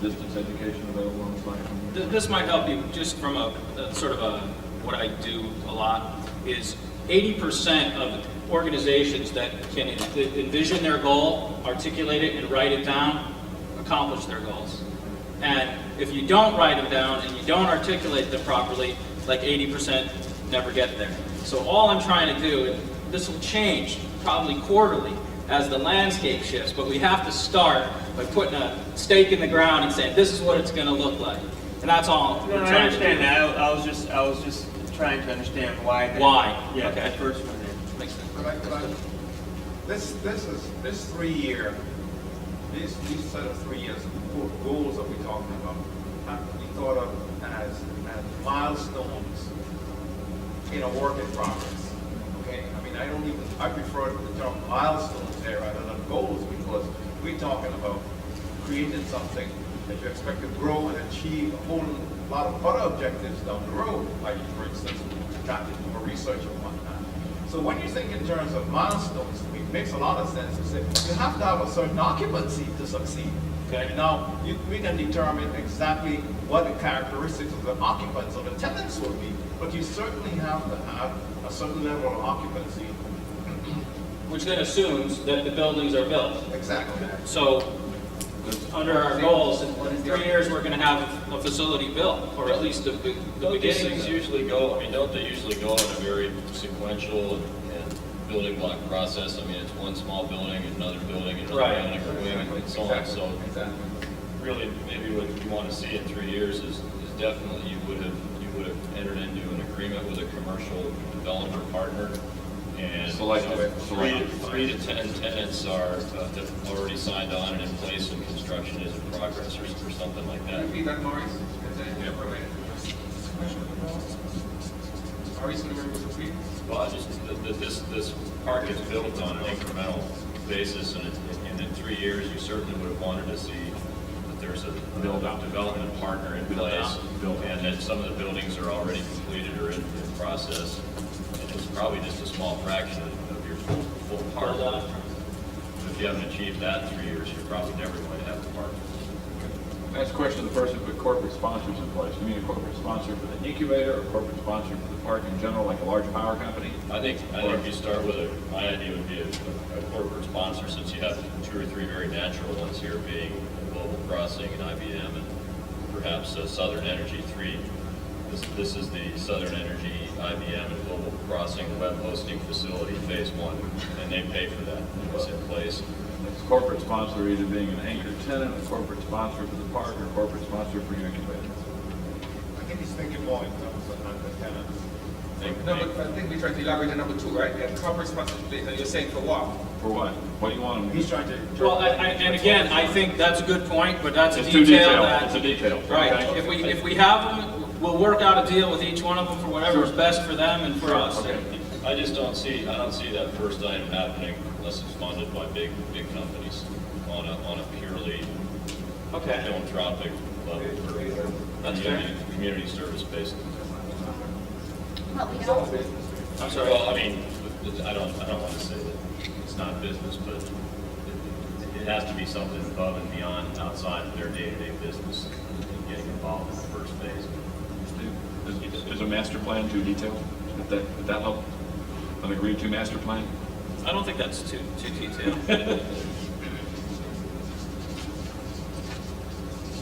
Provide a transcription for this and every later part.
distance education available on the site? This might help you just from a sort of a, what I do a lot is 80% of organizations that can envision their goal, articulate it, and write it down, accomplish their goals. And if you don't write them down and you don't articulate them properly, like 80% never get there. So all I'm trying to do, and this will change probably quarterly as the landscape shifts, but we have to start by putting a stake in the ground and saying, this is what it's going to look like. And that's all No, I understand that. I was just trying to understand why. Why? Yeah, Okay. the first one. Makes sense. This 3 year, these set of 3 years goals that we're talking about have to be thought of as milestones in a work in progress. Okay, I mean I prefer the term milestones there rather than goals, because we're talking about creating something that you expect to grow and achieve a whole lot of other objectives down the road, like for instance, attracting more research and whatnot. So when you think in terms of milestones, it makes a lot of sense to say you have to have a certain occupancy to succeed. Okay. Now, we can determine exactly what the characteristics of the occupants or the tenants will be, but you certainly have to have a certain level of occupancy. Which then assumes that the buildings are built. Exactly. So under our goals, in 3 years we're going to have a facility built, or at least the Don't these beginning. things usually go, I mean, don't they usually go in a very sequential and building block process? I mean, it's one small building, another building, another Right. building, and so on. So Exactly. really, maybe what you want to see in 3 years is definitely you would have entered into an agreement with a commercial developer partner. And Selected. 3 to 10 tenants are have already signed on and in place, and construction is in progress, or something like that. Repeat that, Maurice. Maurice, can you repeat? Well, I just, this park is built on an incremental basis, and in 3 years, you certainly would have wanted to see that there's a development partner in place, and that some of the buildings are already completed or in process. And it's probably just a small fraction of your full park. If you haven't achieved that in 3 years, you're probably never going to have the park. Next question, the person put corporate sponsors in place. You mean a corporate sponsor for the incubator, or a corporate sponsor for the park in general, like a large power company? I think you start with my idea would be a corporate sponsor, since you have 2 or 3 very natural ones here, being Global Crossing and IBM, and perhaps Southern Energy 3. This is the Southern Energy, IBM, and Global Crossing web hosting facility, phase 1, and they pay for that. It's in place. It's corporate sponsor either being an anchor tenant, a corporate sponsor for the park, or a corporate sponsor for your incubator. I think he's thinking more in terms of anchor tenants. No, but I think we tried to elaborate on number 2, right? Yeah, corporate sponsorship, and you're saying for what? For what? What do you want them to He's do? trying to. Well, and again, I think that's a good point, but that's a It's too detail detailed. that. It's a detail. Right, Okay. if we have them, we'll work out a deal with each one of them for whatever is best for them and for us. Okay. I don't see that first item happening unless it's funded by big companies on a purely Okay. philanthropic level, or That's fair. community service based. Well, we also, I'm sorry. Well, I mean, I don't want to say that it's not business, but it has to be something above and beyond, outside of their day-to-day business, and getting involved in the first phase. Is a master plan too detailed? Would that help? An agreed to master plan? I don't think that's too detailed.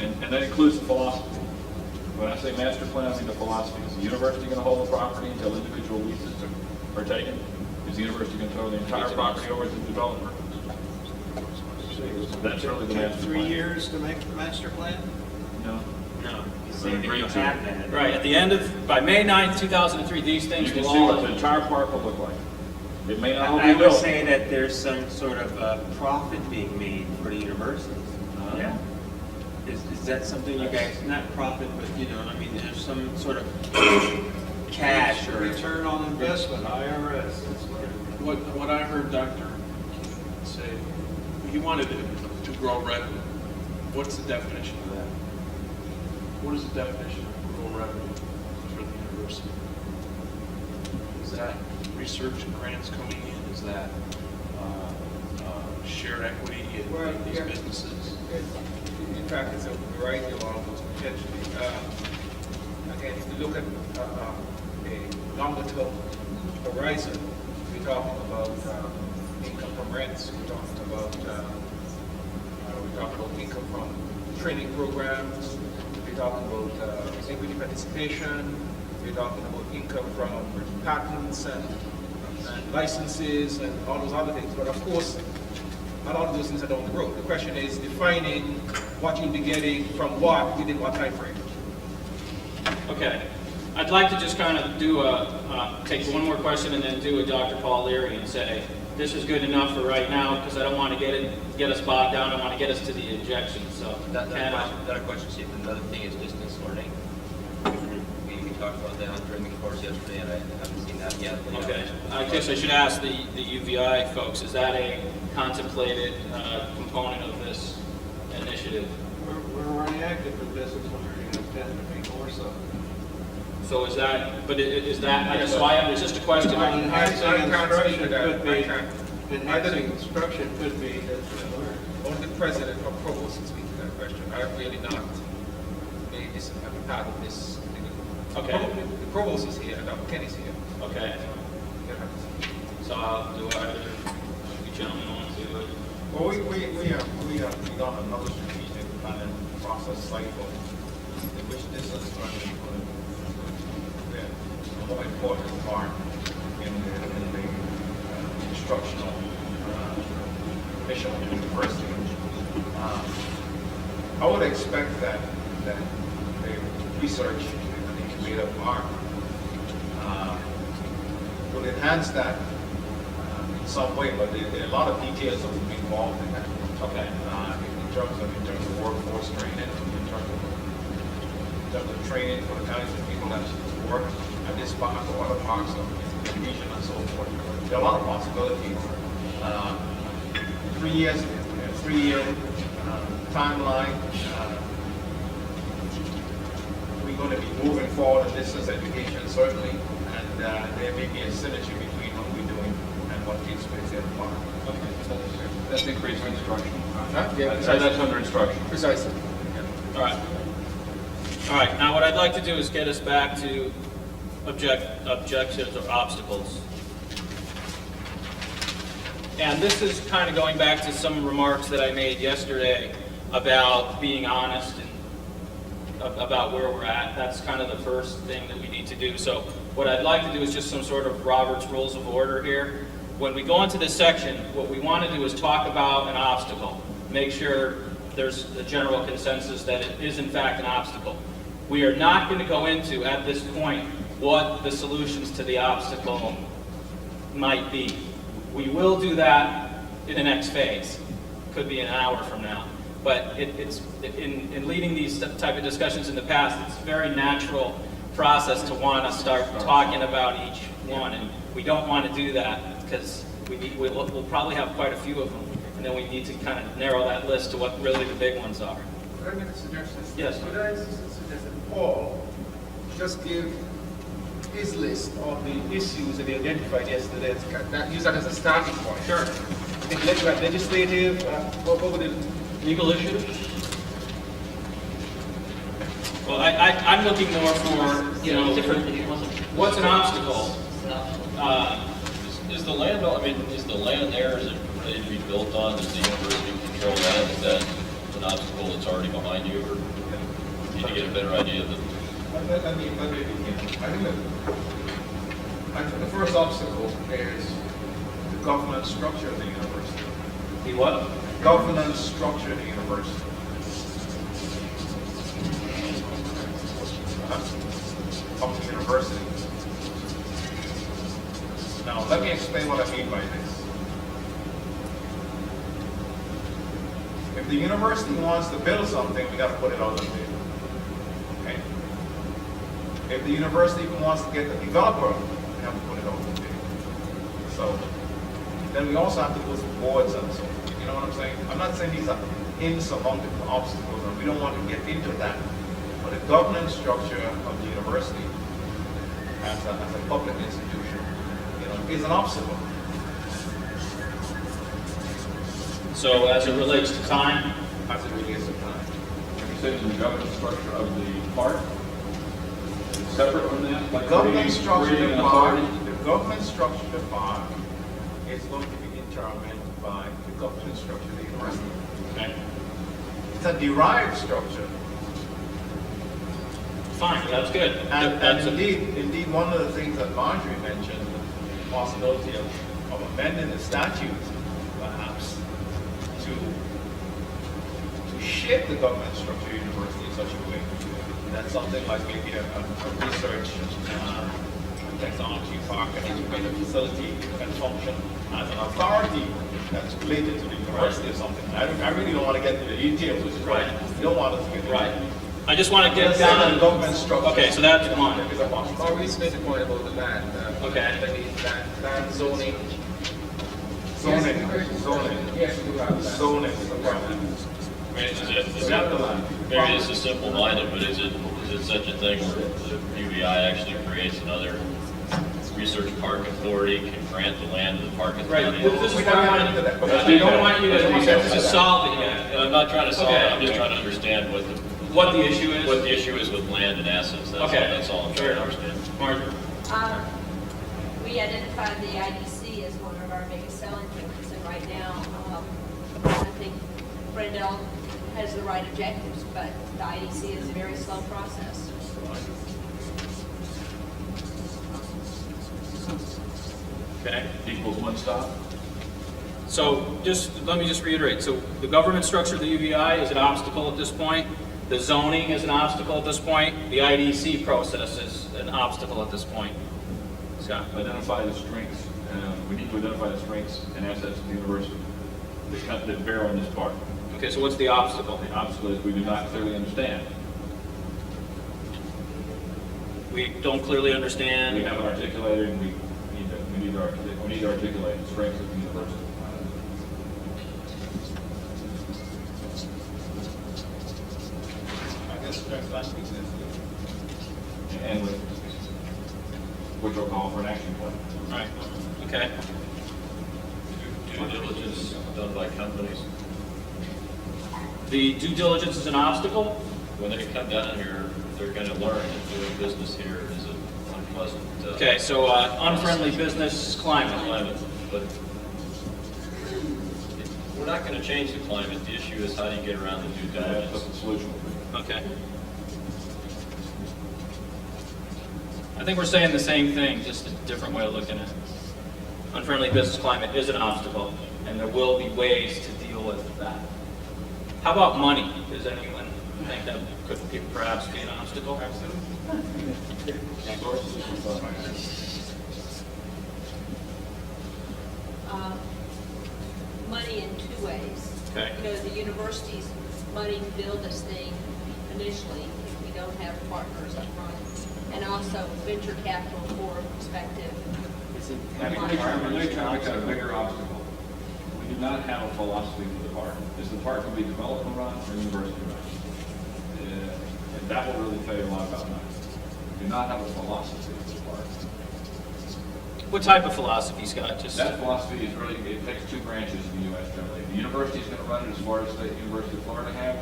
And that includes the philosophy. When I say master plan, I mean the philosophy. Is the university going to hold the property until individual leases are taken? Is the university going to throw the entire property over to the developer? That's really the master plan. 3 years to make the master plan? No. No. Saying that you have that. Right, at the end of, by May 9th, 2003, these things You can will see what all. the entire park will look like. It may not all I be would built. say that there's some sort of profit being made for the universities. Yeah. Is that something you guys, not profit, but I mean, there's some sort of cash or... Return on investment, IRS. That's What I heard Dr. say, he wanted to grow revenue. What's the definition of that? What is the definition of grow revenue for the university? Is that research and grants coming in? Is that shared equity in Well, these yeah. businesses? In fact, it's a variety of articles potentially. Again, if you look at a longer term horizon, we're talking about income from rents, we're talking about income from training programs, we're talking about equity participation, we're talking about income from patents and licenses and all those other things. But of course, a lot of those things are down the road. The question is defining what you'll be getting from what within what time frame. Okay. I'd like to just kind of do take one more question and then do a Dr. Paul Leary and say, this is good enough for right now because I don't want to get us bogged down. I want to get us to the objection. So, Another question, Steve. Another thing is distance learning. We talked about that during the course yesterday, and I haven't seen that yet. Okay. I guess I should ask the UVI folks, is that a contemplated component of this initiative? We're already active in business learning, and intend to be more so. So is that, but is that, it's just a question. Enhancing instruction could be, I enhancing instruction could be distance learning. Only the president or provost can speak to that question. I have really not made this a part of this. Okay. The provost is here, Dr. Kenny's here. Okay. So do either you gentlemen want to do it? Well, we have begun another strategic planning process cycle in which this is going to be a more important part in the instructional mission of the university. I would expect that the research and incubator part will enhance that in some way, but there are a lot of details that will be involved in that. Okay. In terms of workforce training, in terms of training for the kinds of people that work at this park or other parks of the region and so forth. There are a lot of possibilities. 3 years, 3-year timeline. We're going to be moving forward in distance education, certainly, and there may be a synergy between what we're doing and what takes place at the park. Okay, that's increased instruction. Yeah, So that's under instruction. Precisely. All right. All right. Now what I'd like to do is get us back to objectives or obstacles. And this is kind of going back to some remarks that I made yesterday about being honest and about where we're at. That's kind of the first thing that we need to do. So what I'd like to do is just some sort of Robert's Rules of Order here. When we go into this section, what we want to do is talk about an obstacle. Make sure there's a general consensus that it is in fact an obstacle. We are not going to go into, at this point, what the solutions to the obstacle might be. We will do that in the next phase. Could be an hour from now. But it's in leading these type of discussions in the past, it's a very natural process to want to start talking about each one. And we don't want to do that because we'll probably have quite a few of them. And then we need to kind of narrow that list to what really the big ones are. Could I make a suggestion? Yes. Could I suggest that Paul just give his list of the issues that he identified yesterday, use that as a starting point. Sure. Legislative, what would it? Legal issues? Well, I'm looking more for, what's an obstacle? Is the land, I mean, is the land there, is it ready to be built on, does the university control that, is that an obstacle that's already behind you, or need to get a better idea of the... I think the first obstacle is the governance structure of the university. The what? Governance structure of the university. Of the university. Now, let me explain what I mean by this. If the university wants to build something, we got to put it on the bid. Okay? If the university wants to get the developer, we have to put it on the bid. So, then we also have to go through boards and so on. You know what I'm saying? I'm not saying these are insurmountable obstacles, and we don't want to get into that. But the governance structure of the university as a public institution, is an obstacle. So as it relates to time, as it relates to time. Can we say the governance structure of the park is separate from that? The Like government structure creating of an the park, authority? the government structure of the park is going to be determined by the government structure of the university. okay, It's a derived structure. fine, that's good. And That's a- indeed, one of the things that Marjorie mentioned, the possibility of amending the statute, perhaps, to shape the government structure of the university in such a way that something like maybe a research technology park, an integrated facility can function as an authority that's related to the university or something. I really don't want to get into the details, which is right. You don't want us to get into Right. I just want to get Let's say the down. government structure. Okay, so that's one. Is a possibility. Or we just made the point about the land. Okay. Land zoning. Zoning. Yes, we do have that. Zoning is a problem. I mean, Is that the line? maybe this is simple-minded, but is it such a thing where the UBI actually creates another research park authority, can grant the land to the park Right, authority? this is We where I don't want get into that. to, I don't want you to solve it yet. And I'm not trying to solve it, Okay. I'm just trying to understand what What the issue is? what the issue is with land and assets. Okay. That's all I'm trying to understand. Marjorie? We identified the IDC as one of our biggest selling points, and right now, I think Brendel has the right objectives, but the IDC is a very slow process. Okay. Equals one stop? So let me just reiterate. So the government structure of the UBI is an obstacle at this point. The zoning is an obstacle at this point. The IDC process is an obstacle at this point. Scott? Identify the strengths, we need to identify the strengths and assets of the university that bear on this park. Okay, so what's the obstacle? The obstacle is we do not clearly understand. We don't clearly understand. We haven't articulated, and we need to articulate the strengths of the university. I guess strength and weakness. And which will call for an action plan. Right. Okay. Due diligence done by companies. The due diligence is an obstacle? When they come down here, they're going to learn that doing business here is an unpleasant. Okay, so unfriendly business climate. climate, but we're not going to change the climate. The issue is how do you get around the due That's diligence? what the solution will be. Okay. I think we're saying the same thing, just a different way of looking at it. Unfriendly business climate is an obstacle, and there will be ways to deal with that. How about money? Does anyone think that could perhaps be an obstacle? Money in two ways. Okay. You know, the university's money to build this thing initially, if we don't have partners up front, and also venture capital for perspective. Let me try to make that a bigger obstacle. We do not have a philosophy for the park. Is the park going to be development run or university run? And that will really tell you a lot about that. We do not have a philosophy for the park. What type of philosophy, Scott? Just That philosophy is really, it takes two branches in the U.S. generally. The university is going to run it as Florida State University of Florida have,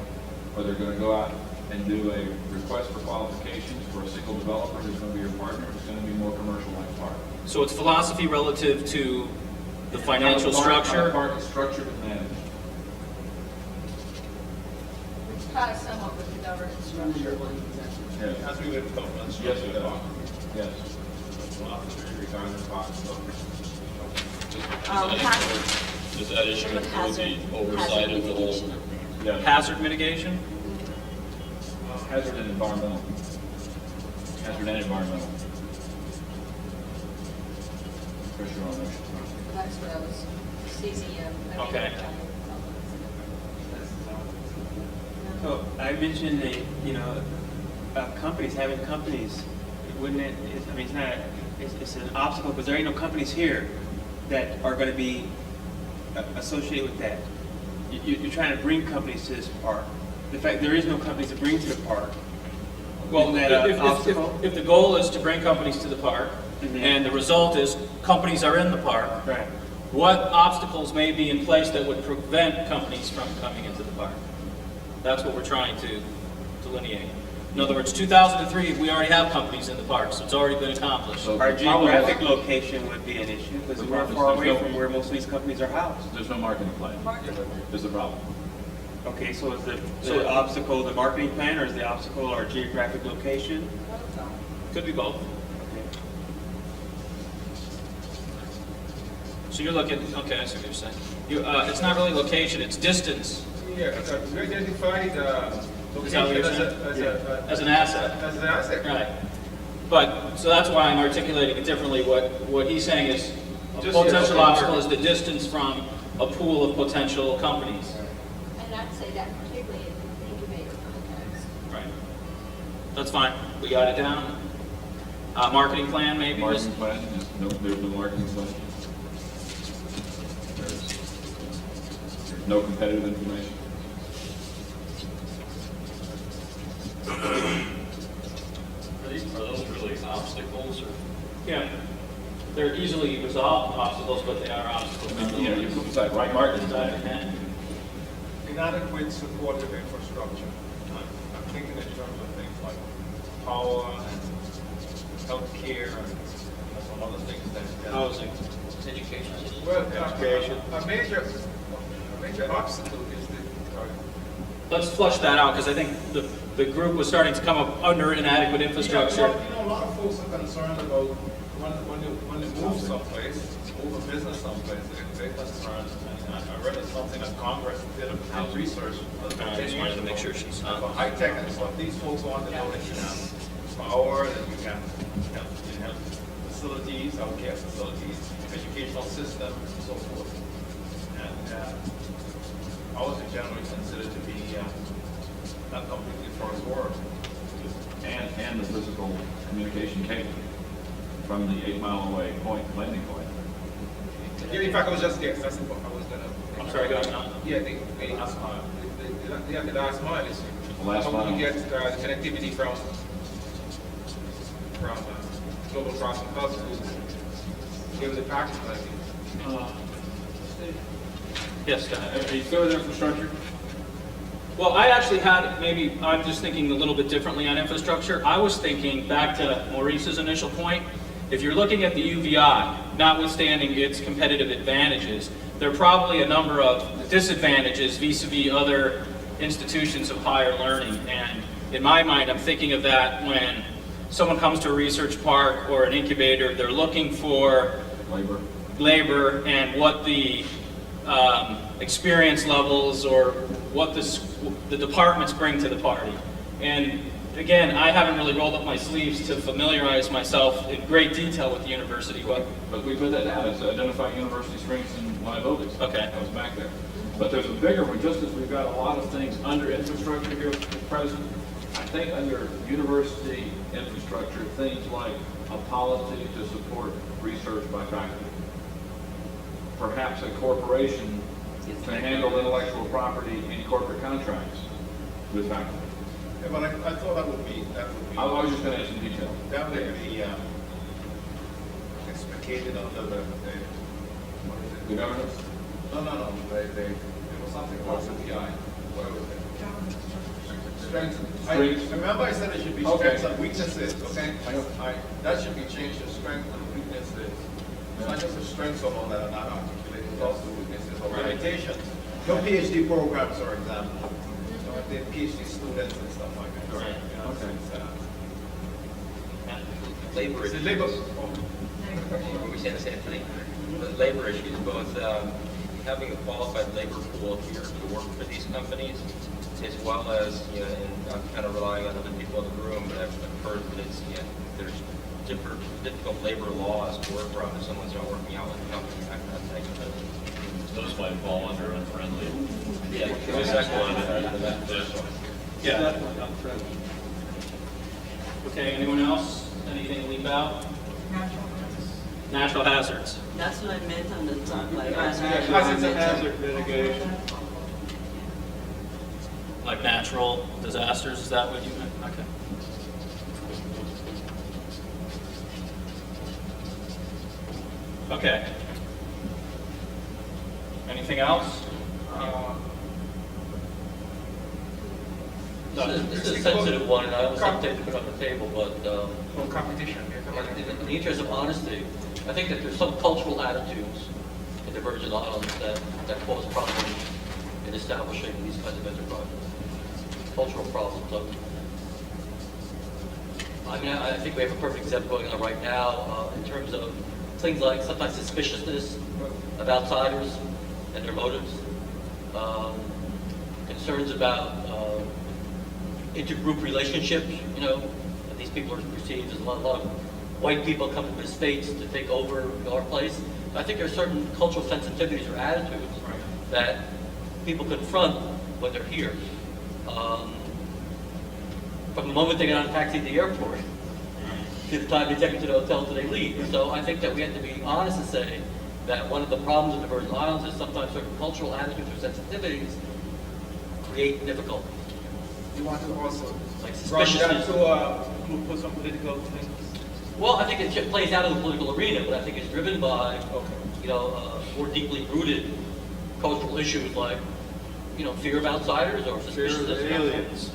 or they're going to go out and do a request for qualifications for a single developer who's going to be your partner. It's going to be more commercial like park. so it's philosophy relative to the financial How the structure. park is structured and managed. Which ties somewhat with the governance structure. Yes. As we would government Yes, structure it the does. park. Yes. Philosophy regarding the park structure. Does that issue include the oversight of the whole? Yes. Hazard mitigation? Hazard and environmental. Hazard and environmental. For sure on those. That's what I was CCM. Okay. So I mentioned companies, having companies, wouldn't it, I mean, it's an obstacle because there ain't no companies here that are going to be associated with that. You're trying to bring companies to this park. The fact there is no companies to bring to the park. Well, Isn't that an if obstacle? the goal is to bring companies to the park, Mhm. and the result is companies are in the park, Right. what obstacles may be in place that would prevent companies from coming into the park. That's what we're trying to delineate. In other words, 2003, we already have companies in the park, so it's already been accomplished. So Our the problem is- geographic location would be an issue because The we're problem is far there's away no- from where most of these companies are housed. There's no marketing plan, is the problem. Okay, so is the obstacle the marketing plan, or is the obstacle our geographic location? Could be both. Okay. So you're looking, okay, I see what you're saying. It's not really location, it's distance Yeah, we identified Is that what location you're as as an asset. as an asset. Right. But, so that's why I'm articulating it differently. What he's saying is, a Just potential yes. obstacle is the distance from a pool of potential companies. And I'd say that particularly in the incubator context. Right. That's fine. We got it down. Marketing plan, maybe? was- Marketing plan, there's no marketing plan. There's no competitive information. Are those really obstacles or? Yeah. They're easily resolved obstacles, but they are obstacles. You know, you put aside right marketing Inside plan. your head. Inadequate supportive infrastructure. I'm thinking in terms of things like power and healthcare and some other things that. Housing. Education. Well, a major obstacle is the, Let's flush that out, because I think the group was starting to come up under inadequate infrastructure. Yeah, well, a lot of folks are concerned about when they move someplace, move a business someplace, they're concerned. And I read something that Congress did a research. I just wanted to make sure she's For high tech and stuff, these folks want to know that you have power, that you have facilities, healthcare facilities, educational system, and so forth. And ours are generally considered to be not completely first world. And the physical communication cable from the 8 mile away landing point. Yeah, in fact, I was just, yes, that's what I was gonna. I'm sorry, go ahead. Yeah, the last mile is. The last How mile. we get the connectivity from Global Crossing Hub to give the package like it. Yes, go ahead. Are you still with infrastructure? Well, I actually had, maybe, I'm just thinking a little bit differently on infrastructure. I was thinking, back to Maurice's initial point, if you're looking at the UVI, notwithstanding its competitive advantages, there are probably a number of disadvantages vis-a-vis other institutions of higher learning. And in my mind, I'm thinking of that when someone comes to a research park or an incubator, they're looking for labor and what the experience levels or what the departments bring to the party. And again, I haven't really rolled up my sleeves to familiarize myself in great detail with the university, but But we put that down, it's identifying university strengths and liabilities. Okay. That was back there. But there's a bigger one, just as we've got a lot of things under infrastructure here at present, I think under university infrastructure, things like a policy to support research by faculty. Perhaps a corporation to handle intellectual property in corporate contracts with faculty. Yeah, but I thought that would be, I was just going to add some detail. that would be explicated under the, what is it? The governance? No, there was something about CPI. What was it? Strengths. Strengths. Remember I said it should be Okay. strengths and weaknesses, okay? That should be changed to strengths and weaknesses. It's not just the strengths alone that are not articulated, it's also weaknesses or Right. limitations. Your PhD programs, for example, the PhD students and stuff like that. Right. You know, Okay. Labor It's issues. labor. When we say this, Anthony, the labor issues, both having a qualified labor pool here to work for these companies, as well as, you know, and I'm kind of relying on other people in the room, but I've heard that it's, you know, there's difficult labor laws to work around if someone's not working out with the company, that kind of thing. Those might fall under unfriendly. Yeah, the second one, the first one. yeah. Okay, anyone else? Anything to leave out? Natural hazards. That's what I meant on the top, like. Hazards and hazard mitigation. Like natural disasters, is that what you meant? Okay. Okay. Anything else? This is a sensitive one, and I always hesitate to put it on the table, but Oh, competition. in the interest of honesty, I think that there's some cultural attitudes in the Virgin Islands that cause problems in establishing these kinds of enterprises. Cultural problems. I mean, I think we have a perfect example going on right now in terms of things like sometimes suspiciousness of outsiders and their motives, concerns about intergroup relationships, that these people are perceived. There's a lot of white people come to the States to take over our place. I think there are certain cultural sensitivities or attitudes that people confront when they're here. From the moment they get on a taxi at the airport to the time they take them to the hotel till they leave. So I think that we have to be honest and say that one of the problems in the Virgin Islands is sometimes certain cultural attitudes or sensitivities create difficulties. You want to also Like run that suspiciousness. to put some political things? Well, I think it plays out in the political arena, but I think it's driven by, more deeply rooted cultural issues like, fear of outsiders or suspiciousness. Fear of aliens.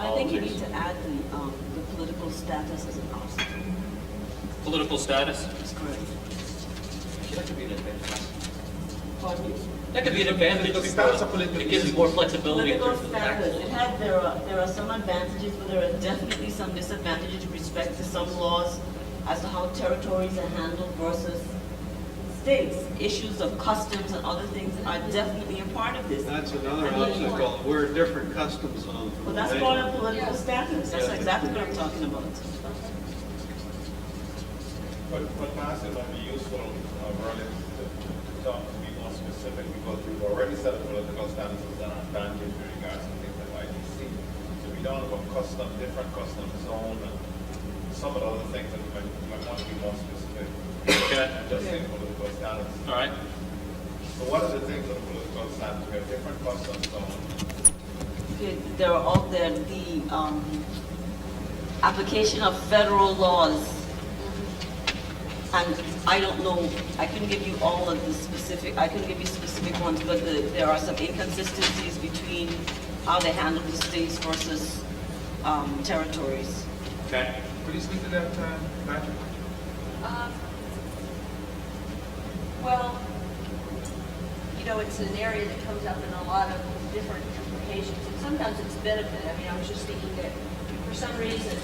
I think you need to add the political status as an obstacle. Political status? That's correct. That could be an advantage. Pardon me? That could be an advantage Political status or because political it gives you more flexibility in Political terms of the status, tax. there are some advantages, but there are definitely some disadvantages with respect to some laws as to how territories are handled versus states. Issues of customs and other things are definitely a part of this. That's another obstacle. We're a different custom zone. Well, that's part of political status. That's exactly what I'm talking about. But Nancy, it might be useful, Vernon, to be more specific, because we've already set up political standards that are advantage with regards to things like ITC. So we don't have a different custom zone, and some of the other things that we might want to be more specific. Okay. Just say political standards. All right. So what are the things of the political standards? We have different custom zones. There are all the application of federal laws. And I don't know, I couldn't give you all of the specific, I couldn't give you specific ones, but there are some inconsistencies between how they handle the states versus territories. Okay. Could you speak to that, Patrick? Well, it's an area that comes up in a lot of different applications, and sometimes it's benefit. I mean, I was just thinking that for some reason,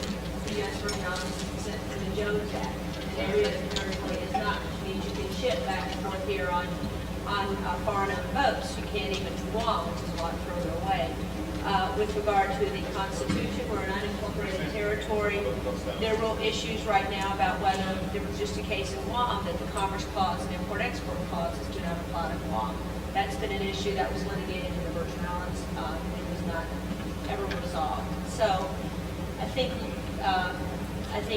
the U.S. Virgin Islands is exempt from the Jones Act. An area that currently is not, which means you can ship back and forth here on foreign-owned boats. You can't even to Guam, which is a lot further away. With regard to the Constitution, we're an unincorporated territory. There are real issues right now about whether there was just a case in Guam that the Commerce Clause and Import-Export Clauses do not apply to Guam. That's been an issue that was litigated in the Virgin Islands. It was not ever resolved. So I think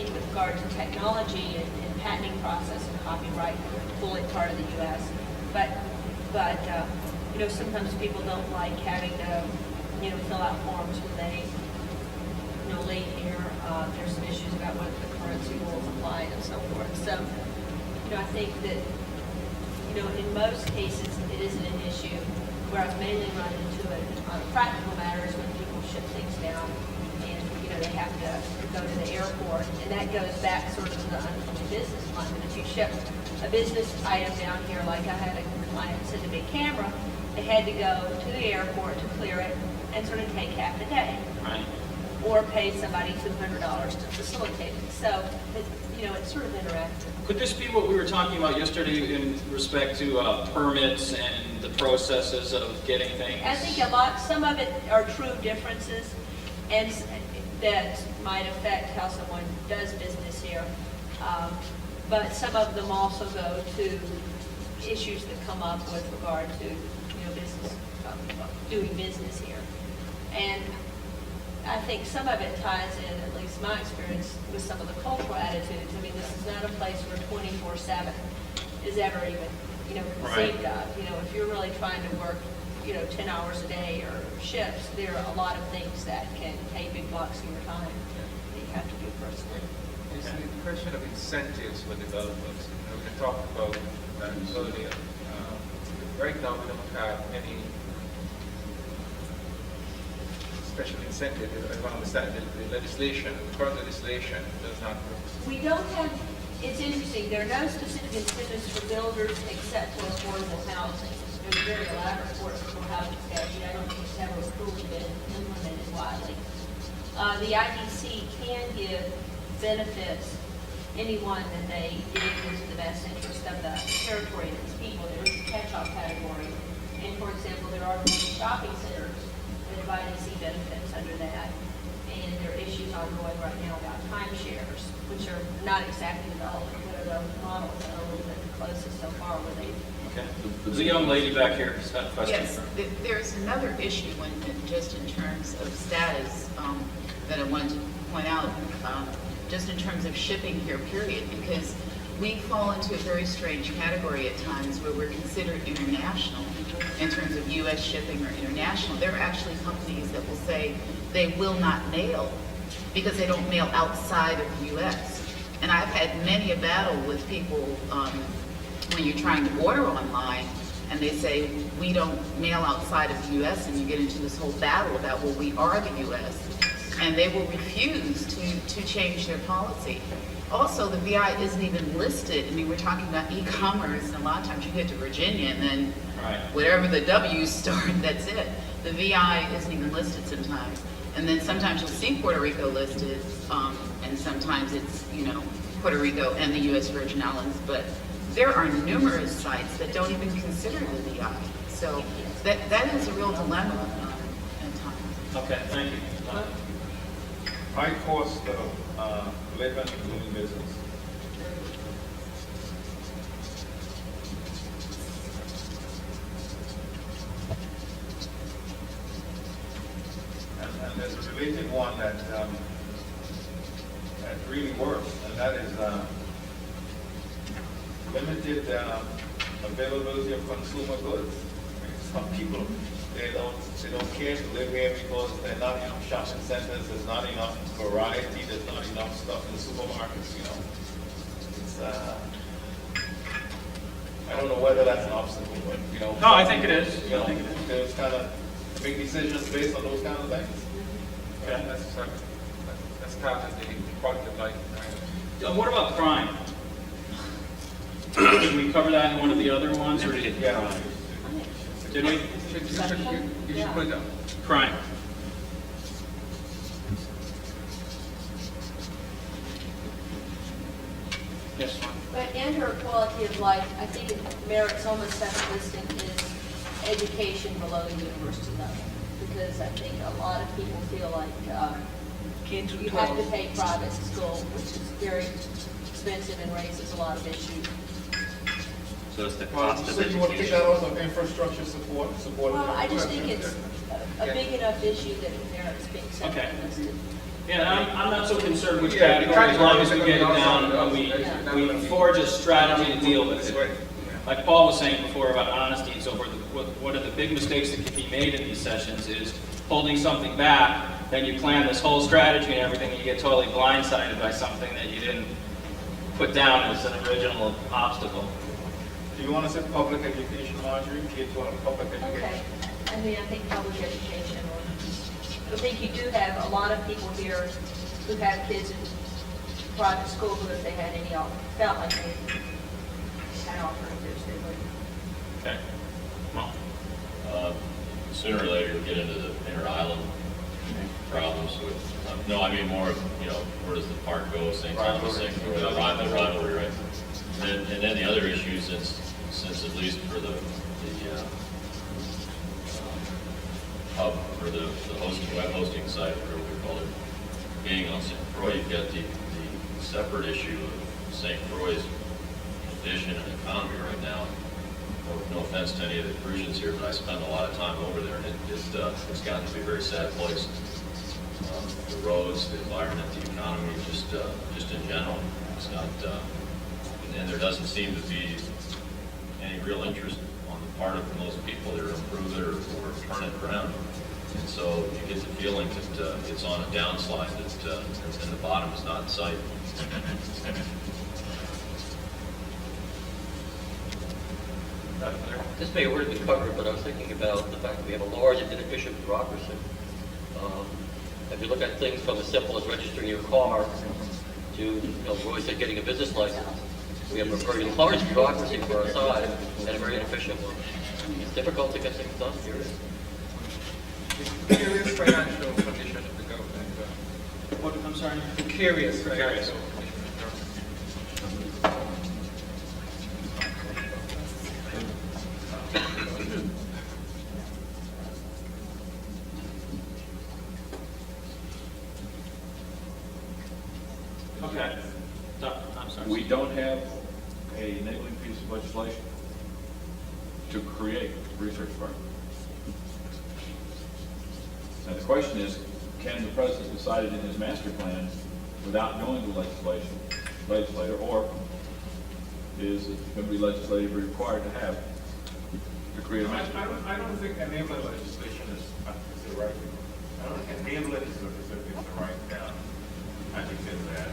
with regard to technology and patenting process and copyright, we're fully part of the U.S. But sometimes people don't like having to fill out forms when they leave here. There's some issues about whether the currency rules apply and so forth. So I think that in most cases it isn't an issue. Where I've mainly run into it on practical matters when people ship things down and they have to go to the airport, and that goes back sort of to the unfunded business fund. And if you ship a business item down here, like I had a client send a big camera, they had to go to the airport to clear it and sort of take half a day. Right. Or pay somebody $200 to facilitate it. So, it's sort of interactive. Could this be what we were talking about yesterday in respect to permits and the processes of getting things? I think some of it are true differences, and that might affect how someone does business here. But some of them also go to issues that come up with regard to, business, doing business here. And I think some of it ties in, at least my experience, with some of the cultural attitudes. I mean, this is not a place where 24/7 is ever even, conceived of. If you're really trying to work, 10 hours a day or shifts, there are a lot of things that can take big blocks of your time that you have to do personally. It's a question of incentives for developers. We can talk about that earlier. Right now, we don't have any special incentive, if I understand the legislation, the current legislation does not. We don't have, it's interesting, there are no specific incentives for builders except for affordable housing. There's a very elaborate affordable housing statute. I don't think it's ever truly been implemented widely. The IDC can give benefits anyone that they deem is in the best interest of the territory and its people. There is a catch-all category. And for example, there are many shopping centers that have IDC benefits under that. And there are issues ongoing right now about timeshares, which are not exactly developed, but are those models that are a little bit the closest so far where they. Okay. There's a young lady back here who's got a question. Yes, there's another issue just in terms of status that I wanted to point out, just in terms of shipping here, period, because we fall into a very strange category at times where we're considered international in terms of U.S. shipping or international. There are actually companies that will say they will not mail because they don't mail outside of the U.S. And I've had many a battle with people when you're trying to order online and they say, we don't mail outside of the U.S., and you get into this whole battle about, well, we are the U.S., and they will refuse to change their policy. Also, the VI isn't even listed. I mean, we're talking about e-commerce, and a lot of times you get to Virginia, and then whatever the W's start, that's it. The VI isn't even listed sometimes. And then sometimes you'll see Puerto Rico listed, and sometimes it's, Puerto Rico and the U.S. Virgin Islands, but there are numerous sites that don't even consider the VI. So that is a real dilemma at times. Okay, thank you. High cost of living and doing business. And there's a related one that really works, and that is limited availability of consumer goods. Some people, they don't care to live here because there are not enough shopping centers, there's not enough variety, there's not enough stuff in the supermarkets, It's, I don't know whether that's an obstacle, but, No, I think it is. I think it is. There's kind of make decisions based on those kind of things. Okay. That's part of the quality of life. What about crime? Did we cover that in one of the other ones, or did Yeah. Did we? You should put it down. Crime. Yes. But in her quality of life, I think it merits almost second listing is education below the university level. Because I think a lot of people feel like you have to pay private school, which is very expensive and raises a lot of issues. So it's the Well, cost of so you want to take that education. out of infrastructure support? Well, I just think it's a big enough issue that it merits being separately listed. Yeah, I'm not so concerned which Yeah, category, as long as we categories get it are down also- and we forge a strategy to deal with it. Like Paul was saying before about honesty and so forth, one of the big mistakes that can be made in these sessions is holding something back, then you plan this whole strategy and everything, and you get totally blindsided by something that you didn't put down as an original obstacle. Do you want to say public education, Marjorie? K-12 public education. Okay. I think public education. I think you do have a lot of people here who have kids in private school who, if they had any, felt like they had alternatives, they would. Okay. Well, Sooner or later, you'll get into the inter-island problems with, no, I mean more, where does the park go, St. Thomas, the rivalry, right? And then the other issue, since at least for the hub, or the web hosting site, whatever we call it, being on St. Croix, you've got the separate issue of St. Croix's condition and economy right now. No offense to any of the Parisians here, but I spend a lot of time over there, and it's gotten to be a very sad place. The roads, the environment, the economy, just in general, it's not. And there doesn't seem to be any real interest on the part of most people to improve it or turn it around. And so you get the feeling that it's on a downslide, that and the bottom is not in sight. This may have already been covered, but I was thinking about the fact that we have a large and inefficient bureaucracy. If you look at things from as simple as registering your car to, Roy said, getting a business license, we have a very large bureaucracy for our size and a very inefficient one. It's difficult to get things done here. Precarious financial condition of the government. What, I'm sorry? Precarious Precarious. financial condition of the government. Okay. I'm sorry. We don't have a enabling piece of legislation to create a research firm. Now, the question is, can the president decide it in his master plan without going to legislator, or is it going to be legislatively required to have, to create a master plan? I don't think enabling legislation is the right, I don't think enabling is the right I think that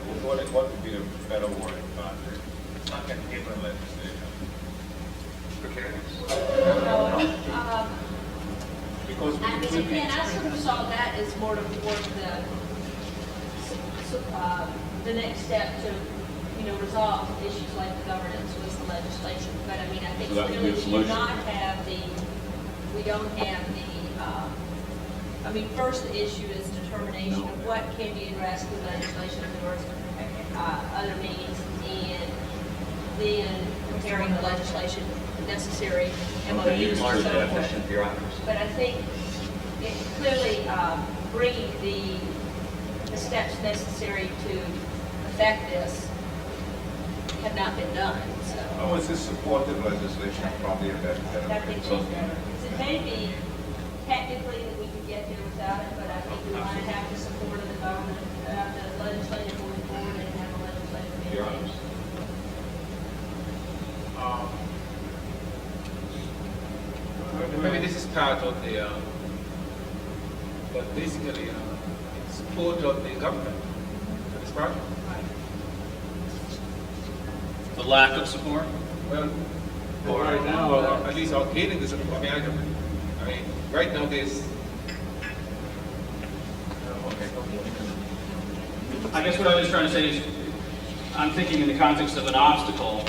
what would be a better word about it? It's not enabling legislation. Because I mean, again, I sort of saw that as more toward the next step to, resolve issues like the governance was the legislation. But I mean, I think So that would be really a we solution. don't have the, first the issue is determination of what can be addressed with legislation versus other means, and then preparing the legislation necessary, MOUs and so forth. But I think it clearly bringing the steps necessary to affect this have not been done, so. I would say supportive legislation is probably a better I think way. it's better. It may be technically that we could get there without it, but I think we might have the support of the government, the legislature moving forward and have a legislative Your mandate. Honor. Maybe this is part of the, but basically, it's support of the government for this project. The lack of support? Well, right now, at least outdating this, right now there's. I guess what I was trying to say is, I'm thinking in the context of an obstacle,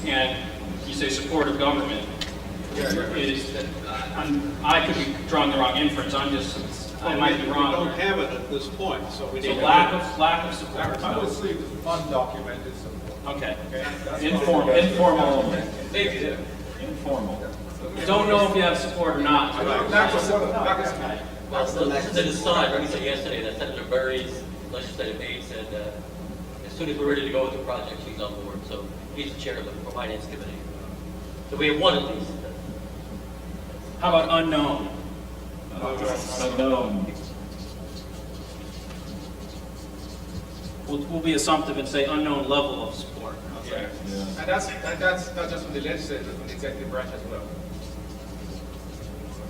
and you say support of government, is that I could be drawing the wrong inference. I might be wrong. We don't have it at this point, so we So need to. lack of support. I would say fund documented support. Okay. That's Informal. Maybe there. Informal. Don't know if you have support or not. Well, so this is an aside, like we said yesterday, that Senator Berry's legislative aide said as soon as we're ready to go with the project, she's on board. So he's the chair of the Finance Committee. So we have one at least. How about unknown? Unknown. We'll be assumptive and say unknown level of support. Yeah. Yeah. And that's not just from the legislature, from the executive branch as well.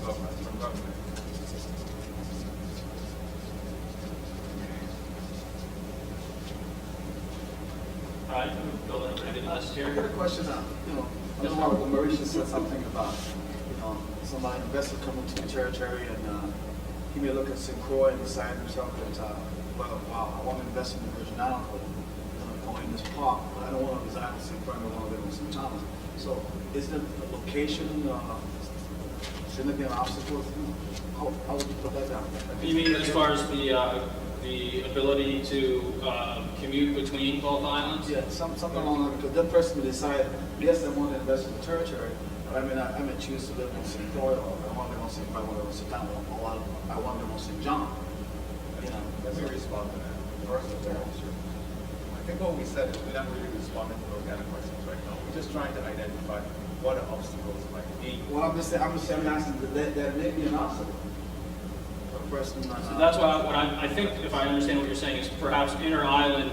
From government. All right, Bill, I did last I got a year. question now. I know Mauricio said something about, somebody investor coming to the territory and he may look at St. Croix and decide himself that, wow, I want to invest in the Virgin Islands, but I in this park, but I don't want to reside in St. Croix, I want to live in St. Thomas. So isn't the location significant obstacle? How would you put that down? You mean as far as the ability to commute between both islands? Yeah, something along that, because that person may decide, yes, I want to invest in the territory, but I may choose to live in St. Croix, or I want to live in St. Croix, I want to live in St. Thomas, or I want to live in St. John. Let me respond to that. First of all, I think what we said is we're not really responding to those kind of questions right now. We're just trying to identify what the obstacles might be. Well, I'm just asking that may be an obstacle. A person, So that's why what I think, if I understand what you're saying, is perhaps inter-island,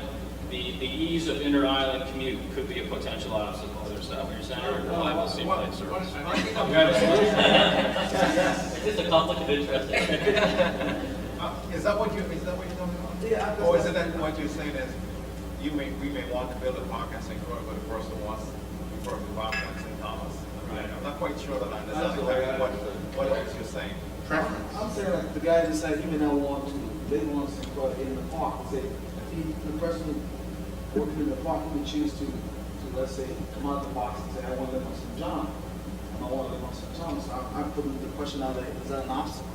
the ease of inter-island commute could be a potential obstacle. Is that what you're saying? Or reliable seaplane service? What- You have a solution? Is this a conflict of interest? Is that what you're talking about? Yeah, Or is it that what you're saying is, we may want to build a park in St. Croix, but the person wants to prefer to park in St. Thomas? I'm not quite sure that I understand what it is you're saying. I'm saying like the guy decided he may not want to, they want to go in the park, say, if the person working in the park, he would choose to, let's say, come out of the box and say, I want to live on St. John, and I want to live on St. John, so I'm putting the question out there, is that an obstacle?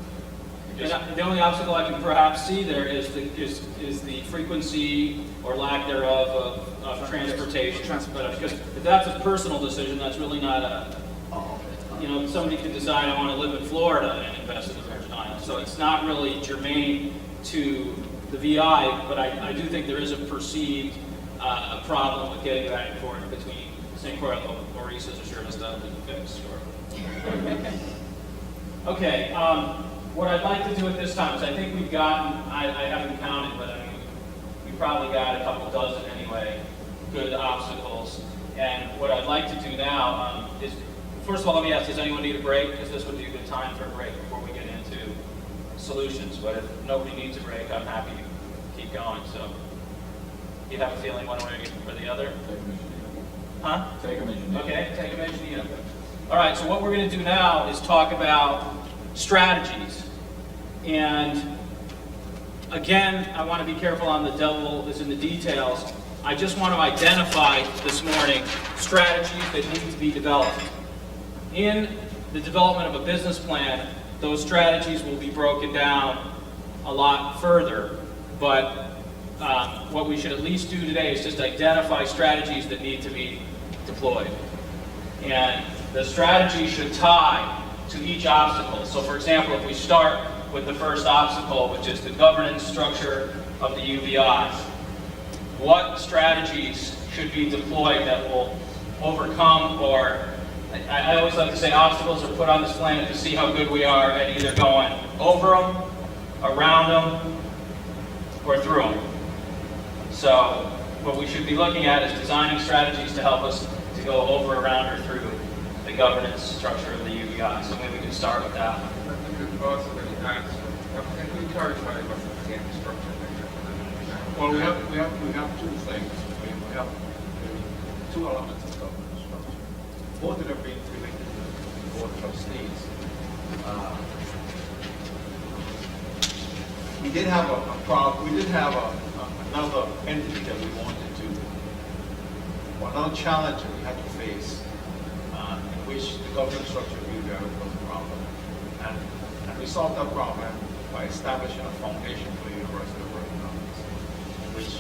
And the only obstacle I can perhaps see there is the frequency or lack thereof of transportation. But because if that's a personal decision, that's really not a, you know, somebody could decide I want to live in Florida and invest in the Virgin Islands. So it's not really germane to the VI, but I do think there is a perceived problem with getting back and forth between St. Croix and Maurice's assurance that has been fixed. Okay. What I'd like to do at this time is I think we've gotten, I haven't counted, but I mean, we probably got a couple dozen anyway, good obstacles. And what I'd like to do now is, first of all, let me ask, does anyone need a break? Because this would be a good time for a break before we get into solutions. But if nobody needs a break, I'm happy to keep going. So, you have a feeling one way or the other? Huh? Take them as you need. Okay, take them as you need. All right, so what we're going to do now is talk about strategies. And again, I want to be careful on the devil is in the details. I just want to identify this morning strategies that need to be developed. In the development of a business plan, those strategies will be broken down a lot further, but what we should at least do today is just identify strategies that need to be deployed. And the strategy should tie to each obstacle. So for example, if we start with the first obstacle, which is the governance structure of the UBI, what strategies should be deployed that will overcome, or I always like to say obstacles are put on this planet to see how good we are at either going over them, around them, or through them. So what we should be looking at is designing strategies to help us to go over, around, or through the governance structure of the UBI. So maybe we can start with that. Can we clarify what the structure is? Well, we have two things. We have two elements of governance structure. Both of them being related to the board of trustees. We did have another entity that we wanted to, or another challenge that we had to face, in which the governance structure really was a problem. And we solved that problem by establishing a foundation for the University of Virgin Islands, which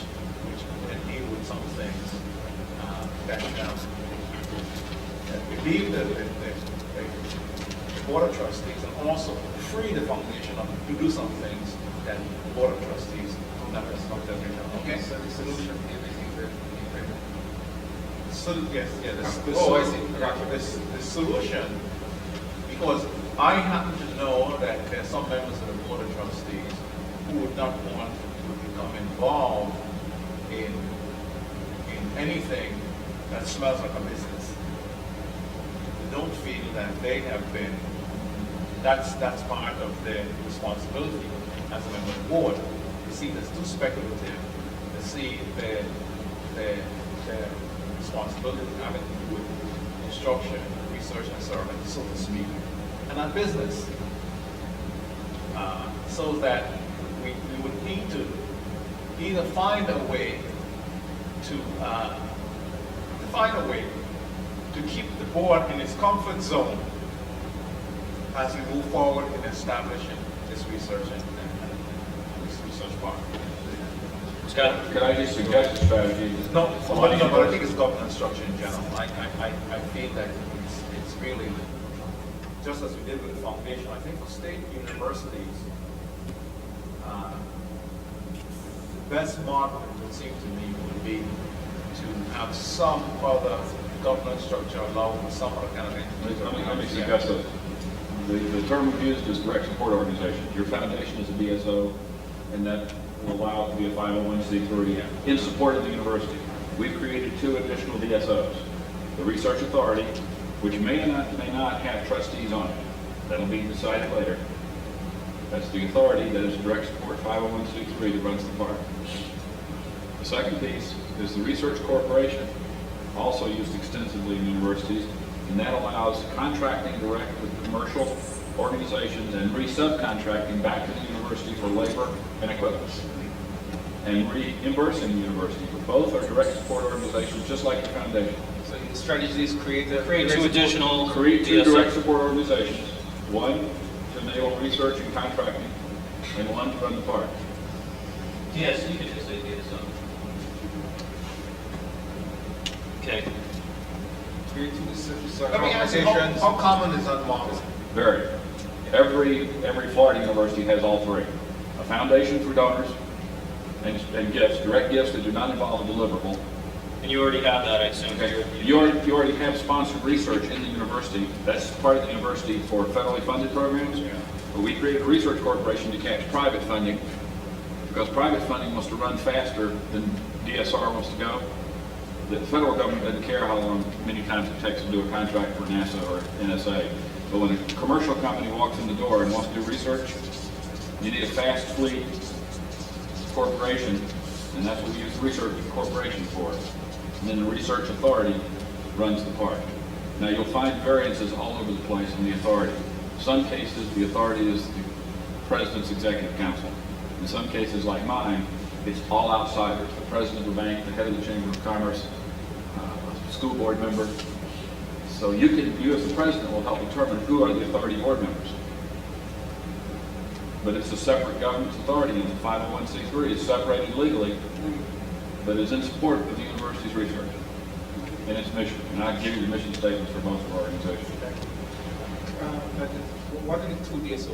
would deal with some things that relieve the Board of Trustees and also free the foundation up to do some things that the Board of Trustees never stopped at. Okay? So the solution to everything that So, yes, yeah, I see. the solution, because I happen to know that there are some members of the Board of Trustees who would not want to become involved in anything that smells like a business. They don't feel that they have been, that's part of their responsibility as a member of the board. They see that's too speculative. They see their responsibility having to do with instruction, research, and service, so to speak, and not business. So that we would need to either find a way to keep the board in its comfort zone as we move forward in establishing this research and this research part. Scott? Could I just suggest a strategy? No, but I think it's governance structure in general. I feel that it's really, just as we did with the foundation, I think for state universities, the best model, it would seem to me, would be to have some other governance structure allow for some other kind of Let me suggest this. The term we used is direct support organization. Your foundation is a DSO, and that will allow it to be a 501c3 in support of the university. We've created 2 additional DSOs. the research authority, which may not have trustees on it. That'll be decided later. That's the authority that is direct support 501c3 that runs the park. The second piece is the research corporation, also used extensively in universities, and that allows contracting direct with commercial organizations and re-subcontracting back to the university for labor and equipment, and reimbursing the university. Both are direct support organizations, just like the foundation. So the strategy is create Two additional Create two DSO. direct support organizations, one to enable research and contracting, and one to run the park. Yes, you can just say DSO. Okay. create two separate Let me ask you, organizations. how common is unmarked? Very. Every Florida university has all three. A foundation for donors and gifts, direct gifts that do not involve a deliverable. And you already have that, I assume. Okay. You already have sponsored research in the university. That's part of the university for federally funded programs. But we created a research corporation to catch private funding, because private funding wants to run faster than DSR wants to go. The federal government doesn't care how long, many times it takes to do a contract for NASA or NSA. But when a commercial company walks in the door and wants to do research, you need a fast fleet corporation, and that's what we use the research corporation for. And then the research authority runs the park. Now you'll find variances all over the place in the authority. In some cases, the authority is the president's executive council. In some cases, like mine, it's all outsiders. The president of the bank, the head of the Chamber of Commerce, a school board member. So you as the president will help determine who are the authority board members. But it's a separate government authority, and the 501c3 is separated legally, but is in support of the university's research and its mission. And I'll give you the mission statements for both of our organizations. What are the two DSOs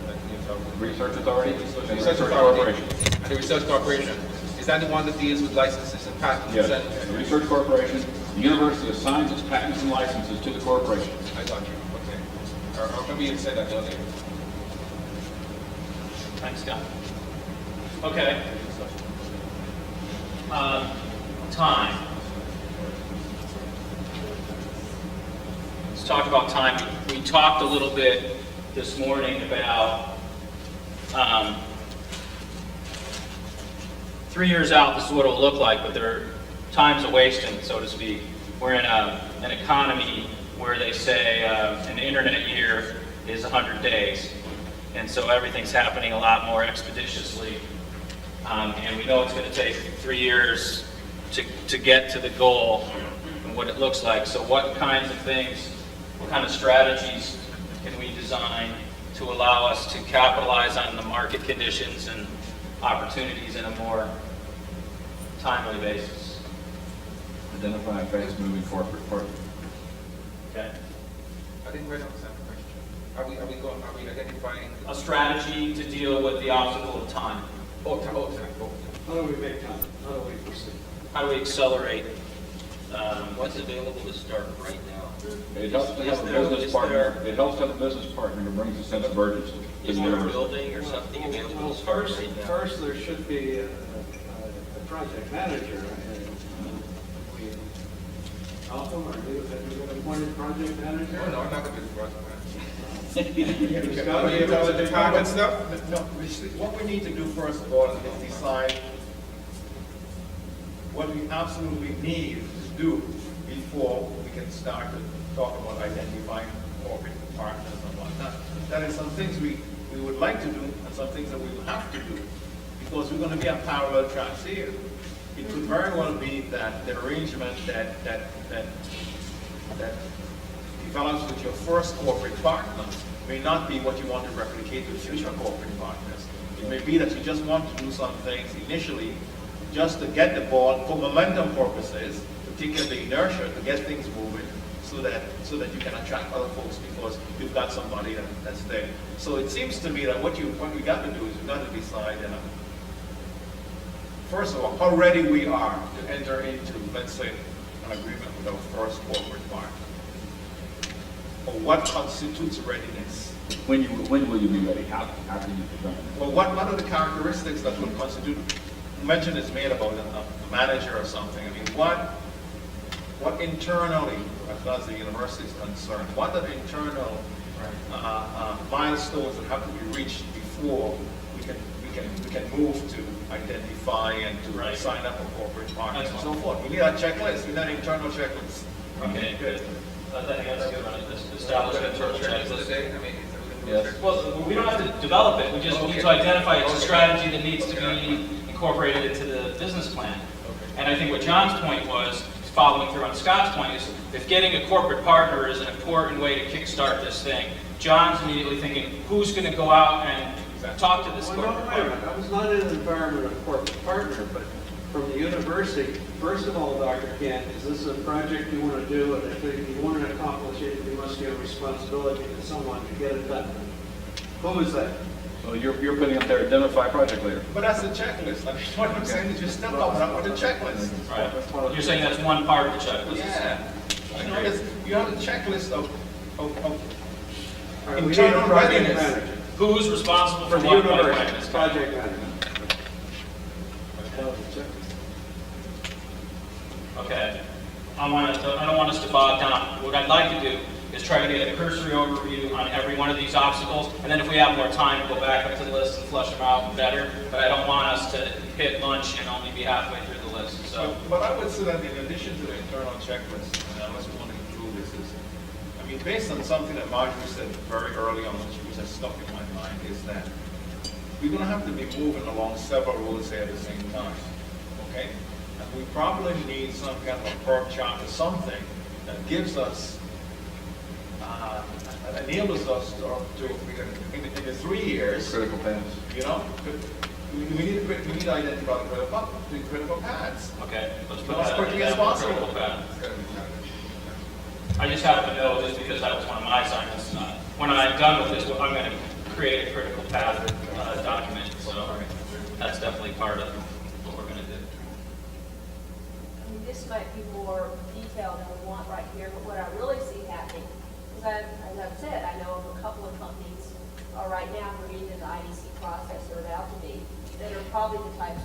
that you're talking about? Research authority and Research research authority corporation. and the research corporation. Is that the one that deals with licenses and patents? Yes, And- the research corporation, the university assigns its patents and licenses to the corporation. I got you, okay. Or maybe you said that earlier. Thanks, Scott. Okay. Time. Let's talk about time. We talked a little bit this morning about 3 years out, this is what it'll look like, but time's a wasting, so to speak. We're in an economy where they say an internet year is 100 days. And so everything's happening a lot more expeditiously. And we know it's going to take 3 years to get to the goal and what it looks like. So what kinds of things, what kind of strategies can we design to allow us to capitalize on the market conditions and opportunities in a more timely basis? Identify a fast-moving corporate partner. Okay. I didn't quite understand the question. Are we identifying? A strategy to deal with the obstacle of time. Oh. How do we make time? How do we proceed? How do we accelerate? What's available to start right now? It helps to have a business partner. It helps to have a business partner who brings a sense of urgency. Is there a building or something available to start right now? First, there should be a project manager. Alton, are you an appointed project manager? No, I'm not going to be the project manager. Scott, Are you about the target stuff? No, what we need to do first of all is decide what we absolutely need to do before we can start to talk about identifying corporate partners and whatnot. That is some things we would like to do and some things that we will have to do, because we're going to be on parallel tracks here. It could very well be that the arrangement that develops with your first corporate partner may not be what you want to replicate with future corporate partners. It may be that you just want to do some things initially just to get the ball for momentum purposes, particularly inertia, to get things moving so that you can attract other folks because you've got somebody that's there. So it seems to me that what we got to do is we've got to decide, first of all, how ready we are to enter into, let's say, an agreement with our first corporate partner. Or what constitutes readiness? When will you be ready? How can you determine that? Well, what are the characteristics that will constitute? Mention is made about a manager or something. I mean, what internally, as far as the university is concerned, what are the internal milestones that have to be reached before we can move to identify and to sign up for corporate partners and so forth. We need a checklist. We need an internal checklist. Okay, good. I think that's good. Establish an internal checklist. Yes. Well, we don't have to develop it. We just need to identify it's a strategy that needs to be incorporated into the business plan. And I think what John's point was, following through on Scott's point, is if getting a corporate partner is an important way to kickstart this thing, John's immediately thinking, who's going to go out and talk to this corporate partner? I was not in an environment of corporate partner, but from the university, first of all, Dr. Kent, is this a project you want to do? And if you want to accomplish it, you must give responsibility to someone to get it done. Who is that? So you're putting up there, identify project leader. But that's a checklist. I mean, what I'm saying is you're still coming up with a checklist. Right. You're saying that's one part of the checklist. Yeah. You know, you have a checklist of We need a internal project readiness. manager. Who's responsible for For the what? university, project manager. Okay. I don't want us to bog down. What I'd like to do is try to get a cursory overview on every one of these obstacles, and then if we have more time, go back up to the list and flush them out better. But I don't want us to hit lunch and only be halfway through the list. So, But I would say that in addition to the internal checklist, unless we want to include this, I mean, based on something that Marjorie said very early on, which has stuck in my mind, is that we're going to have to be moving along several roads here at the same time, okay? And we probably need some kind of a perk chart or something that gives us, that enables us to in the 3 years, Critical paths. you know, we need to identify the critical paths. okay, let's put As that quickly as down for possible. critical path. I just happen to know, just because that was one of my assignments, when I'm done with this, I'm going to create a critical path document. So that's definitely part of what we're going to do. I mean, this might be more detailed than we want right here, but what I really see happening, because as I've said, I know of a couple of companies are right now moving into the IDC process or about to be, that are probably the types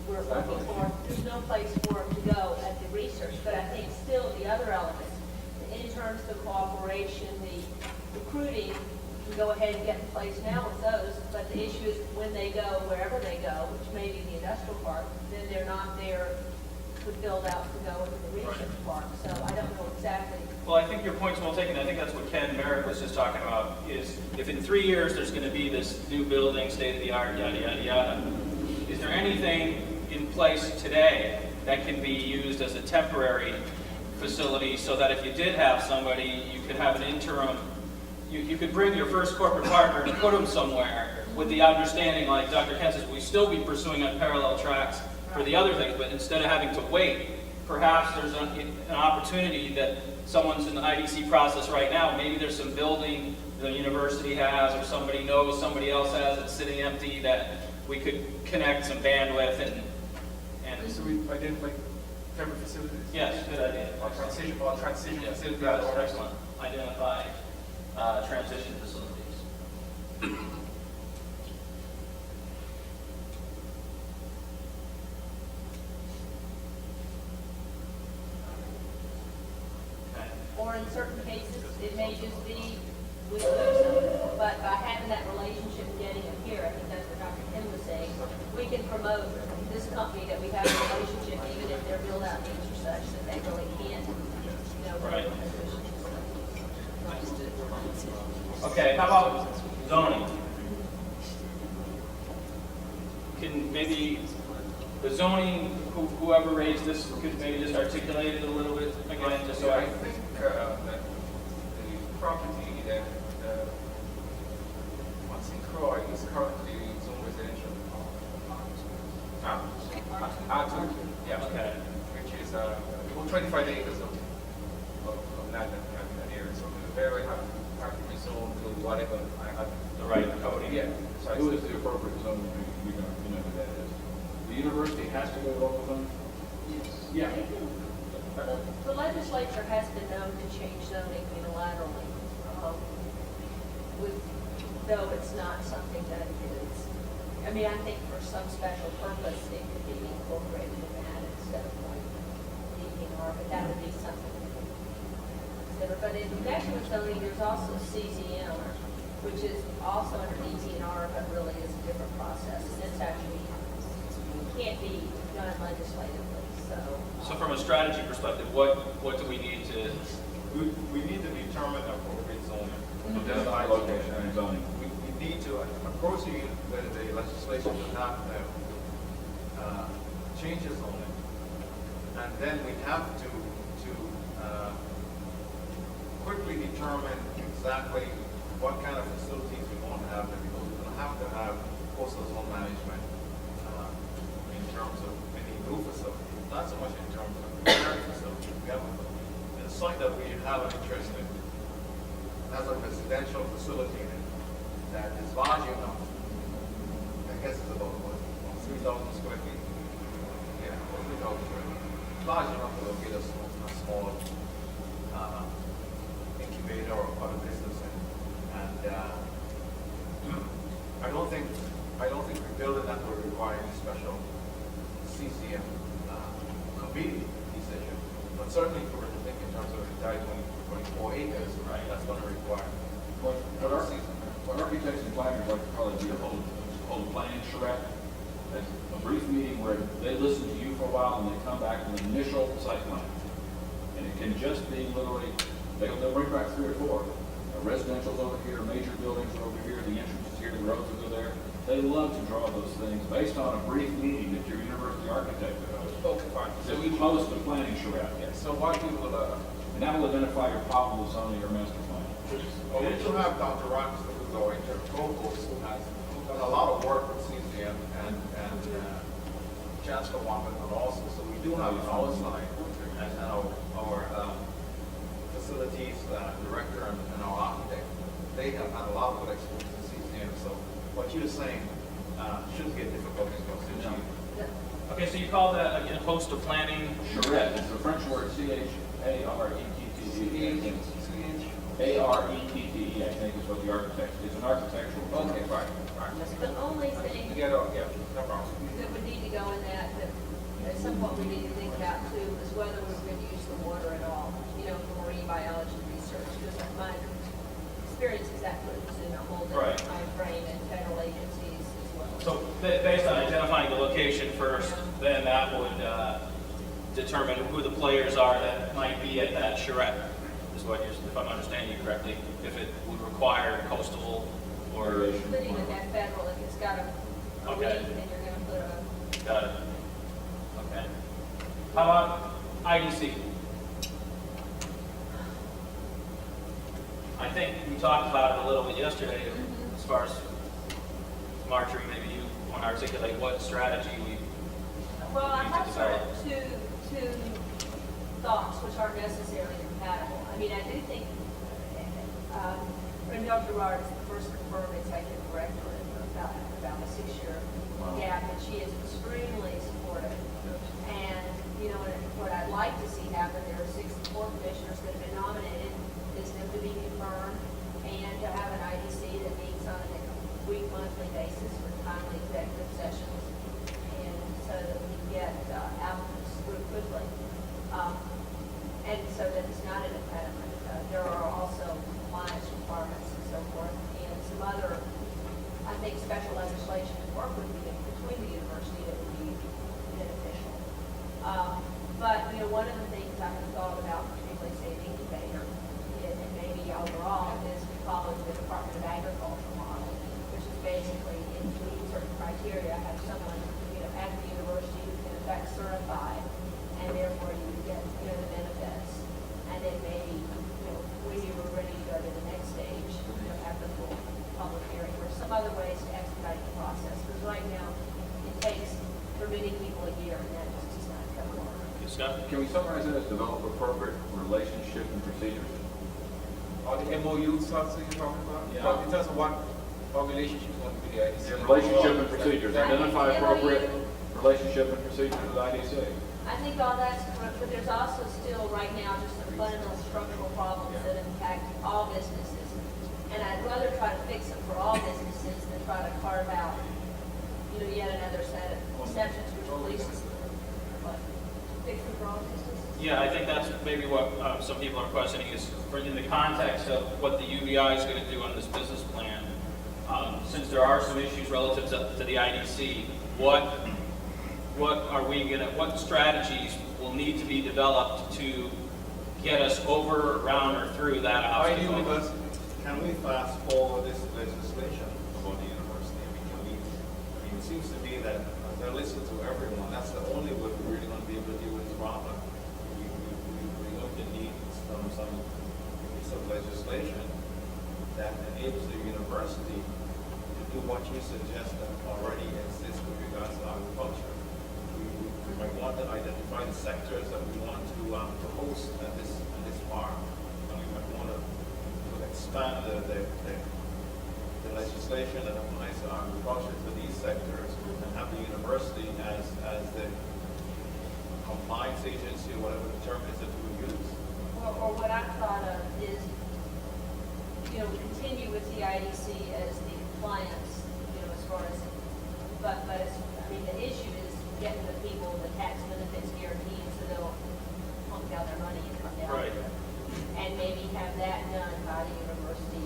we're looking for. There's no place for them to go at the research, but I think still the other elements, the interns, the cooperation, the recruiting, we can go ahead and get in place now with those, but the issue is when they go, wherever they go, which may be the industrial park, then they're not there to build out to go into the research park. So I don't know exactly. Well, I think your point's well taken. I think that's what Ken Merrick was just talking about, is if in 3 years there's going to be this new building, state-of-the-art, yada, yada, yada, is there anything in place today that can be used as a temporary facility so that if you did have somebody, you could have an interim, you could bring your first corporate partner and put them somewhere with the understanding, like Dr. Ken says, we still be pursuing on parallel tracks for the other things, but instead of having to wait, perhaps there's an opportunity that someone's in the IDC process right now, maybe there's some building the university has or somebody knows somebody else has that's sitting empty that we could connect some bandwidth and So we identify temporary facilities. yes, good idea. Or transition Yes, facilities. excellent. Identify transition facilities. Okay. Or in certain cases, it may just be we lose them, but by having that relationship and getting them here, I think that's what Dr. Kim was saying, we can promote this company that we have a relationship, even if their build out needs are such that they really can't, you know, Right. positions. Okay, how about zoning? Can maybe the zoning, whoever raised this, could maybe just articulate it a little bit again, just so I I... think that the property that what's in Croy is currently zone residential. Yeah, Okay. which is about 25 acres of land that we have in that area. So we're very happy to zone to whatever I have. The right coding. Yeah. So I Who is the appropriate zone? You know who that is. The university has to go to local zone? Yeah. The legislature has been known to change zoning unilaterally, though it's not something that is, I mean, I think for some special purpose, it could be incorporated in that instead of like the DTNR, but that would be something we could consider. But in connection with zoning, there's also CZM, which is also under DTNR, but really is a different process. It's actually, can't be done legislatively, so. So from a strategy perspective, what do we need to, We need to determine appropriate zoning. Identify location and zoning. We need to approach the legislation to not changes on it. And then we have to quickly determine exactly what kind of facilities we want to have there, because we're going to have coastal zone management in terms of any new facility, not so much in terms of current facility. We have a site that we have an interest in as a residential facility that is large enough. I guess it's about what, 3,000 square feet. Yeah, 3,000 square feet. Large enough to get a small incubator or other business in. And I don't think we're building that will require any special CCM committee decision. But certainly if we were to think in terms of the entire 24 acres, right, that's going to require What architects and planners like to probably do, hold a planning charrette. That's a brief meeting where they listen to you for a while and they come back with an initial site plan. And it can just be literally, they'll bring back 3 or 4. Residential's over here, major buildings are over here, the entrance is here, the roads will go there. They love to draw those things based on a brief meeting that your university architect does. okay, fine. So we host a planning charrette. Yeah, so what we will, And that will identify your probable zoning or master plan. we do have Dr. Rochester, who's our co-host, who has done a lot of work with CCM and Chancellor Wampen also. So we do have an outline and our facilities director and our architect. They have had a lot of good experience in CCM. So what you're saying shouldn't get difficult to achieve. okay, so you call that, again, host a planning, Charrette, it's the French word C-H-A-R-E-T-T-E. A-R-E-T-T-E, I think is what the architect, it's an architectural. Okay, right. The only thing Yeah, no problem. that would need to go in that at some point we need to think about too, is whether we're going to use the water at all, for marine biology research, because my experience is that puts in a whole different time frame and federal agencies as well. so based on identifying the location first, then that would determine who the players are that might be at that charrette, is what you're, if I'm understanding you correctly, if it would require coastal or. But even that federal, if it's got a Okay. leak, then you're going to put a. Got it. Okay. How about IDC? I think we talked about it a little bit yesterday, as far as Marjorie, maybe you want to articulate what strategy we. Well, I need to have sort develop. of two thoughts which aren't necessarily compatible. I mean, I do think Dr. Gerard is the first confirmed executive director in about a 6-year gap, and she is extremely supportive. And, what I'd like to see happen, there are 64 commissioners that have been nominated, is them to be confirmed, and to have an IDC that meets on a monthly basis for timely executive sessions, and so that we get applicants through quickly. And so that it's not an impediment. There are also compliance requirements and so forth, and some other, I think, special legislation to work with between the university that would be beneficial. But, one of the things I have thought about, particularly say an incubator, and maybe overall, is to follow the Department of Agriculture model, which is basically, in meeting certain criteria, have someone, at the university who can in fact certify, and therefore you get, the benefits. And then maybe, when you were ready to go to the next stage, have the full public hearing, or some other ways to expedite the process. Because right now, it takes, for many people, a year, and that just does not come along. Scott? Can we summarize it as develop appropriate relationship and procedures? Are the MOU stuff that you're talking about? Yeah. Well, in terms of what relationship you want to be the IDC? Relationship and procedures, I think identify the appropriate MOU relationship and procedures with IDC. I think all that's correct, but there's also still right now just some fundamental structural problems that impact all businesses. And I'd rather try to fix them for all businesses than try to carve out, yet another set of exceptions which releases. What? Fix them for all businesses? Yeah, I think that's maybe what some people are questioning is, in the context of what the UBI is going to do on this business plan. Since there are some issues relative to the IDC, what strategies will need to be developed to get us over, around, or through that obstacle? Because can we fast forward this legislation about the university? It seems to me that as I listen to everyone, that's the only way we're really going to be able to deal with this problem. We're going to need some piece of legislation that enables the university to do what you suggest that already exists with regards to agriculture. We might want to identify the sectors that we want to host at this park, and we might want to expand the legislation that applies to agriculture to these sectors, and have the university as the compliance agency, or whatever the term is that we use. Or what I thought of is, continue with the IDC as the compliance, as far as, but it's, the issue is getting the people the tax benefits guaranteed, so they'll plunk down their money and come down. Right. And maybe have that done by the university.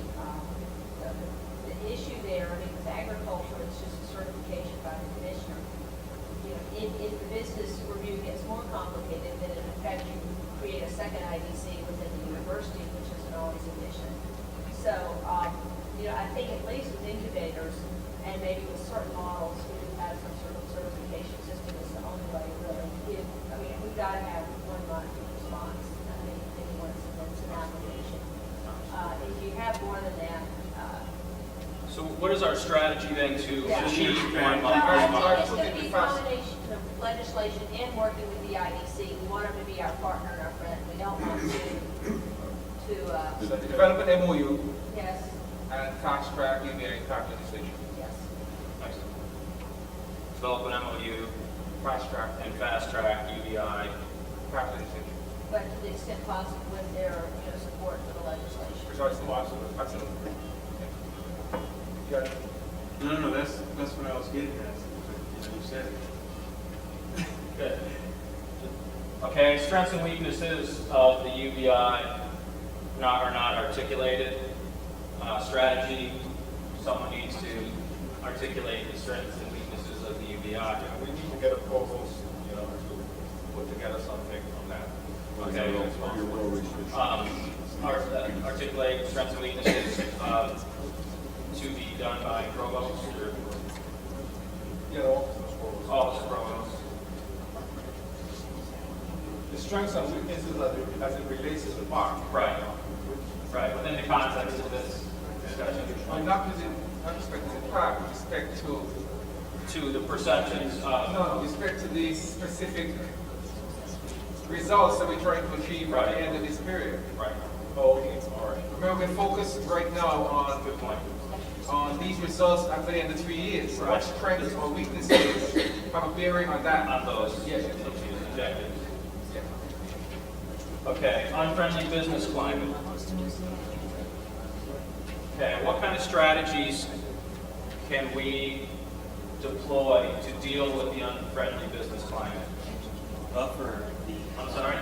The issue there, with agriculture, it's just a certification by the commissioner. If the business review gets more complicated, then in effect you create a second IDC within the university, which isn't always efficient. So, I think at least with incubators and maybe with certain models, we do have some sort of certification system is the only way really. We've got to have 1 month response. Anyone submits an application. If you have more than that, So what is our strategy then to achieve 1 month well, response? it's going to be a combination of legislation and working with the IDC. We want them to be our partner and our friend. We don't want to So develop an MOU yes, and fast track UBI impact legislation. yes. Excellent. Develop an MOU Fast track and fast track UBI. impact legislation. But to the extent possible with their support for the legislation. Precisely, absolutely. Yeah. No, that's what I was getting at. You said it. Good. Okay, strengths and weaknesses of the UBI are not articulated. Strategy, someone needs to articulate the strengths and weaknesses of the UBI. We need to get a proposal, to put together something on that. Okay. Articulate strengths and weaknesses to be done by provost or office of provost. The strengths and weaknesses as it relates to the park. Right. Right. Within the context of this discussion. Not respect to the park, with respect to the perceptions of. No, with respect to the specific results that we're trying to achieve at the end of this period. Right. Okay, all right. Remember, we're focused right now on Good point. these results after the end of 3 years. So Right. what strengths or weaknesses have a bearing on that? On those Yes. objectives. Okay, unfriendly business climate. Okay, what kind of strategies can we deploy to deal with the unfriendly business climate? Buffer. I'm sorry?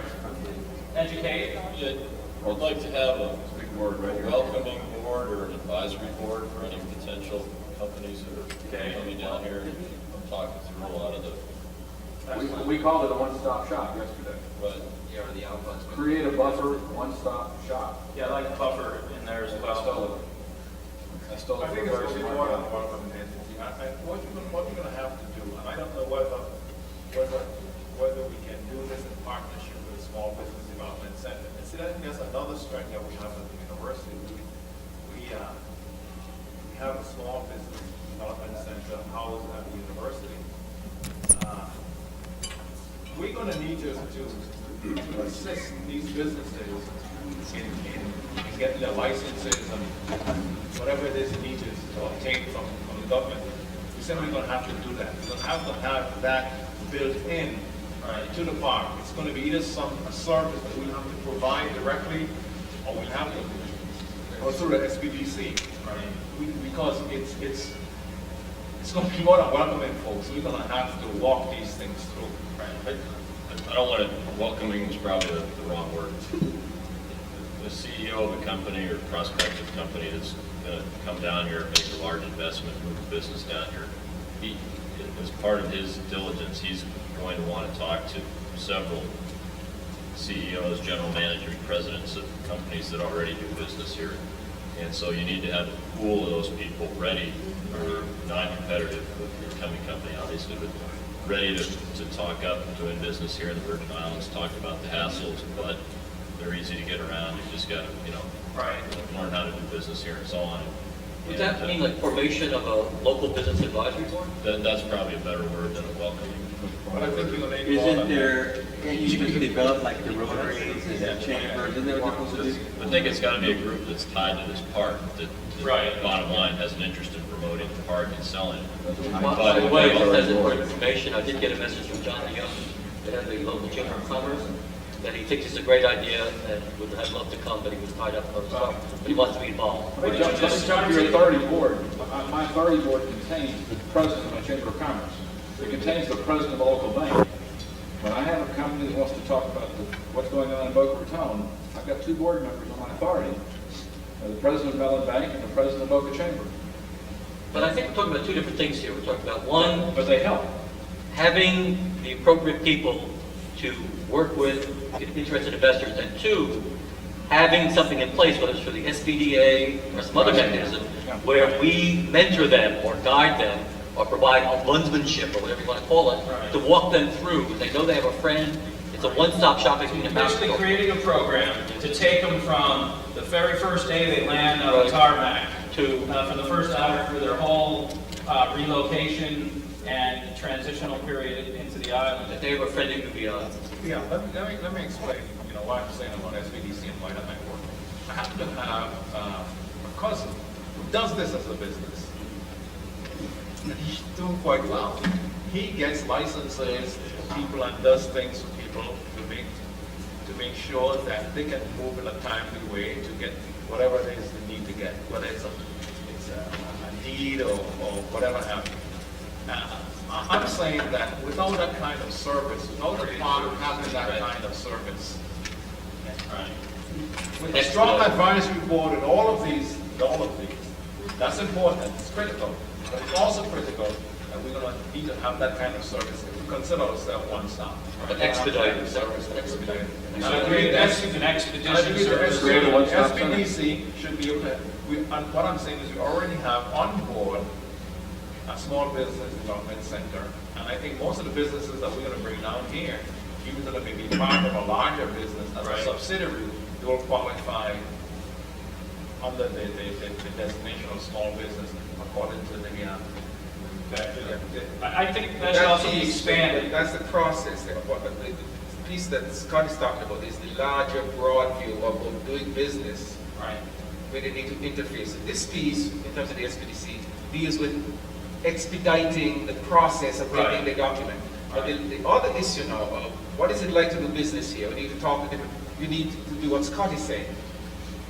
Educate? Yeah, I'd like to have a welcoming board or an advisory board for any potential companies that are coming down here. I'm talking through a lot of the, We called it a one-stop shop yesterday. but Create a buffer, one-stop shop. Yeah, I like buffer in there as well. I stole I it think from it's going to be Percy. more than one of an entity. What you're going to have to do, and I don't know whether we can do this in partnership with a small business development center. And see, I think that's another strength that we have at the university. We have a small business development center housed at the university. We're going to need to assist these businesses in getting their licenses and whatever it is needed to obtain from the government. We're simply going to have to do that. We're going to have that built in to the park. It's going to be either a service that we'll have to provide directly, or we'll have to go through the SBDC. Because it's going to be more than welcoming folks. We're going to have to walk these things through. I don't want to, welcoming is probably the wrong word. The CEO of a company or prospective company that's going to come down here, make a large investment, move a business down here, as part of his diligence, he's going to want to talk to several CEOs, general managers, presidents of companies that already do business here. And so you need to have a pool of those people ready, or non-competitive with the incoming company, obviously, but ready to talk up doing business here in the Virgin Islands, talk about the hassles, but they're easy to get around. You just got to, learn how to do business here and so on. Would that mean like formation of a local business advisory board? That's probably a better word than a welcoming. But I think you're going to Isn't there, you can develop like the Rotaries and the Chambers, isn't that what you're supposed to do? I think it's got to be a group that's tied to this park, that bottom line has an interest in promoting the park and selling it. By the way, just as important information, I did get a message from John Young, the head of the local Chamber of Commerce, that he thinks it's a great idea and would have loved to come, but he was tied up on stuff, but he wants to be involved. Let me jump to your authority board. My authority board contains the president of my Chamber of Commerce. It contains the president of a local bank. When I have a company that wants to talk about what's going on in Boca Raton, I've got two board members on my authority. The president of Mellon Bank and the president of Boca Chamber. But I think we're talking about two different things here. We're talking about one, but they help. Having the appropriate people to work with interested investors, and two, having something in place, whether it's for the SBDA or some other mechanism, where we mentor them or guide them or provide ombudsmanship or whatever you want to call it, to walk them through. They know they have a friend. It's a one-stop shopping. Basically creating a program to take them from the very first day they land on the tarmac to for the first hour for their whole relocation and transitional period into the island. That they have a friend who can be on. Yeah, let me explain, what I'm saying about SBDC and why that might work. I happen to have a cousin who does this as a business. He's doing quite well. He gets licenses for people and does things for people to make sure that they can move in a timely way to get whatever it is they need to get, whether it's a deed or whatever have you. I'm saying that without that kind of service, without the park having that kind of service, with a strong advisory board and all of these, that's important, it's critical, but it's also critical that we're going to need to have that kind of service. We consider ourselves one stop. An expedited service. Expedited. And I agree that's an expedition service. SBDC should be able to, and what I'm saying is we already have on board a small business development center, and I think most of the businesses that we're going to bring down here, even though they may be part of a larger business as a subsidiary, they will qualify under the designation of small business according to the I think that should also be expanded. That's the process. The piece that Scott is talking about is the larger, broad view of doing business, where they need to interface. This piece, in terms of the SPDC, deals with expediting the process of writing the document. But the other issue now of what is it like to do business here? We need to talk to different, we need to do what Scott is saying.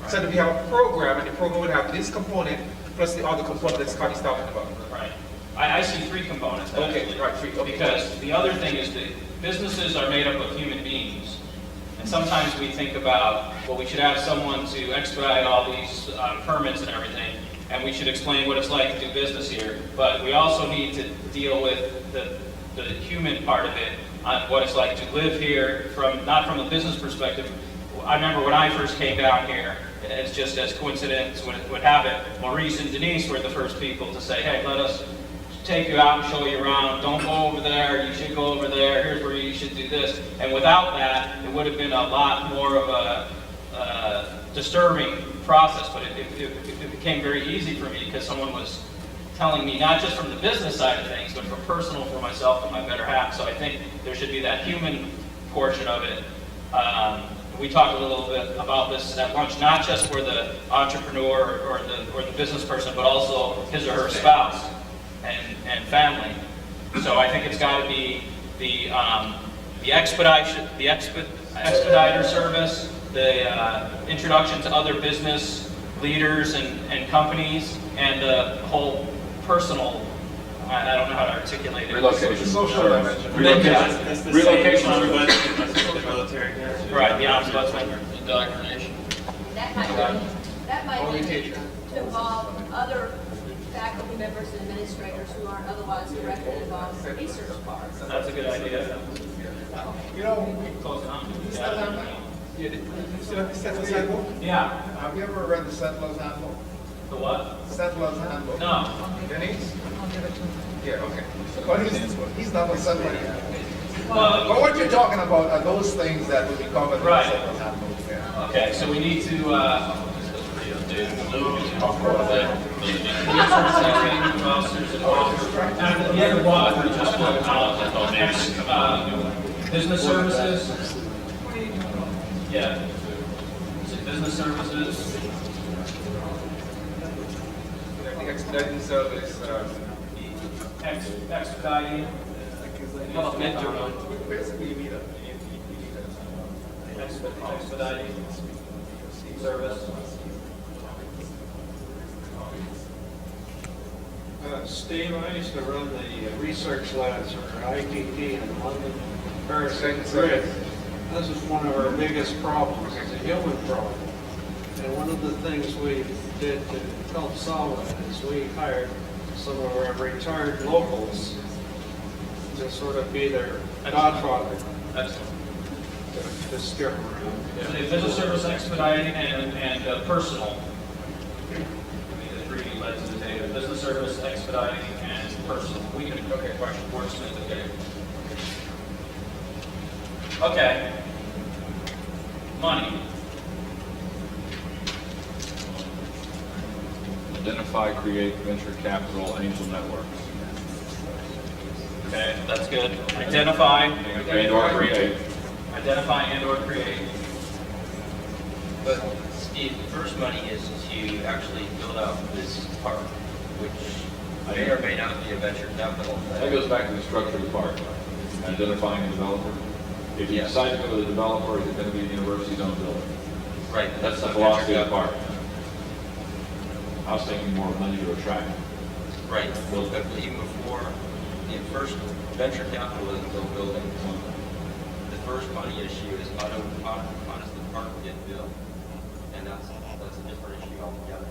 So that we have a program, and the program would have this component plus the other component that Scott is talking about. Right. I see three components, actually. Okay, right, three. Okay. Because the other thing is that businesses are made up of human beings. And sometimes we think about, well, we should have someone to expedite all these permits and everything, and we should explain what it's like to do business here. But we also need to deal with the human part of it, on what it's like to live here, not from a business perspective. I remember when I first came down here, it's just as coincidence would have it, Maurice and Denise were the first people to say, hey, let us take you out and show you around. Don't go over there. You should go over there. Here's where you should do this. And without that, it would have been a lot more of a disturbing process. But it became very easy for me because someone was telling me, not just from the business side of things, but from personal for myself and my better half. So I think there should be that human portion of it. We talked a little bit about this at lunch, not just for the entrepreneur or the business person, but also his or her spouse and family. So I think it's got to be the expediter service, the introduction to other business leaders and companies, and the whole personal I don't know how to articulate it. Relocation. Social Service. dimension. Relocation. That's the Relocation same service. budget as the military. Right, the ombudsman, indoctrination. That might be to involve other faculty members and administrators who aren't otherwise directly involved in the research part. That's a good idea. You know, Close enough. Settlers Handbook? Yeah. Have you ever read the Settlers Handbook? The what? Settlers Handbook? No. Denise? Yeah, okay. But he's not a settler. Well, But what you're talking about are those things that would be covered in the Right. Settlers Handbook. Yeah. okay, so we need to, business services. Yeah. Is it business services? The expediting service, Expediting. How about mentor? basically you need a, Expediting service. Steve, I used to run the research labs for ITP in London, Paris, and Madrid. This is one of our biggest problems, it's a human problem. And one of the things we did to help solve it is we hired some of our retired locals to sort of be their godfather, Excellent. to steer them around. So the business service expediting and personal. The three legs of the table. Business service expediting and personal. We can, okay, question, wordsmith, okay. Okay. Money. Identify, create venture capital angel networks. Okay, that's good. Identify. And or create. Identify and or create. But Steve, the first money is to actually build out this park, which may or may not be a venture capital. That goes back to the structure of the park. Identifying a developer. If you Yes. decide to go with a developer, is it going to be a university's own building? Right. That's the not philosophy venture of the park. I was thinking more of money to attract. Right, well, but even before, the first venture capital is built buildings. The first money issue is how does the park get built? And that's a different issue altogether.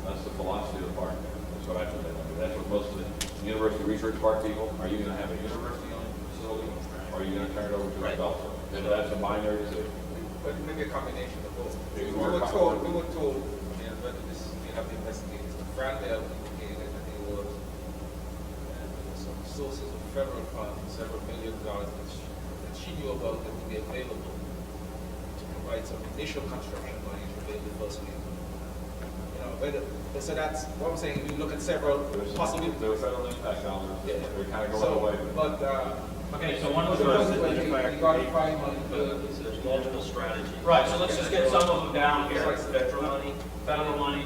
That's the philosophy of the park. That's what I think. That's what most of the university research park people, are you going to have a university-owned facility, or are you going to turn it over to a Right. developer? And that's a binary decision. but maybe a combination of both. Maybe We more were combination. told, you know, whether this, you have to investigate, Frandale indicated that there was some sources of federal funds, several $1 million that she knew about that would be available to provide some initial construction money to build the first wing. You know, so that's what I'm saying, we look at several possibly. There were federal impact dollars. Yeah. They're kind of going So, away. but, Okay, so one was you first. got to find money. So there's multiple strategies. Right, so let's just get some of them down here. Federal money, Federal money.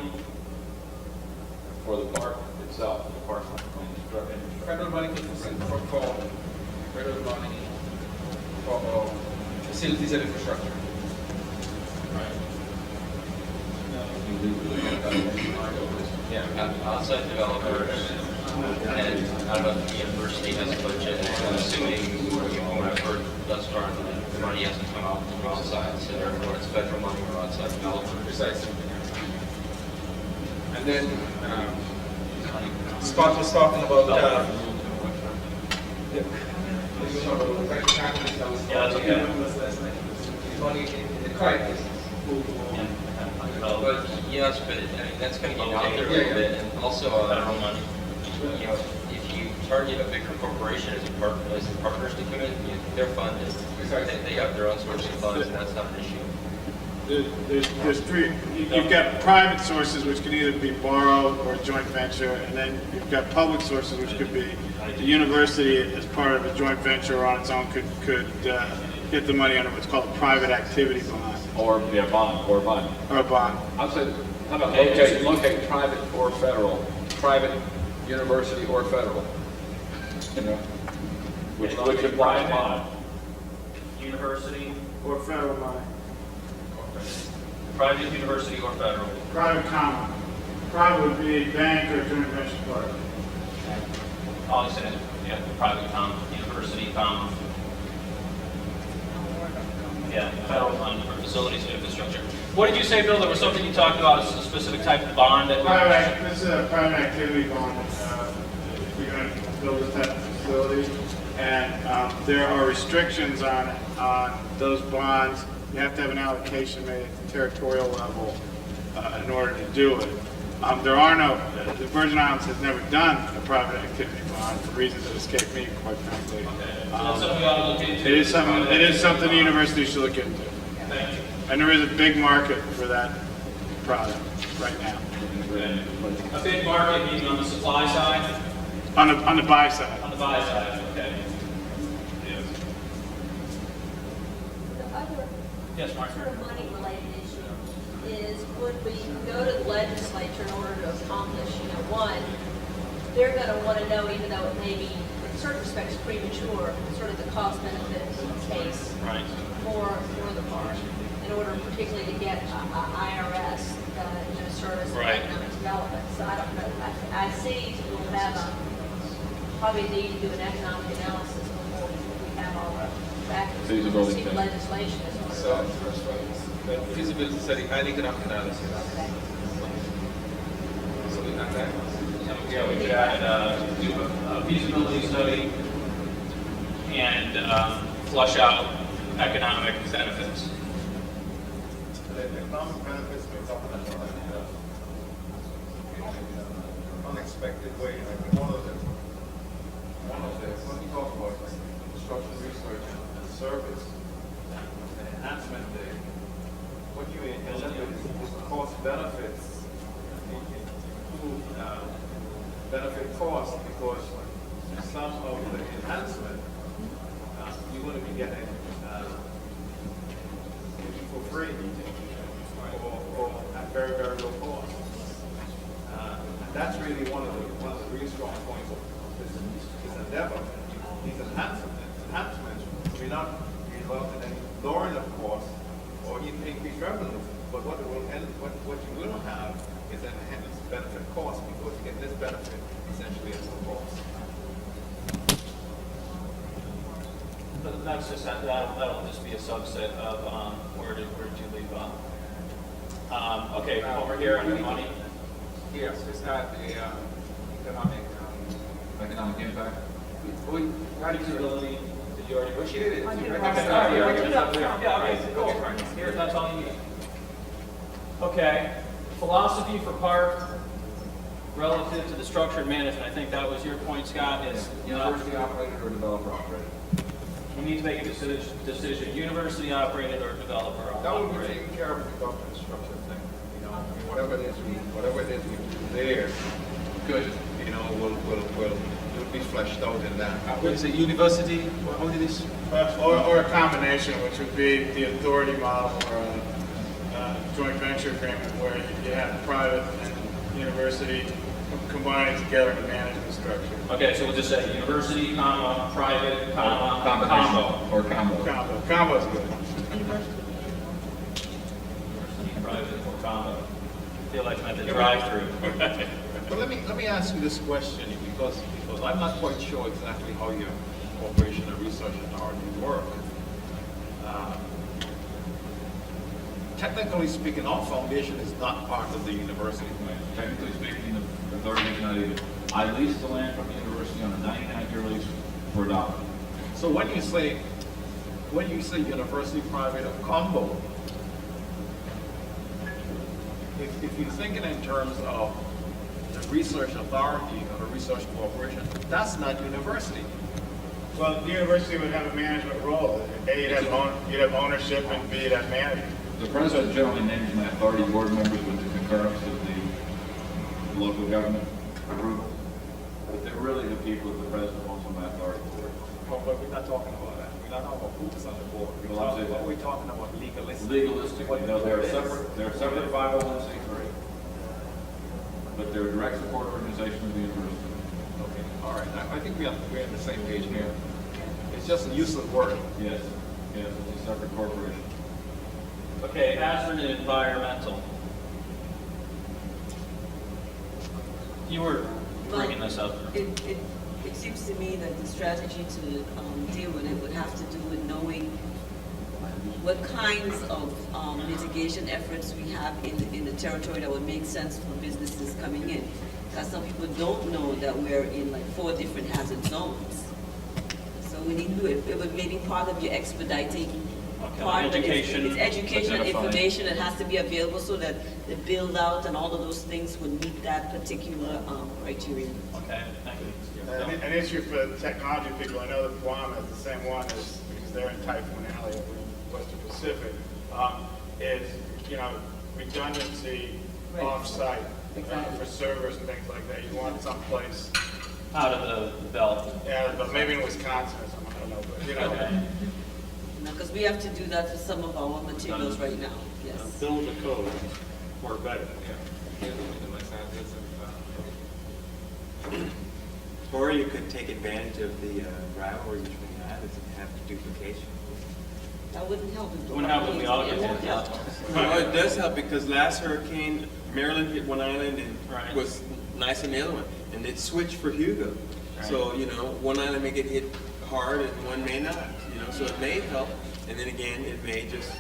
For the park itself, the park infrastructure. Federal money for federal money for facilities and infrastructure. yeah, outside developers, and I don't know if the university has a budget, I'm assuming, what I've heard thus far, the money hasn't come out from outside, so therefore it's federal money or outside developers. Precisely. And then, Scott was talking about, Yeah, that's okay. money in the credit business. But yes, but I mean, that's going to get out there a Yeah, little yeah. bit, and also, Federal money. you know, if you target a bigger corporation as partners to come in, they're funded. They have their own source of funds, and that's not an issue. There's three, you've got private sources which can either be borrowed or joint venture, and then you've got public sources which could be the university as part of a joint venture or on its own could get the money under what's called a private activity bond Or, yeah, bond, or bond. or a bond. I'd say, how about locate private or federal, private university or federal? You know, which implies bond. University, Or federal money. private university or federal. Private common. Private would be bank or joint venture partner. I'll say, yeah, private university, yeah, federal fund for facilities and infrastructure. What did you say, Bill? There was something you talked about, a specific type of bond that This is a private activity bond. If you're going to build this type of facility, and there are restrictions on those bonds. You have to have an allocation made at the territorial level in order to do it. There are no, the Virgin Islands has never done a private activity bond for reasons that escape me, quite frankly. that's something we ought to look into. It is something the university should look into. Thank you. And there is a big market for that product right now. A big market, meaning on the supply side? On the buy side. On the buy side, okay. Yes. The other Yes, Mark? sort of money-related issue is would we go to the legislature in order to accomplish, one, they're going to want to know, even though it may be in certain respects premature, sort of the cost-benefit case Right. for the park, in order particularly to get IRS, service and Right. economic development. So I don't know. I see we'll have probably need to do an economic analysis before we have all the factors. Feasibility See the study. legislation is So, the feasibility study and economic analysis. okay. So we got that. Yeah, we could add, do a feasibility study and flush out economic benefits. The economic benefits we're talking about, unexpected way, like one of the, when we talk about construction research and service, and enhancement there, when you eliminate the cost benefits, improve benefit cost, because some of the enhancement, you're going to be getting for free or at very, very low cost. And that's really one of the really strong points of this endeavor. These enhancements may not result in any lowering of costs or even increased revenue, but what you will have is an enhanced benefit cost, because you get this benefit essentially at no cost. But that's just, that'll just be a subset of, where did you leave off? Okay, over here on the money. Yes, it's got the economic impact. Feasibility, did you already? Well, she did it. Okay, okay, cool. Here, that's all you need. Okay, philosophy for park relative to the structured management. I think that was your point, Scott, is University operated or developer operated? we need to make a decision, university operated or developer That would be operated. taken care of with the government structure thing, I mean, whatever it is we do there, good, will be fleshed out in that. What is it, university, how did this? Or a combination, which would be the authority model or a joint venture agreement where you have private and university combining together in a management structure. Okay, so we'll just say university, comma, private, comma, Combination or combo. Combo is good. University, private, or combo. I feel like I'm at the drive-through. But let me ask you this question, because I'm not quite sure exactly how your corporation and research authority work. Technically speaking, our foundation is not part of the university. Technically speaking, the authority cannot even, I lease the land from the university on a 99-year lease for $1. So when you say university, private, or combo, if you're thinking in terms of the research authority or the research corporation, that's not university. Well, the university would have a management role. A, you'd have ownership, and B, you'd have management. The president generally names my authority board members with the concurrence of the local government approval. But they're really the people that the president wants on my authority board. Well, but we're not talking about that. We're not talking about who's on the board. We're talking about legalistic. Legalistic, they're a separate 501c3. But they're a direct support organization of the university. Okay, all right. I think we're on the same page here. It's just a useless word. Yes, it's a separate corporation. Okay, hazard and environmental. You were bringing this up. It's to me that the strategy to deal with it would have to do with knowing what kinds of mitigation efforts we have in the territory that would make sense for businesses coming in. Because some people don't know that we're in like 4 different hazard zones. So we need to do it. It would maybe part of your expediting part of it. It's education and information that has to be available so that the build out and all of those things would meet that particular criterion. Okay, thank you. An issue for the technology people, I know that Guam has the same one as, because they're in Typhoon Alley over in Western Pacific, is, redundancy off-site for servers and things like that. You want someplace Out of the belt. Yeah, but maybe in Wisconsin or something, I don't know, but Okay. Because we have to do that for some of our materials right now, yes. Build the code, or better. Or you could take advantage of the rivalry between the islands and have duplication. That wouldn't help. Wouldn't help if we all get won't help. Well, it does help because last hurricane, Maryland hit one island and Right. was nice on the other one, and it switched for Hugo. So, one island may get hit hard and one may not, so it may help, and then again, it may just,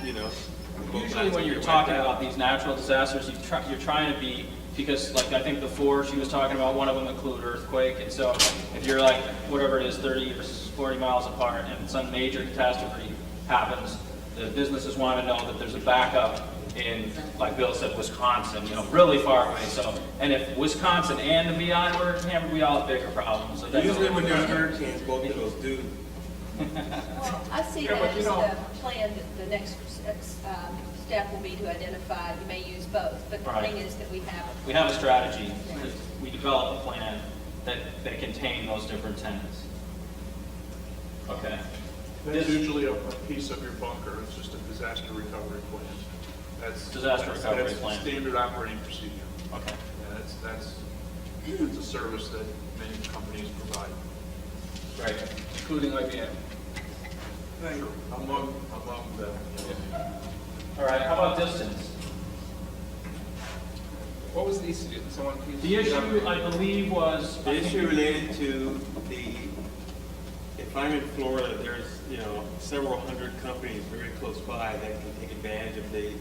both Usually islands when may you're get talking wiped out. about these natural disasters, you're trying to be, because like I think the 4 she was talking about, one of them include earthquake, and so if you're like, whatever it is, 30 or 40 miles apart, and some major catastrophe happens, the businesses want to know that there's a backup in, like Bill said, Wisconsin, really far away. So, and if Wisconsin and the VI were hammered, we all have bigger problems. So that's Usually when there's hurricanes, both of those do. Well, I see Yeah, that but you as know- the plan, that the next step will be to identify, you may use both, but the Right. thing is that we We have a strategy. We develop a plan that contain those different tenants. Okay. That's usually a piece of your bunker, it's just a disaster recovery plan. That's Disaster recovery that's plan. Standard operating procedure. Okay. Yeah, that's a service that many companies provide. Great. Including IBM. Right. Among them. All right. How about distance? What was the issue? Someone please. The issue, I believe, was The issue related to if I'm in Florida, there's, several hundred companies very close by that can take advantage of the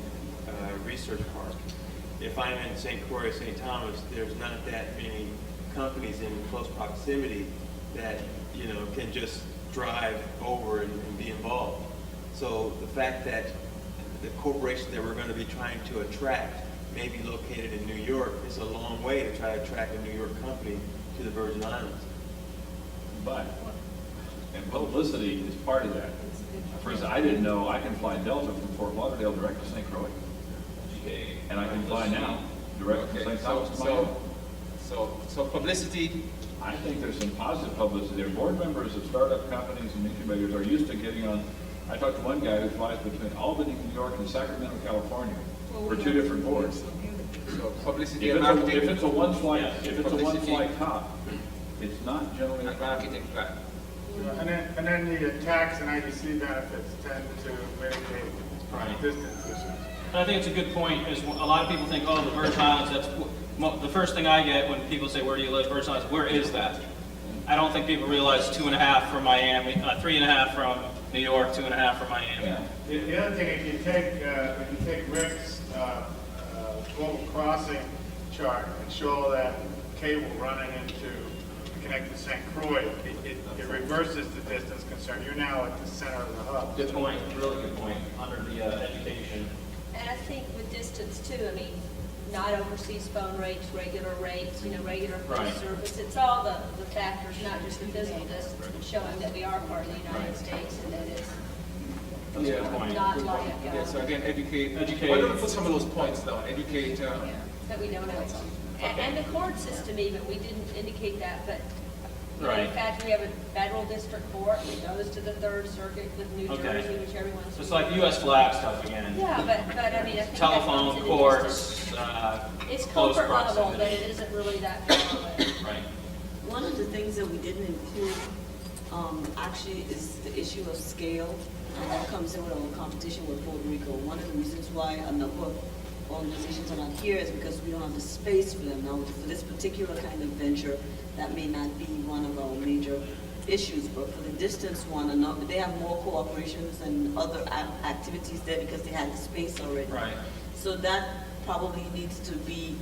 research park. If I'm in St. Croix, St. Thomas, there's not that many companies in close proximity that, can just drive over and be involved. So the fact that the corporation that we're going to be trying to attract may be located in New York is a long way to try to attract a New York company to the Virgin Islands. But, and publicity is part of that. For instance, I didn't know I can fly Delta from Fort Lauderdale direct to St. Croix. And I can fly now direct from St. Thomas to Miami. So publicity. I think there's some positive publicity there. Board members of startup companies and incubators are used to getting on. I talked to one guy who flies between Albany, New York, and Sacramento, California, for 2 different boards. So publicity If and it's marketing. a one flight, Yeah. if it's a one flight top, it's not generally a Marketing plan. And then the tax and IDC benefits tend to mitigate Right. distance issues. And I think it's a good point, is a lot of people think, oh, the Virgin Islands, the first thing I get when people say, where do you live, Virgin Islands, where is that? I don't think people realize 2.5 from Miami, 3.5 from New York, 2.5 from Miami. The other thing, if you take Rick's global crossing chart and show that cable running into connect to St. Croix, it reverses the distance concern. You're now at the center of the hub. Good point, really good point, under the education. And I think with distance too, not overseas phone rates, regular rates, regular phone Right. service. It's all the factors, not just the physical distance, but showing that we are part of the United States and that it's That's a good point. not like, Yeah, so again, educate. Educate. Why don't we put some of those points down? Educate. that we don't know. And the court system even, we didn't indicate that, but Right. in fact, we have a federal district court, it goes to the Third Circuit with New Okay. Jersey, which everyone's. It's like US flag stuff again. Yeah, but I think that Telephone, comes in courts, It's close comfort level, proximity. but it isn't really that far away. Right. One of the things that we didn't include actually is the issue of scale, and that comes in with our competition with Puerto Rico. One of the reasons why a number of organizations are not here is because we don't have the space for them. Now, for this particular kind of venture, that may not be one of our major major issues, but for the distance one, they have more cooperations and other activities there because they had the space already. Right. So that probably needs to be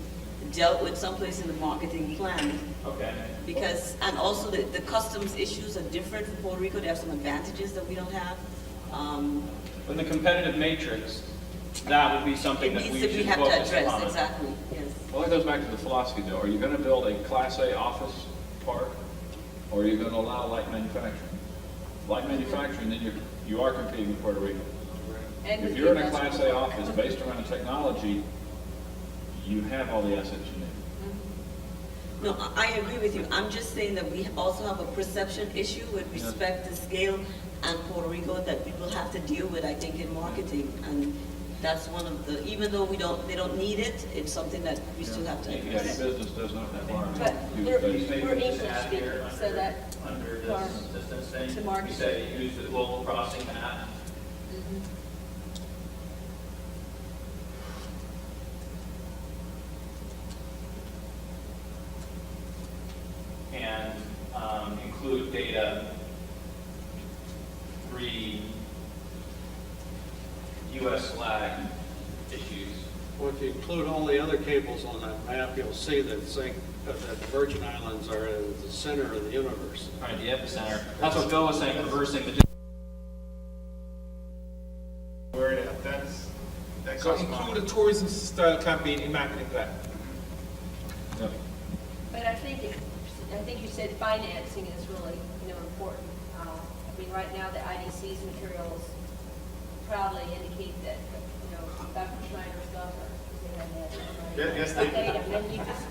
dealt with someplace in the marketing plan. Okay. Because, and also the customs issues are different for Puerto Rico. They have some advantages that we don't have. In the competitive matrix, that would be something that we should have to focus address, on. exactly, yes. Well, it goes back to the philosophy though. Are you going to build a Class A office park, or are you going to allow light manufacturing? Light manufacturing, then you are competing with Puerto Rico. And If you're in a Class A office based around technology, you have all the assets you need. No, I agree with you. I'm just saying that we also have a perception issue with respect to scale and Puerto Rico that people have to deal with, I think, in marketing. And that's one of the, even though they don't need it, it's something that we still have to Yeah, address. your business does not require. But we're huge space. we're English speaking, so that Under our- this assistance to thing, market. we say use the global crossing map. And include data, 3 U.S. flag issues. Well, if you include all the other cables on that map, you'll see that the Virgin Islands are at the center of the universe. Right, the epicenter. That's what Bill was saying, reversing the. Where that So costs include money. a tourism style campaign in marketing plan. Yep. But I think you said financing is really, important. I mean, right now, the IDC's materials proudly indicate that, Dr. Schneider's governor. Yes, they do. And then you just,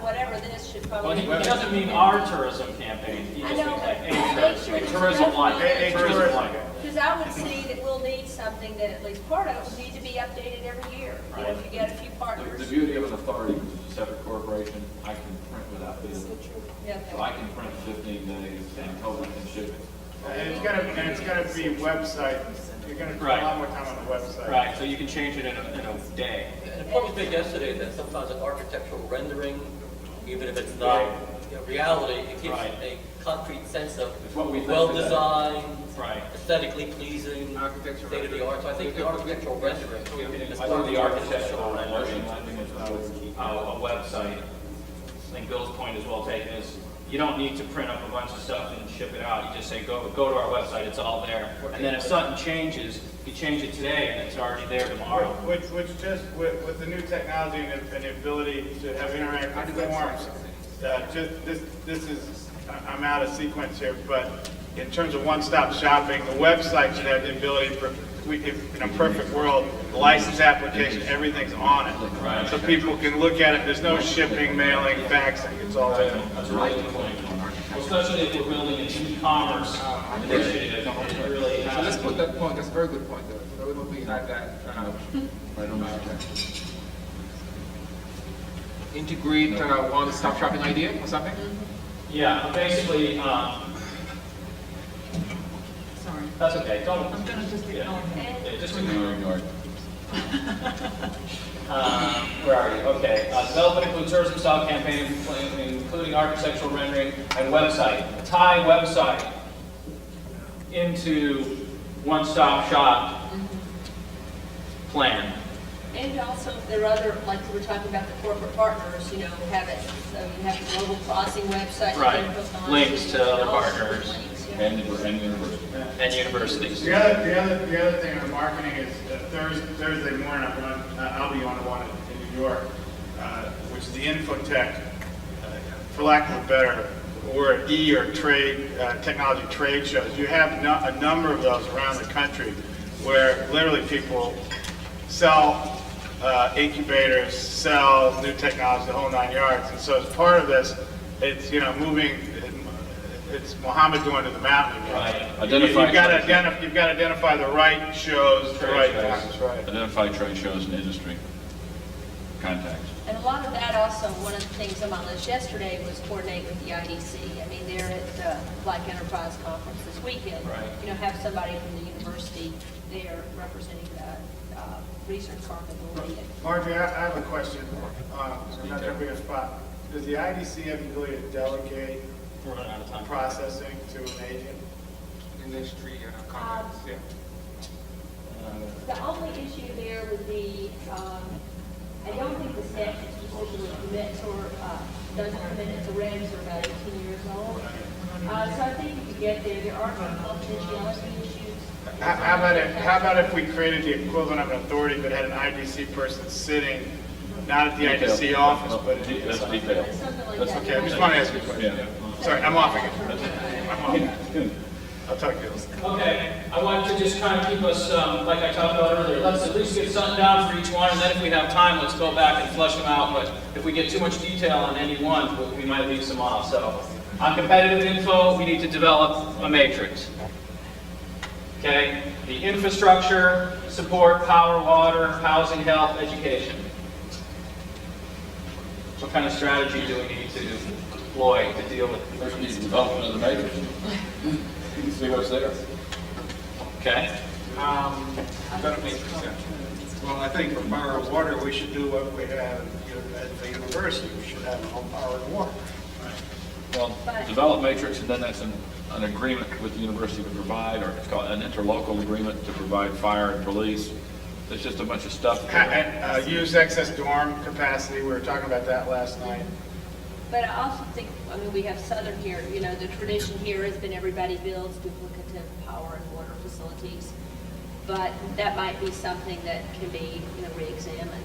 whatever this should Well, probably. he doesn't mean our tourism campaign. He I just know, means like but any make sure it's tourism like, A tourism tourism. like. Because I would see that we'll need something that at least part of it will need to be updated every year. If you get a few The partners. beauty of an authority, which is a separate corporation, I can print without bidding. Yeah. So I can print 15 days and totally can ship it. And it's gonna be website, you're gonna spend a lot more time on the website. Right, so you can change it in a day. And the point was made yesterday that sometimes an architectural rendering, even if it's not reality, it gives Right. a concrete sense of It's what we think well-designed, Right. aesthetically pleasing, Architectural state-of-the-art. So I think the architectural rendering is I part think of the the architectural architectural rendering a website. I think Bill's point is well taken, is you don't need to print up a bunch of stuff and ship it out. You just say, go to our website, it's all there. And then if something changes, you change it today and it's already there tomorrow. Which just, with the new technology and the ability to have interactive forms, this is, I'm out of sequence here, but in terms of one-stop shopping, the website should have the ability for, if in a perfect world, the license application, everything's on it. Right. So people can look at it, there's no shipping, mailing, faxing, it's all there. That's a really good point. Especially if we're building an e-commerce initiative, it really So let's has. put that point, that's a very good point, though. We don't think like that. Integrate one-stop shopping idea or something? Yeah, basically, Sorry. that's okay, don't. I'm gonna just keep going. Yeah, just Ignore, ignore it. where are you? Okay, develop and include tourism style campaign, including architectural rendering and website. Tie website into one-stop shop plan. And also, if there are other, like we were talking about the corporate partners, have it, so you have the Global Crossing website. you Right. can hook on Links to other all sorts of partners. links, yeah. And university. And universities. The other thing on marketing is Thursday morning, I'll be on one in New York, which is the Infotech, for lack of a better word, technology trade shows. You have a number of those around the country where literally people sell incubators, sell new technology, the whole 9 yards. And so as part of this, it's it's Muhammad going to the mountain again. Right. You've got to identify the right shows, the right times, right. Identify trade shows and industry contacts. And a lot of that also, one of the things on my list yesterday was coordinate with the IDC. I mean, they're at the Black Enterprise Conference this weekend. Right. Have somebody from the university there representing the research arm of the league. Marjorie, I have a question. I'm not going to be on the spot. Does the IDC have the ability to delegate We're running out of time. processing to an agent? Industry comments, yeah. The only issue there would be, I don't think the statute specifically commits or doesn't commit it to regs are about 18 years old. So I think if you get there, there are some confidentiality issues. How about if we created the equivalent of an authority but had an IDC person sitting, not at the IDC office, but at That's detail. Something like That's that. okay, I just want to ask you a question. Yeah. Sorry, I'm off again. I'm off. I'll talk to you later. Okay, I want to just kind of keep us, like I talked about earlier, let's at least get something down for each one, and then if we have time, let's go back and flesh them out. But if we get too much detail on any one, we might leave some off. So, on competitive info, we need to develop a matrix. Okay, the infrastructure, support, power, water, housing, health, education. What kind of strategy do we need to employ to deal with? First, we need the development of the matrix. You can see what's there. Okay. Better matrix, yeah. Well, I think for power and water, we should do what we have at the university. We should have home power and water. Well, develop matrix, and then that's an agreement with the university to provide, or it's called an interlocal agreement to provide fire and police. There's just a bunch of stuff. Use excess dorm capacity, we were talking about that last night. But I also think, I mean, we have Southern here, you know, the tradition here has been everybody builds duplicative power and water facilities. But that might be something that can be, you know, re-examined.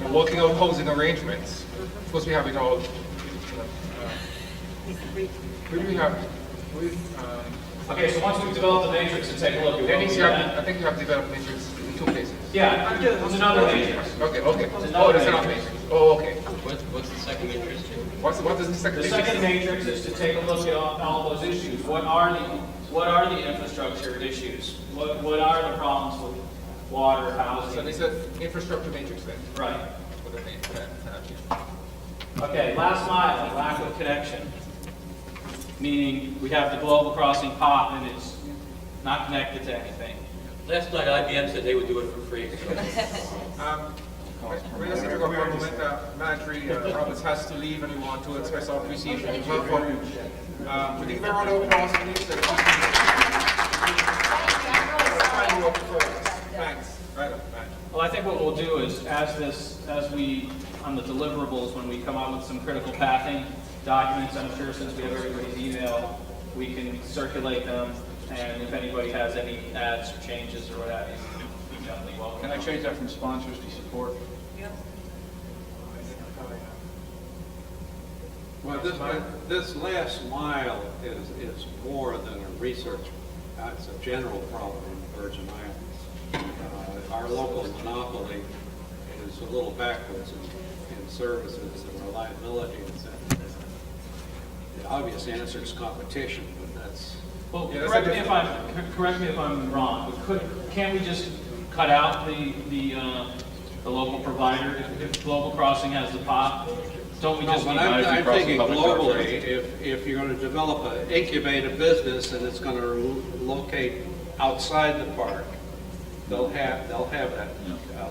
And working out housing arrangements. Of course, we have it all. We have. Okay, so once we develop the matrix and take a look at what we I think you have developed matrix in 2 places. Yeah, it's another matrix. Okay. It's Oh, another that's another matrix. matrix. Oh, okay. What's the second matrix? What is the second The matrix? second matrix is to take a look at all those issues. What are the infrastructure issues? What are the problems with water, So housing? it's an infrastructure matrix then. Right. For the main Okay, last mile, lack of connection. Meaning we have the global crossing POP and it's not connected to anything. Last night IBM said they would do it for free. We're just going to go for a moment. Military Roberts has to leave and we want to express our appreciation as well for him. We think we're on over possibly. Thanks. Right up. Bye. Well, I think what we'll do is, as we, on the deliverables, when we come out with some critical pathing documents, I'm sure since we have everybody's email, we can circulate them, and if anybody has any adds or changes or what have you, definitely welcome. Can I change that from sponsors to support? Well, this last mile is more than a research. It's a general problem in the Virgin Islands. Our local monopoly is a little backwards in services and reliability. The obvious answer is competition, but that's... Well, correct me if I'm wrong, but can't we just cut out the local provider if Global Crossing has the POP? Don't we just No, need but I'm thinking public globally, if you're going to develop an incubator business and it's going to locate outside the park, they'll have that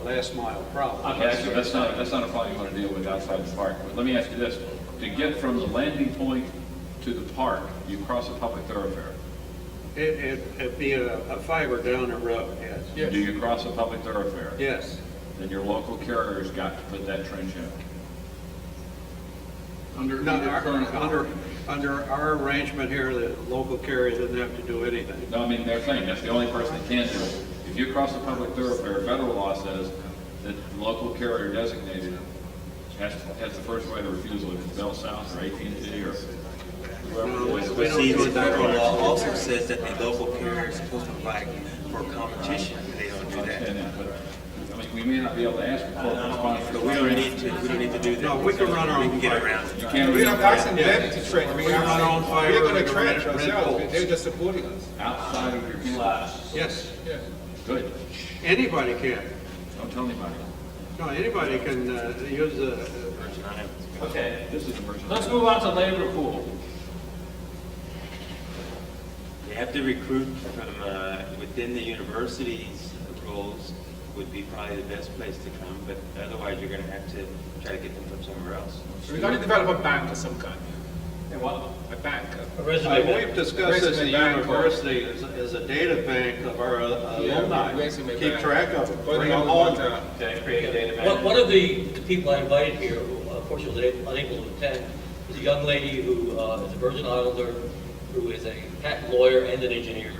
last mile problem. Okay. So that's not a problem you want to deal with outside the park. But let me ask you this: to get from the landing point to the park, you cross a public thoroughfare. It'd be a fiber down the road, yes. Yes. Do you cross a public thoroughfare? Yes. Then your local carrier's got to put that trench in. Under our arrangement here, the local carrier doesn't have to do anything. No, I mean, they're saying that's the only person that can do it. If you cross a public thoroughfare, federal law says that the local carrier designated has the first right of refusal if it's Bell South or AT&T or whoever it is. We don't See, do the it that federal way. law also says that the local carrier is supposed to provide for competition, and they don't do I understand that. that, but I mean, we may not be able to ask for corporate sponsors. But we don't need to do that. No, we can run our We own can get fire. around it. You can't We're not really asking them to trench. We run our own fire. We're going we to can trench rent ourselves. poles. They're just supporting us. outside of your campus. Yes, Yeah. Good. anybody can. Don't tell anybody. No, anybody can use the, Okay, This is a Virgin let's Islands. move on to labor pool. They have to recruit from within the university's roles would be probably the best place to come, but otherwise you're gonna have to try to get them from somewhere else. We're going to develop a bank of some kind. And what? A bank. We've discussed this at Resume bank or- university as a data bank of our alumni. resume Keep bank. track of it, But bring all them home. about, Okay, create a data bank. One of the people I invited here, who unfortunately was unable to attend, is a young lady who is a Virgin Islander, who is a patent lawyer and an engineer,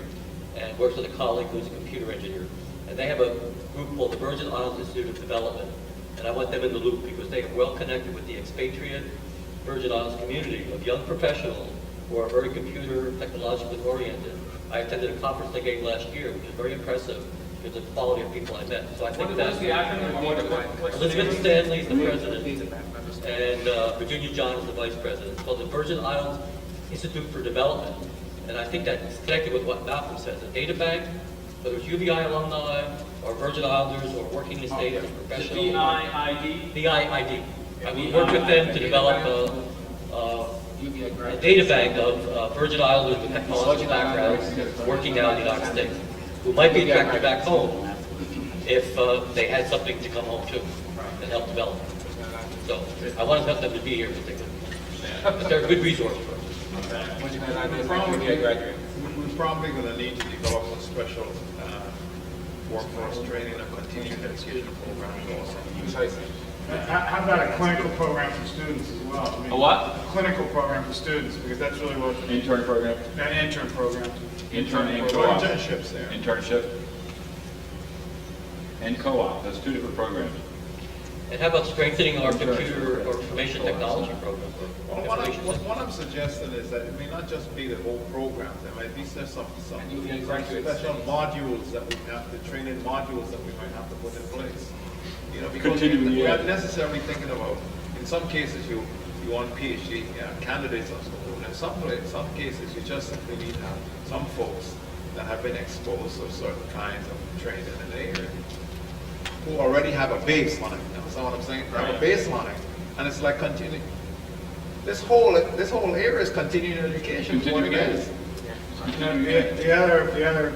and works with a colleague who's a computer engineer. And they have a group called the Virgin Islands Institute of Development. And I want them in the loop because they are well connected with the expatriate Virgin Islands community of young professionals who are very computer technologically oriented. I attended a conference they gave last year, which was very impressive because of the quality of people I met. So I think What that's is the acronym? Elizabeth Stanley is the president, and Virginia John is the vice president. It's called the Virgin Islands Institute for Development. And I think that's connected with what Malcolm says, a data bank, whether it's UVI alumni or Virgin Islanders or working in the state as professional. VIID? VIID. I would work with them to develop a data bank of Virgin Islanders with technological backgrounds working now in the United States, who might be attracted back home if they had something to come home to and help develop. So I want them to be here because they're a good resource for us. We're probably going to need to develop a special workforce training and continuing education program also. How about a clinical program for students as well? I mean, A what? A clinical program for students, because that's really what. Intern program? An intern program. Intern and co-op. Internships there. Internship and co-op, that's two different programs. And how about strengthening our computer or information technology program? Well, what I'm suggesting is that it may not just be the whole program. There might be some special modules that we have, the training modules that we might have to put in place. You know, because we're not necessarily thinking about, in some cases you want PhD candidates or something. In some cases you just simply need to have some folks that have been exposed to certain kinds of training in the area, who already have a baseline. You know what I'm saying? They have a baseline, and it's like continuing. This whole area is continuing education. What it is. The other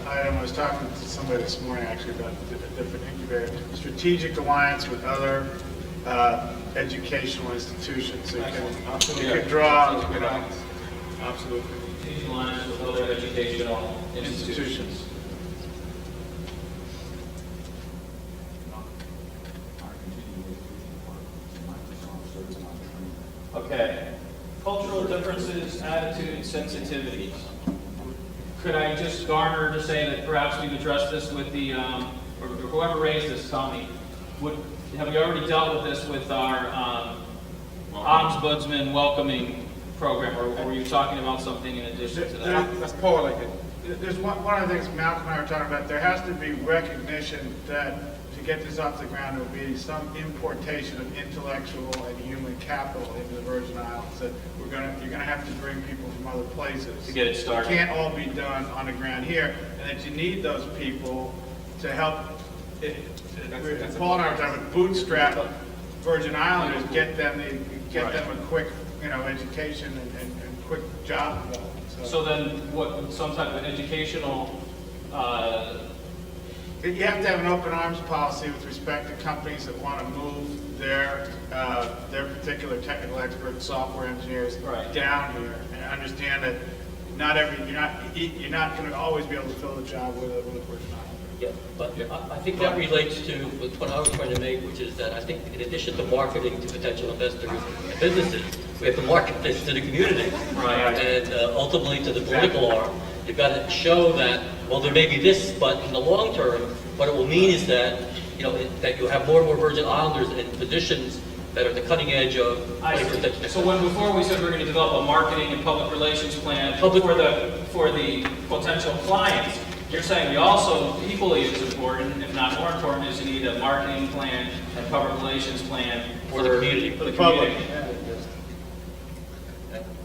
item, I was talking to somebody this morning actually about a different incubator, strategic alliance with other educational institutions. So you can draw, you know, absolutely. Strategic alliance with other educational institutions. Okay. Cultural differences, attitudes, sensitivities. Could I just garner to say that perhaps we've addressed this with the, or whoever raised this, tell me, have we already dealt with this with our ombudsman welcoming program, or were you talking about something in addition to that? That's Paul. There's one of the things Malcolm and I were talking about. There has to be recognition that to get this off the ground, there will be some importation of intellectual and human capital into the Virgin Islands. That you're going to have to bring people from other places To get it started. It can't all be done on the ground here, and that you need those people to help. Paul and I were talking about bootstrap Virgin Islanders, get them a quick, education and quick job development. So then, what, some type of educational, You have to have an open arms policy with respect to companies that want to move their particular technical expert software engineers down here, and understand that you're not going to always be able to fill the job with a Virgin Island. Yeah, but I think that relates to what I was trying to make, which is that I think in addition to marketing to potential investors and businesses, we have to market this to the community. And ultimately to the political arm. You've got to show that, well, there may be this, but in the long term, what it will mean is that, that you'll have more and more Virgin Islanders in positions that are the cutting edge of labor. So before we said we were going to develop a marketing and public relations plan for the potential clients, you're saying we also, equally as important, if not more important, is you need a marketing plan and public relations plan for the community. For the community.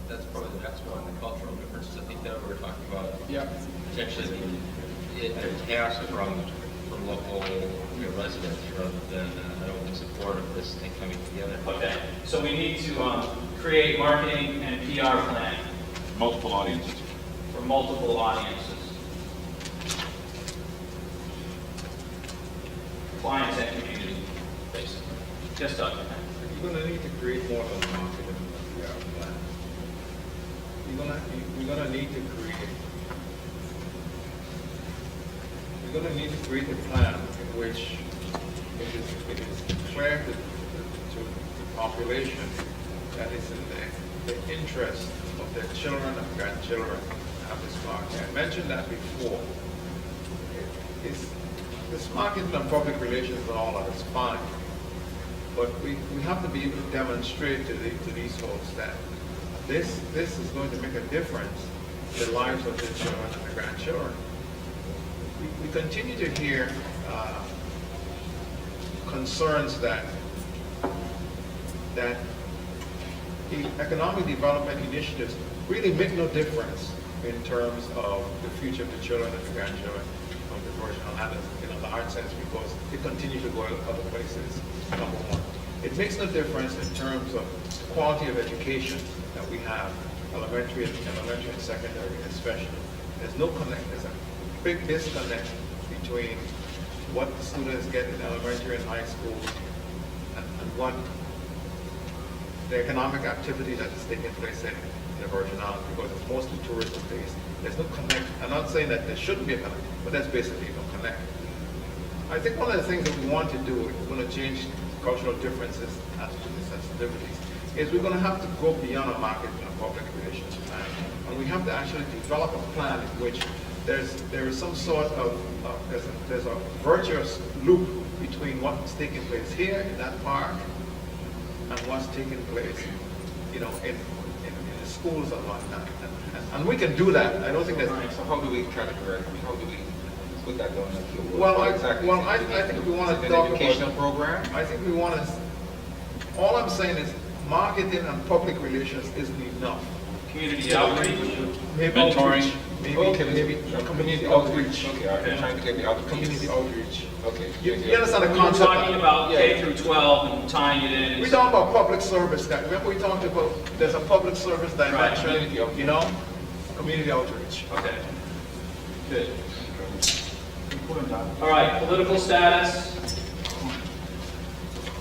That's probably the next one, the cultural differences. I think that we're talking about. Yeah. Potentially the ask from local residents rather than I don't want support of this thing coming together. Okay. So we need to create marketing and PR plan. Multiple audiences. For multiple audiences. clients and community, basically. Just Doug. You're gonna need to create more of a market plan. You're gonna need to create a plan in which it is clear to the population that it's in the interest of their children and grandchildren to have this market. I mentioned that before. This marketing and public relations and all that is fine, but we have to be able to demonstrate to these folks that this is going to make a difference in the lives of their children and their grandchildren. We continue to hear concerns that the economic development initiatives really make no difference in terms of the future of the children and the grandchildren of the Virgin Islands in a large sense, because they continue to go other places, number one. It makes no difference in terms of the quality of education that we have, elementary and secondary especially. There's no connect, there's a big disconnect between what the students get in elementary and high school and what the economic activity that is taking place in the Virgin Islands, because it's mostly tourism based. There's no connect. I'm not saying that there shouldn't be a connect, but there's basically no connect. I think one of the things that we want to do, if we're going to change cultural differences, attitudes, and sensitivities, is we're going to have to go beyond a market and a public relations plan. And we have to actually develop a plan in which there is some sort of, there's a virtuous loop between what's taking place here in that park and what's taking place, in the schools and whatnot. And we can do that. I don't think that's... So how do we try to correct it? How do we put that down? Well, I think we want to talk about... educational program? I think we want to... All I'm saying is marketing and public relations isn't enough. Community outreach, Maybe mentoring. Maybe community outreach. Okay, Trying to get the community outreach. Okay. You understand the We're concept? talking about K through 12 and tying it in. We're talking about public service. Remember we talked about there's a public service dimension, community outreach. Okay. Good. All right, political status,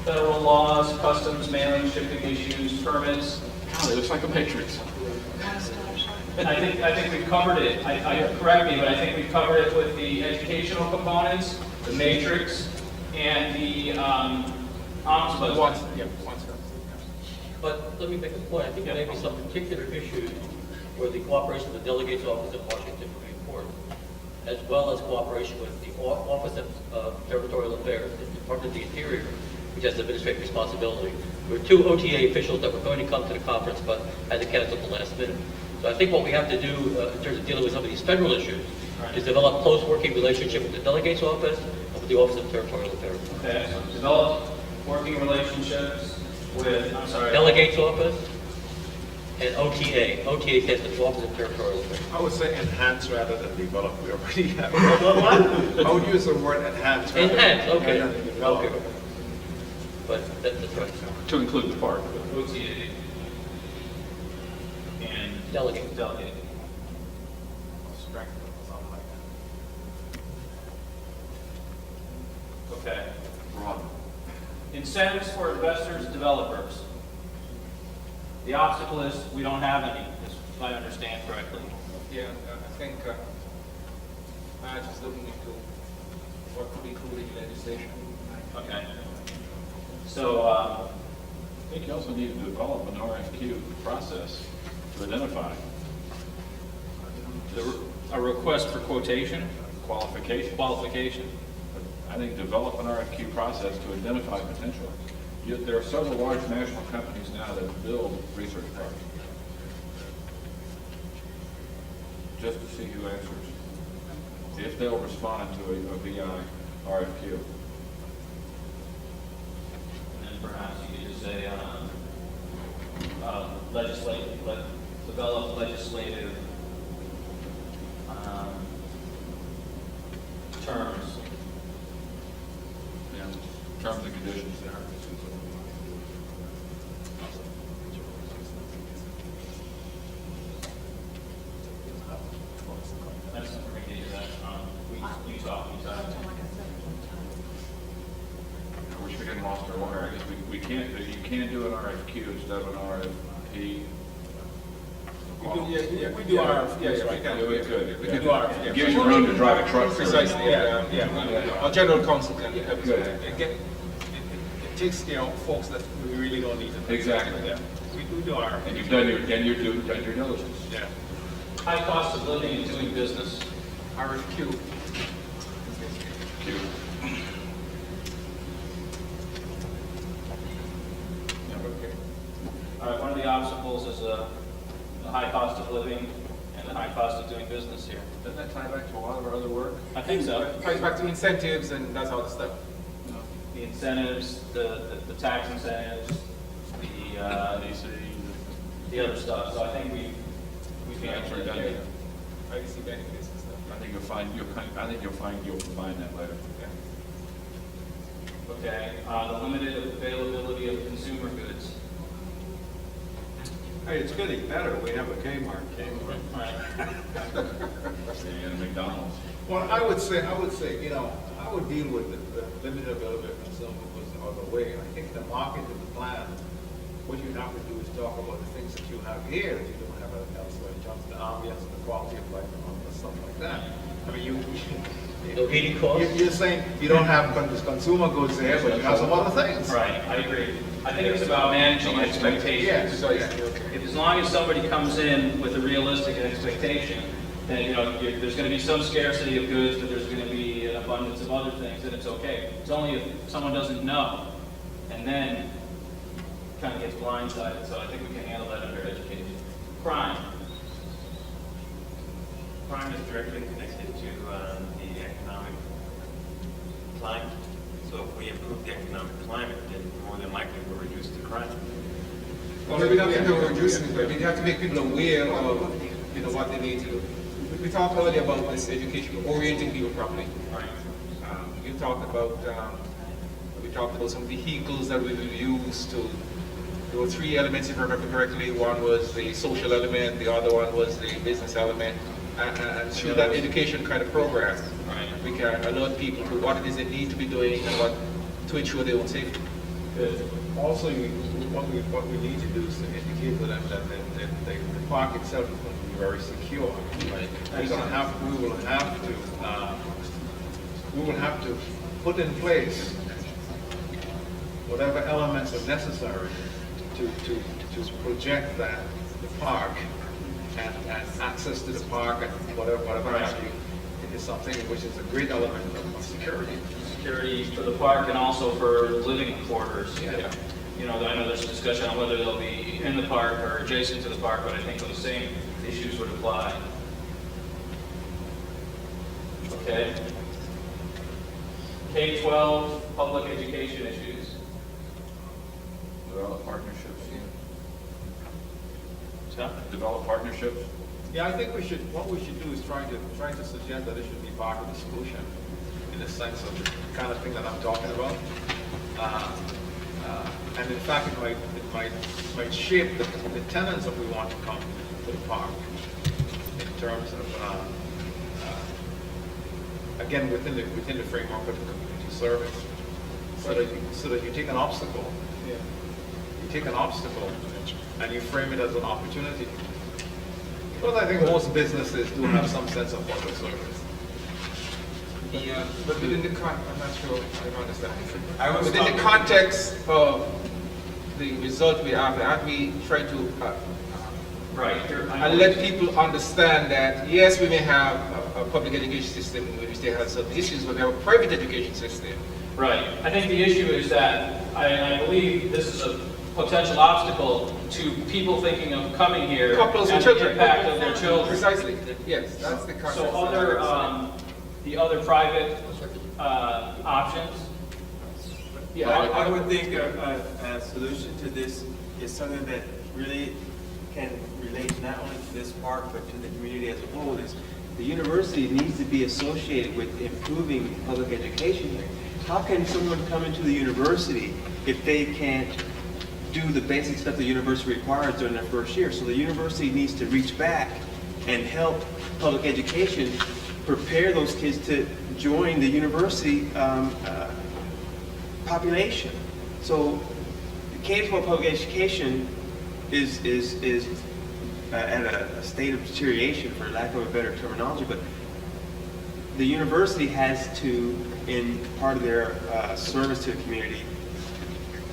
federal laws, customs, mailing, shipping issues, permits. God, it looks like a matrix. I think we've covered it. Correct me, but I think we've covered it with the educational components, the matrix, and the ombudsman. But let me make a point. I think there may be some particular issues where the cooperation of the delegate's office in Washington would be important, as well as cooperation with the Office of Territorial Affairs, the Department of the Interior, which has administrative responsibility. There were two OTA officials that were going to come to the conference, but had to cancel at the last minute. So I think what we have to do in terms of dealing with some of these federal issues is develop close working relationship with the delegate's office and with the Office of Territorial Affairs. Okay, so develop working relationships with, Delegate's office and OTA. OTA stands for Office of Territorial Affairs. I would say enhance rather than develop. We already have. What? I would use the word enhance. Enhance, okay. Rather than develop. Okay. But that's right. To include the park. OTA and Delegate. Okay. Incentives for investors, developers. The obstacle is we don't have any, if I understand correctly. Yeah, I think Madge is looking into what could be included in legislation. Okay. So, I think you also need to develop an RFQ process to identify a request for quotation, qualification. I think develop an RFQ process to identify potential. There are several large national companies now that build research parks. Just to see who answers, if they'll respond to a VI RFQ. and then perhaps you could just say, develop legislative terms. Yeah, terms and conditions there. That's for me to do that. You talk. RFQ instead of an RFP. We do RFP, we can. Yeah, we could. We can do RFP. It gives you room to drive a truck through. Precisely, yeah. Our general counsel can help us with that. It takes, folks that we really don't need to. Exactly. Yeah. We do RFP. And you've done your diligence. Yeah. High cost of living and doing business. RFQ. All right, one of the obstacles is the high cost of living and the high cost of doing business here. Doesn't that tie back to a lot of our other work? I think so. Ties back to incentives and that sort of stuff. The incentives, the tax incentives, the other stuff. So I think we've answered that. IDC benefits and stuff. I think you'll find that later. Okay, the limited availability of consumer goods. Hey, it's getting better. We have a Kmart. Right. And McDonald's. Well, I would say, I would deal with the limited availability of consumables the other way. I think the market and the plan, what you have to do is talk about the things that you have here that you don't have elsewhere in terms of the ambience and the quality of life and stuff like that. I mean, you're saying you don't have consumer goods there, but you have some other things. Right, I agree. I think it's about managing expectations. If as long as somebody comes in with a realistic expectation, then there's going to be some scarcity of goods, but there's going to be an abundance of other things, and it's okay. It's only if someone doesn't know, and then kind of gets blindsided. So I think we can handle that under education. Crime. Crime is directly connected to the economic climate. So if we improve the economic climate, then more than likely we'll reduce the crime. Well, we don't have to reduce it, but we have to make people aware of what they need to do. We talked earlier about this education, orienting people properly. Right. You talked about we talked about some vehicles that we will use to. There were three elements, if I remember correctly. One was the social element, the other one was the business element. And through that education kind of program, we can alert people to what it is they need to be doing and what to ensure their own safety. Also, what we need to do is to indicate to them that the park itself is going to be very secure. Right. We will have to put in place whatever elements are necessary to project that the park and access to the park and whatever have you, it is something which is a great element of security. Security for the park and also for living quarters. Yeah. I know there's a discussion on whether they'll be in the park or adjacent to the park, but I think the same issues would apply. Okay. K-12 public education issues. Develop partnerships. Develop partnerships. Yeah, I think what we should do is try to suggest that it should be part of the solution in the sense of the kind of thing that I'm talking about. And in fact, it might shape the tenants that we want to come to the park in terms of, again, within the framework of the community service. So that you take an obstacle, and you frame it as an opportunity. Because I think most businesses do have some sense of public service. Yeah, but within the I'm not sure I don't understand. Within the context of the result we have, and we try to and let people understand that yes, we may have a public education system in which they have some issues, but we have a private education system. Right. I think the issue is that I believe this is a potential obstacle to people thinking of coming here Couples and with the children. impact of their children. Precisely. Yes, that's the context. So the other private options. Yeah, I would think a solution to this is something that really can relate not only to this park but to the community as a whole. Is the university needs to be associated with improving public education here. How can someone come into the university if they can't do the basic stuff the university requires during their first year? So the university needs to reach back and help public education prepare those kids to join the university population. So K-12 public education is at a state of deterioration, for lack of a better terminology, but the university has to, in part of their service to the community,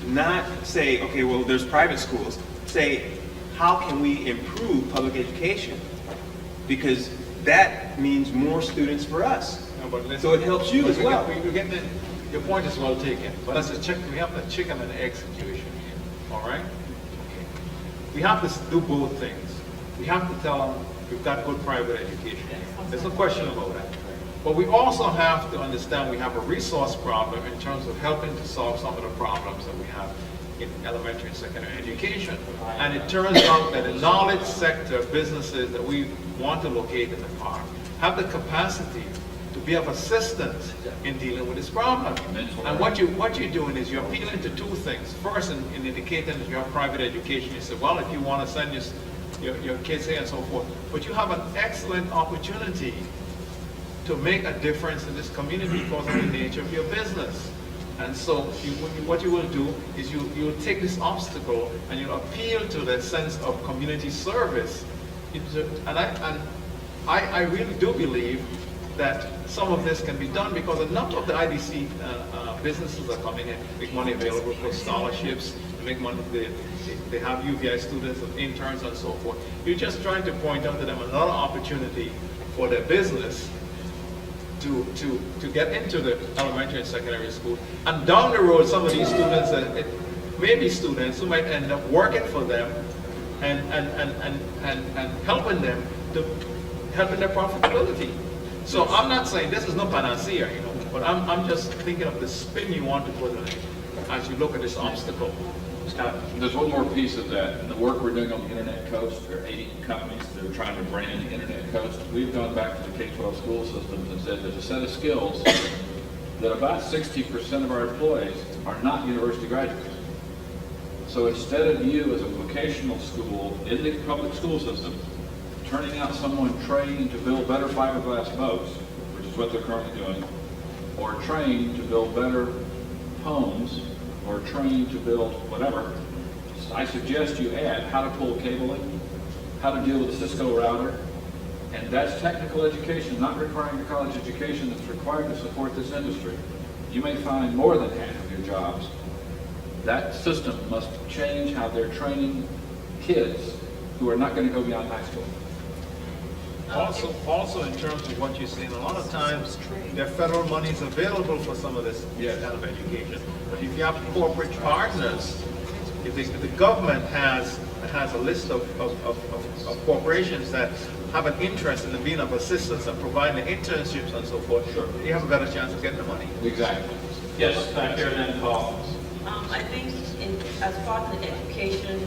not say, okay, well, there's private schools, say, how can we improve public education? Because that means more students for us. No, but listen, So it helps you as well. Your point is well taken, but that's a we have the chicken and egg situation here, all right? Okay. We have to do both things. We have to tell them we've got good private education. There's no question about that. But we also have to understand we have a resource problem in terms of helping to solve some of the problems that we have in elementary and secondary education. And it turns out that the knowledge sector businesses that we want to locate in the park have the capacity to be of assistance in dealing with this problem. And what you're doing is you're appealing to two things. First, in indicating that you have private education, you say, well, if you want to send your kids here and so forth, but you have an excellent opportunity to make a difference in this community because of the nature of your business. And so what you will do is you'll take this obstacle and you'll appeal to the sense of community service. And I really do believe that some of this can be done because a number of the IDC businesses are coming in, make money available for scholarships, make money, they have UVI students and interns and so forth. You're just trying to point out to them another opportunity for their business to get into the elementary and secondary school. And down the road, some of these students, it may be students who might end up working for them and helping them to helping their profitability. So I'm not saying this is no panacea, but I'm just thinking of the spin you want to put on it as you look at this obstacle. There's one more piece of that. In the work we're doing on the Internet Coast, there are 80 companies that are trying to brand the Internet Coast. We've gone back to the K-12 school systems and said there's a set of skills that about 60% of our employees are not university graduates. So instead of you as a vocational school in the public school system turning out someone trained to build better fiberglass boats, which is what they're currently doing, or trained to build better homes, or trained to build whatever, I suggest you add how to pull cable in, how to deal with a Cisco router, and that's technical education, not requiring a college education that's required to support this industry. You may find more than half of your jobs. That system must change how they're training kids who are not going to go beyond high school. Also in terms of what you're saying, a lot of times there are federal monies available for some of this kind of education. But if you have corporate partners, if the government has a list of corporations that have an interest in being of assistance and providing the internships and so forth, sure, you have a better chance of getting the money. Exactly. Yes, back here and then Paul. I think as part of the education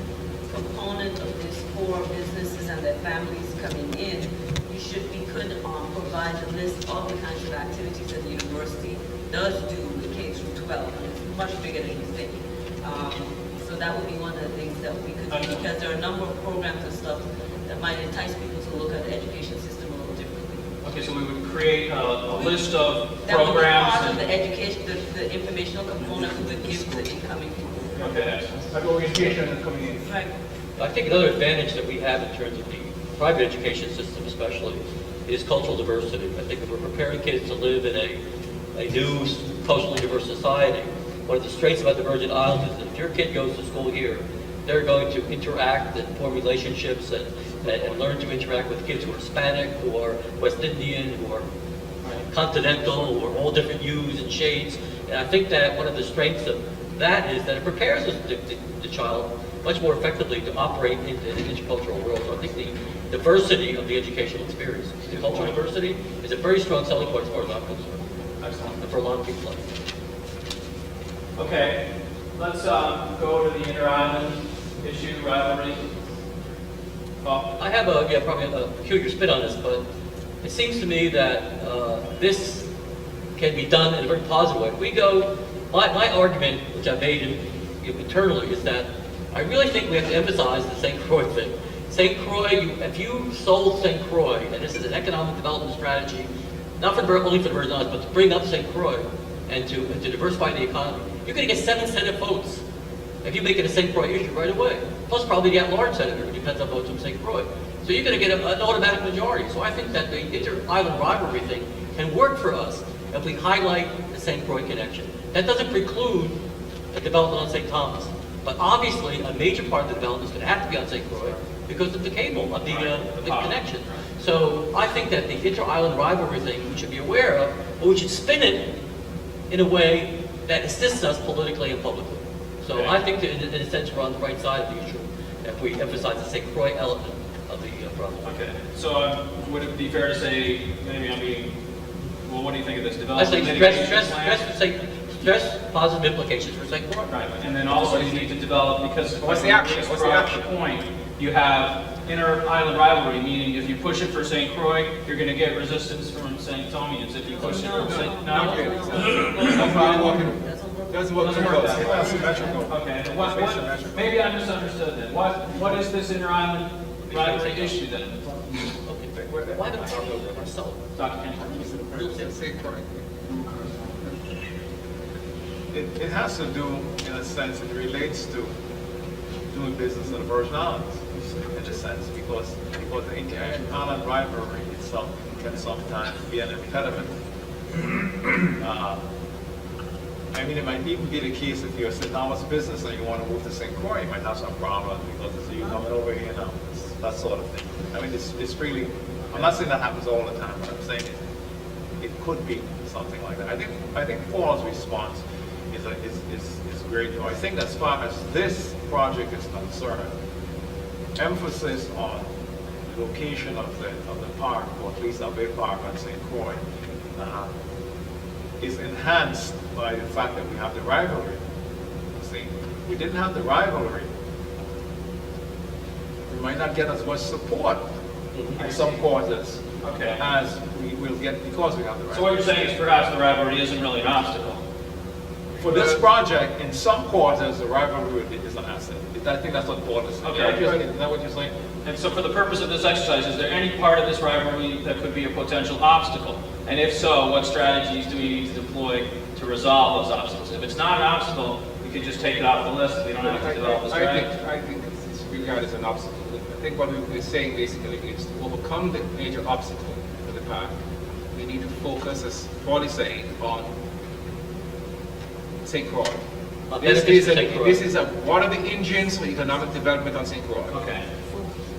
component of these core businesses and their families coming in, we could provide a list of the kinds of activities that the university does do with K through 12. And it's much bigger than you think. So that would be one of the things that we could do, because there are a number of programs and stuff that might entice people to look at the education system a little differently. Okay, so we would create a list of That would be programs. part of the education, the informational component we would give to incoming people. Okay. Like orientation and coming in. Right. I think another advantage that we have in terms of the private education system especially is cultural diversity. I think if we're preparing kids to live in a new culturally diverse society, one of the strengths about the Virgin Islands is that if your kid goes to school here, they're going to interact and form relationships and learn to interact with kids who are Hispanic, who are West Indian, who are continental, who are all different hues and shades. And I think that one of the strengths of that is that it prepares the child much more effectively to operate in the intercultural world. So I think the diversity of the educational experience, the cultural diversity, is a very strong selling point as far as I'm concerned. Excellent. And for a lot of people. Okay, let's go to the inter-island issue, rivalry. Paul? I have probably a peculiar spin on this, but it seems to me that this can be done in a very positive way. If we go, my argument, which I made internally, is that I really think we have to emphasize the St. Croix thing. St. Croix, if you sold St. Croix, and this is an economic development strategy, not only for the Virgin Islands, but to bring up St. Croix and to diversify the economy, you're going to get 7 Senate votes if you make it a St. Croix issue right away. Plus probably the at-large senator, it depends on votes from St. Croix. So you're going to get an automatic majority. So I think that the inter-island rivalry thing can work for us if we highlight the St. Croix connection. That doesn't preclude a development on St. Thomas. But obviously, a major part of the development is going to have to be on St. Croix because of the cable, of the connection. So I think that the inter-island rivalry thing we should be aware of, but we should spin it in a way that assists us politically and publicly. So I think that in a sense we're on the right side of the issue if we emphasize the St. Croix element of the problem. Okay, so would it be fair to say, maybe I'm being, well, what do you think of this I development say mitigation plan? stress positive implications for St. Croix. Right, and then also you need to develop, because What's the action? What's the action? Point, you have inter-island rivalry, meaning if you push it for St. Croix, you're going to get resistance from St. Thomians. If you push it for St. Not really. Doesn't work too close. It's symmetrical. Okay, maybe I misunderstood then. What is this inter-island rivalry issue then? Why don't we talk over ourselves? Dr. Kennedy. St. Croix. It has to do, in a sense, it relates to doing business in the Virgin Islands, in a sense, because the inter-island rivalry itself can sometimes be an impediment. I mean, it might even be the case if you're a St. Thomas business and you want to move to St. Croix, you might have some problems because it's you coming over here now, that sort of thing. I mean, it's really, I'm not saying that happens all the time, but I'm saying it could be something like that. I think Paul's response is great. I think as far as this project is concerned, emphasis on the location of the park, or at least of a park on St. Croix, is enhanced by the fact that we have the rivalry. See, if we didn't have the rivalry, we might not get as much support in some causes as we will get because we have the rivalry. So what you're saying is perhaps the rivalry isn't really an obstacle? For this project, in some quarters, the rivalry is an asset. I think that's what Paul is saying. Okay. Is that what you're saying? And so for the purpose of this exercise, is there any part of this rivalry that could be a potential obstacle? And if so, what strategies do we need to deploy to resolve those obstacles? If it's not an obstacle, we can just take it off the list. We don't have to develop a strategy. I think it's regarded as an obstacle. I think what we're saying basically is to overcome the major obstacle for the park, we need to focus, as Paul is saying, on St. Croix. This is one of the engines for economic development on St. Croix. Okay.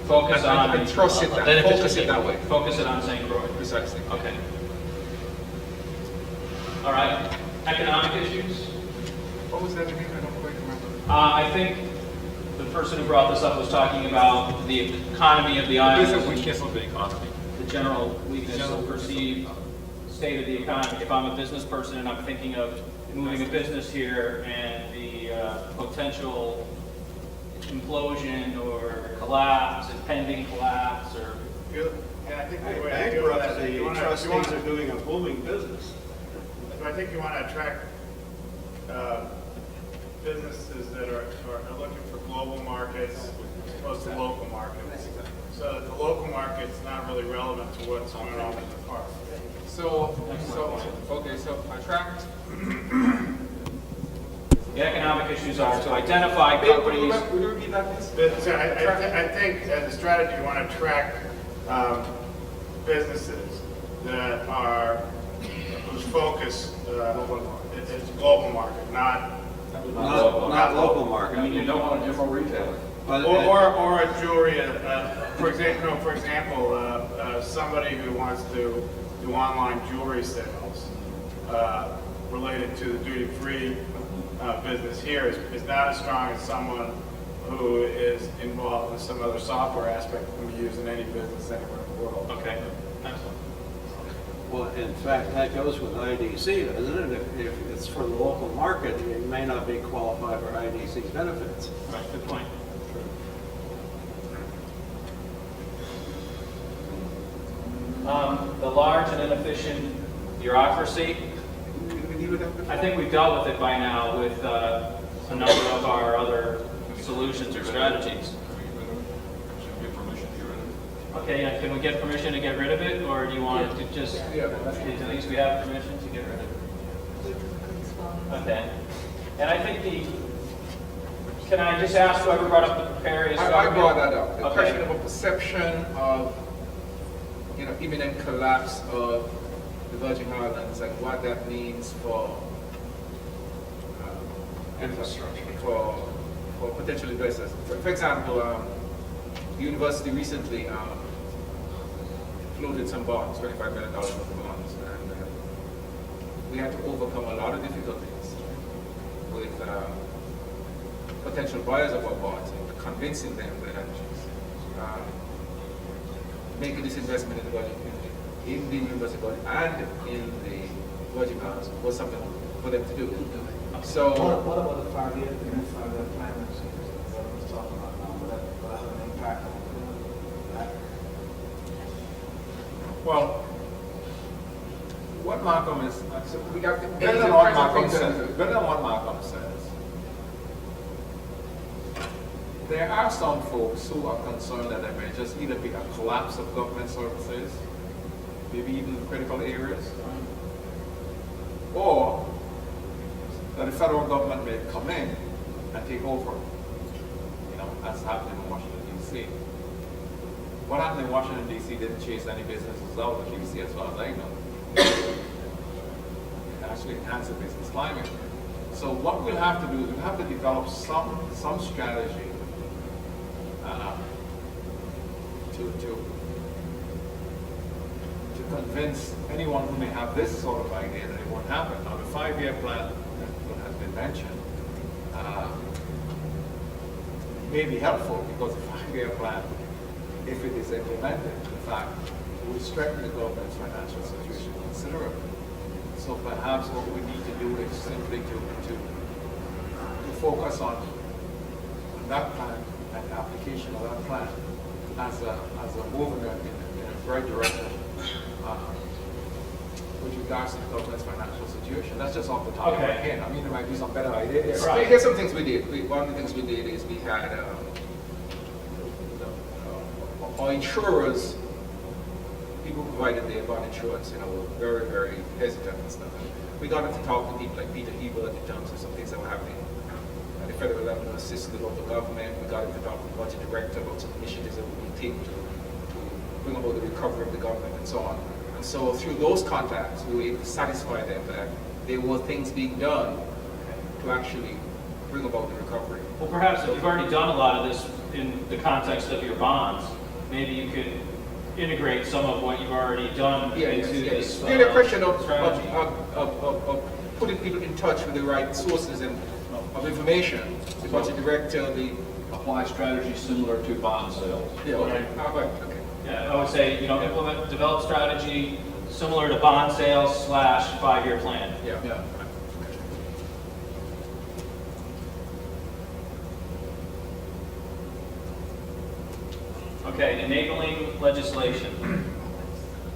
Focus on. And trust it that. Focus it that way. Focus it on St. Croix. Precisely. Okay. All right. Economic issues. What was that again? I don't quite remember. I think the person who brought this up was talking about the economy of the island. This is weakness of the economy. The general weakness of perceived state of the economy. If I'm a business person and I'm thinking of moving a business here and the potential implosion or collapse, impending collapse, or... And I think the way I do that is the trustees are doing a booming business. So I think you want to attract businesses that are looking for global markets as opposed to local markets. So that the local market's not really relevant to what's going on in the park. So attract. The economic issues are to identify companies. Will you repeat that, please? So I think as a strategy, you want to attract businesses that are, whose focus is global market, not local market. I mean, you don't want a general retailer. Or a jewelry, for example, somebody who wants to do online jewelry sales related to the duty-free business here is not as strong as someone who is involved in some other software aspect that can be used in any business anywhere in the world. Okay, excellent. Well, in fact, that goes with IDC, doesn't it? If it's for the local market, it may not be qualified for IDC's benefits. Right, good point. The large and inefficient bureaucracy. I think we've dealt with it by now with a number of our other solutions or strategies. Okay, yeah, can we get permission to get rid of it, or do you want to just, at least we have permission to get rid of it? Okay. And I think Can I just ask whoever brought up the precarious I government? brought that up. The Okay. question of a perception of, imminent collapse of the Virgin Islands and what that means for infrastructure, for potential investors. For example, the university recently floated some bonds, $25 million worth of bonds, and we had to overcome a lot of difficulties with potential buyers of our bonds, and convincing them that making this investment in the Virgin community, in the university body and in the Virgin Islands was something for them to do. So, What about the 5-year, the next 5-year plan that we're talking about now? Will that have an impact on that? well, what Malcolm is, so we got Better than what Malcolm says. There are some folks who are concerned that there may just either be a collapse of government services, maybe even in critical areas, or that the federal government may come in and take over, as happened in Washington, D.C. What happened in Washington, D.C. didn't chase any businesses out of the D.C. as far as I know. It actually enhanced the business climate. So what we'll have to do is we'll have to develop some strategy to convince anyone who may have this sort of idea that it won't happen. Now, the 5-year plan that has been mentioned may be helpful because the 5-year plan, if it is implemented, in fact, will strengthen the government's financial situation considerably. So perhaps what we need to do is simply to focus on that plan and the application of that plan as a movement in a right direction with regards to the government's financial situation. That's just off the top of my head. I mean, there might be some better ideas. Right. Here's some things we did. One of the things we did is we had our insurers, people who provided their bond insurance, were very, very hesitant and stuff. We got them to talk to people like Peter Hebel in terms of some things that were happening at the federal level to assist the local government. We got them to talk to the budget director about some initiatives that we would take to bring about the recovery of the government and so on. And so through those contacts, we were able to satisfy them that there were things being done to actually bring about the recovery. Well, perhaps if you've already done a lot of this in the context of your bonds, maybe you could integrate some of what you've already done into this Really a question of strategy. putting people in touch with the right sources of information. The budget director, the Apply strategy similar to bond sales. okay. Yeah, I would say, develop strategy similar to bond sales / 5-year plan. Yeah. Okay, enabling legislation.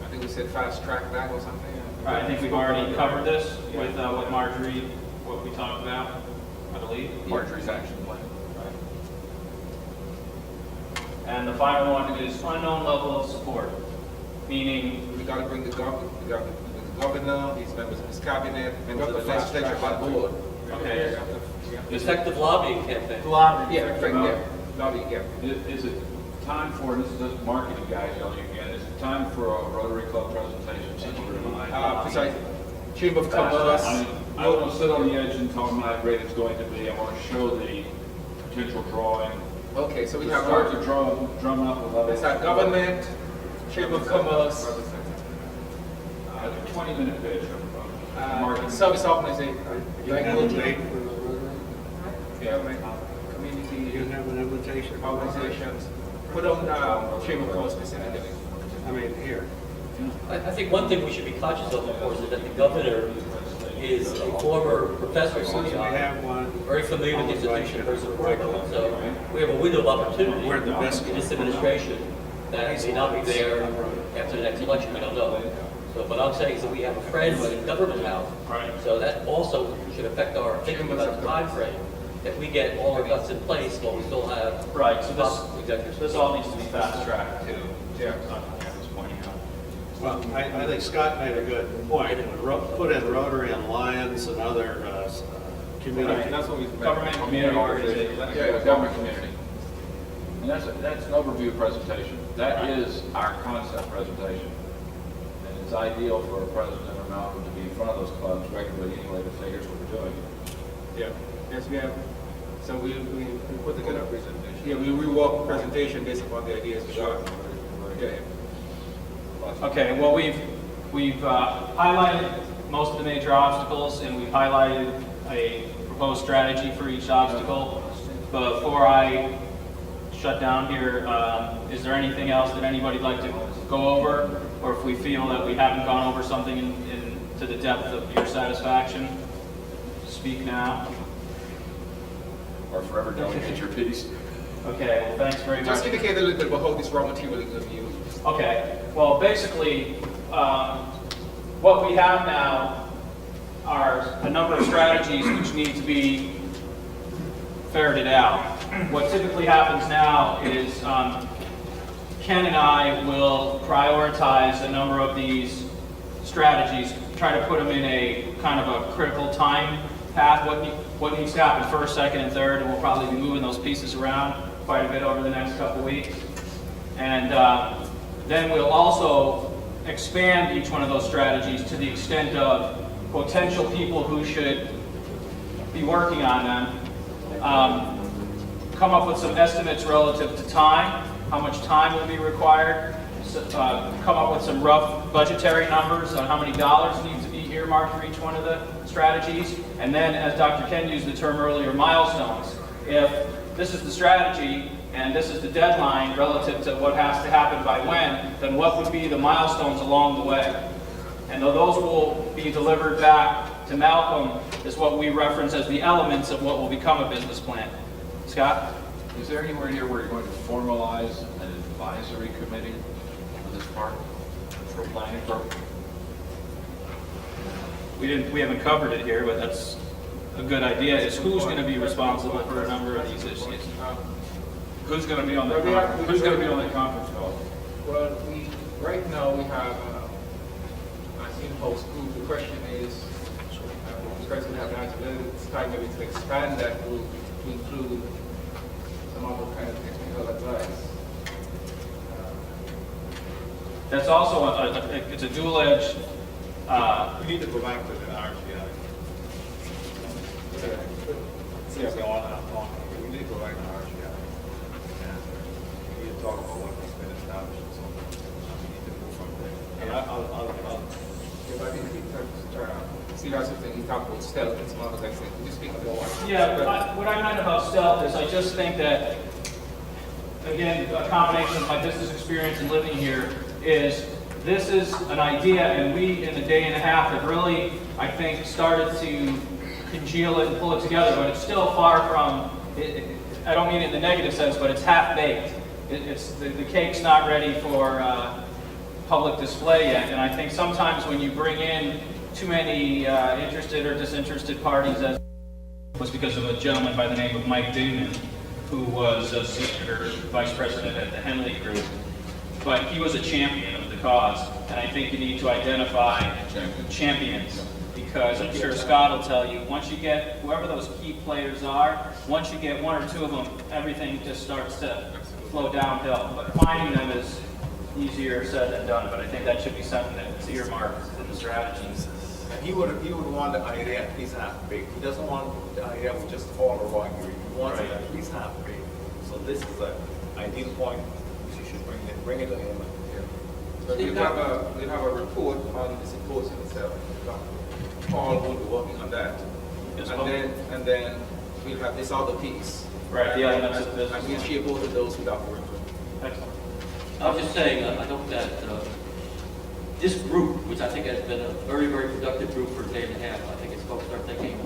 I think we said fast track that or something. All right, I think we've already covered this with Marjorie, what we talked about, I believe. Marjorie's action plan. And the final one is unknown level of support, meaning we got to bring the governor, these members of his cabinet, members of the legislature on board. Okay. Effective lobbying campaign. Lobbying, yeah. Is it time for, and this is just marketing guys yelling again, is it time for a Rotary Club presentation similar to mine? Precisely. Chamber of Commerce. I want to sit on the edge and tell them how great it's going to be. I want to show the potential drawing. Okay, so we have start to drum up a level. Let's have government, Chamber of Commerce. A 20-minute pitch. Service organization. Community. You have an invitation. Organizations. Put on Chamber of Commerce specifically. I mean, here. I think one thing we should be conscious of course, is that the governor is a former professor, very familiar with the institution, very supportive. So we have a window of opportunity in this administration that may not be there after the next election, we don't know. So what I'm saying is that we have a friend in government house. So that also should affect our thinking about the time frame. If we get all our guts in place while we still have so this all needs to be fast tracked too. Yeah. Well, I think Scott made a good point. Put in Rotary and Lions and other Community. That's what we. Government, community organization. Yeah, government community. And that's an overview presentation. That is our concept presentation. And it's ideal for a president or Malcolm to be in front of those clubs regularly anyway to figure what we're doing. Yeah, yes, we have, so we put together a presentation. Yeah, we rework presentation based upon the ideas we got. Yeah. Okay, well, we've highlighted most of the major obstacles, and we've highlighted a proposed strategy for each obstacle. Before I shut down here, is there anything else that anybody'd like to go over? Or if we feel that we haven't gone over something to the depth of your satisfaction, speak now. Or forever don't get your piece. Okay, well, thanks very much. Just indicate a little bit about how this raw material is going to be used. Okay, well, basically, what we have now are a number of strategies which need to be ferreted out. What typically happens now is Ken and I will prioritize a number of these strategies, try to put them in a kind of a critical time path, what needs to happen first, second, and third, and we'll probably be moving those pieces around quite a bit over the next couple weeks. And then we'll also expand each one of those strategies to the extent of potential people who should be working on them. Come up with some estimates relative to time, how much time will be required, come up with some rough budgetary numbers on how many dollars need to be earmarked for each one of the strategies, and then, as Dr. Ken used the term earlier, milestones. If this is the strategy and this is the deadline relative to what has to happen by when, then what would be the milestones along the way? And those will be delivered back to Malcolm is what we reference as the elements of what will become a business plan. Scott? Is there anywhere here where you're going to formalize an advisory committee for this park for planning purposes? We haven't covered it here, but that's a good idea, is who's going to be responsible for a number of these issues? Who's going to be on the conference call? Well, right now we have an in-house group. The question is, the person have an answer, whether it's time maybe to expand that group to include some other kind of technical advice. That's also it's a dual-edged. We need to go back to the RTI. We need to go back to the RTI. We need to talk about what has been established and so on. We need to move from there. And I'll if I think see that's something he talked about stealth and some other things. Could you speak about what? Yeah, what I meant about stealth is I just think that, again, a combination of my business experience and living here is this is an idea, and we, in a day and a half, have really, I think, started to congeal it and pull it together, but it's still far from, I don't mean it in the negative sense, but it's half-baked. The cake's not ready for public display yet, and I think sometimes when you bring in too many interested or disinterested parties, as was because of a gentleman by the name of Mike Dingman, who was a senior vice president at the Henley Group, but he was a champion of the cause, and I think you need to identify champions, because I'm sure Scott will tell you, once you get whoever those key players are, once you get one or two of them, everything just starts to flow downhill. But finding them is easier said than done, but I think that should be something that's earmarked in the strategies. And he would want the idea at least half baked. He doesn't want the idea with just all the raw ingredients. He wants it at least half baked. So this is an ideal point. You should bring it to him. So we'll have a report on the symposium itself. Paul will be working on that. And then we'll have this other piece. Right, the elements of business. And we'll share both of those with Dr. Rickman. Excellent. I was just saying, I hope that this group, which I think has been a very, very productive group for a day and a half, I think it's folks are thinking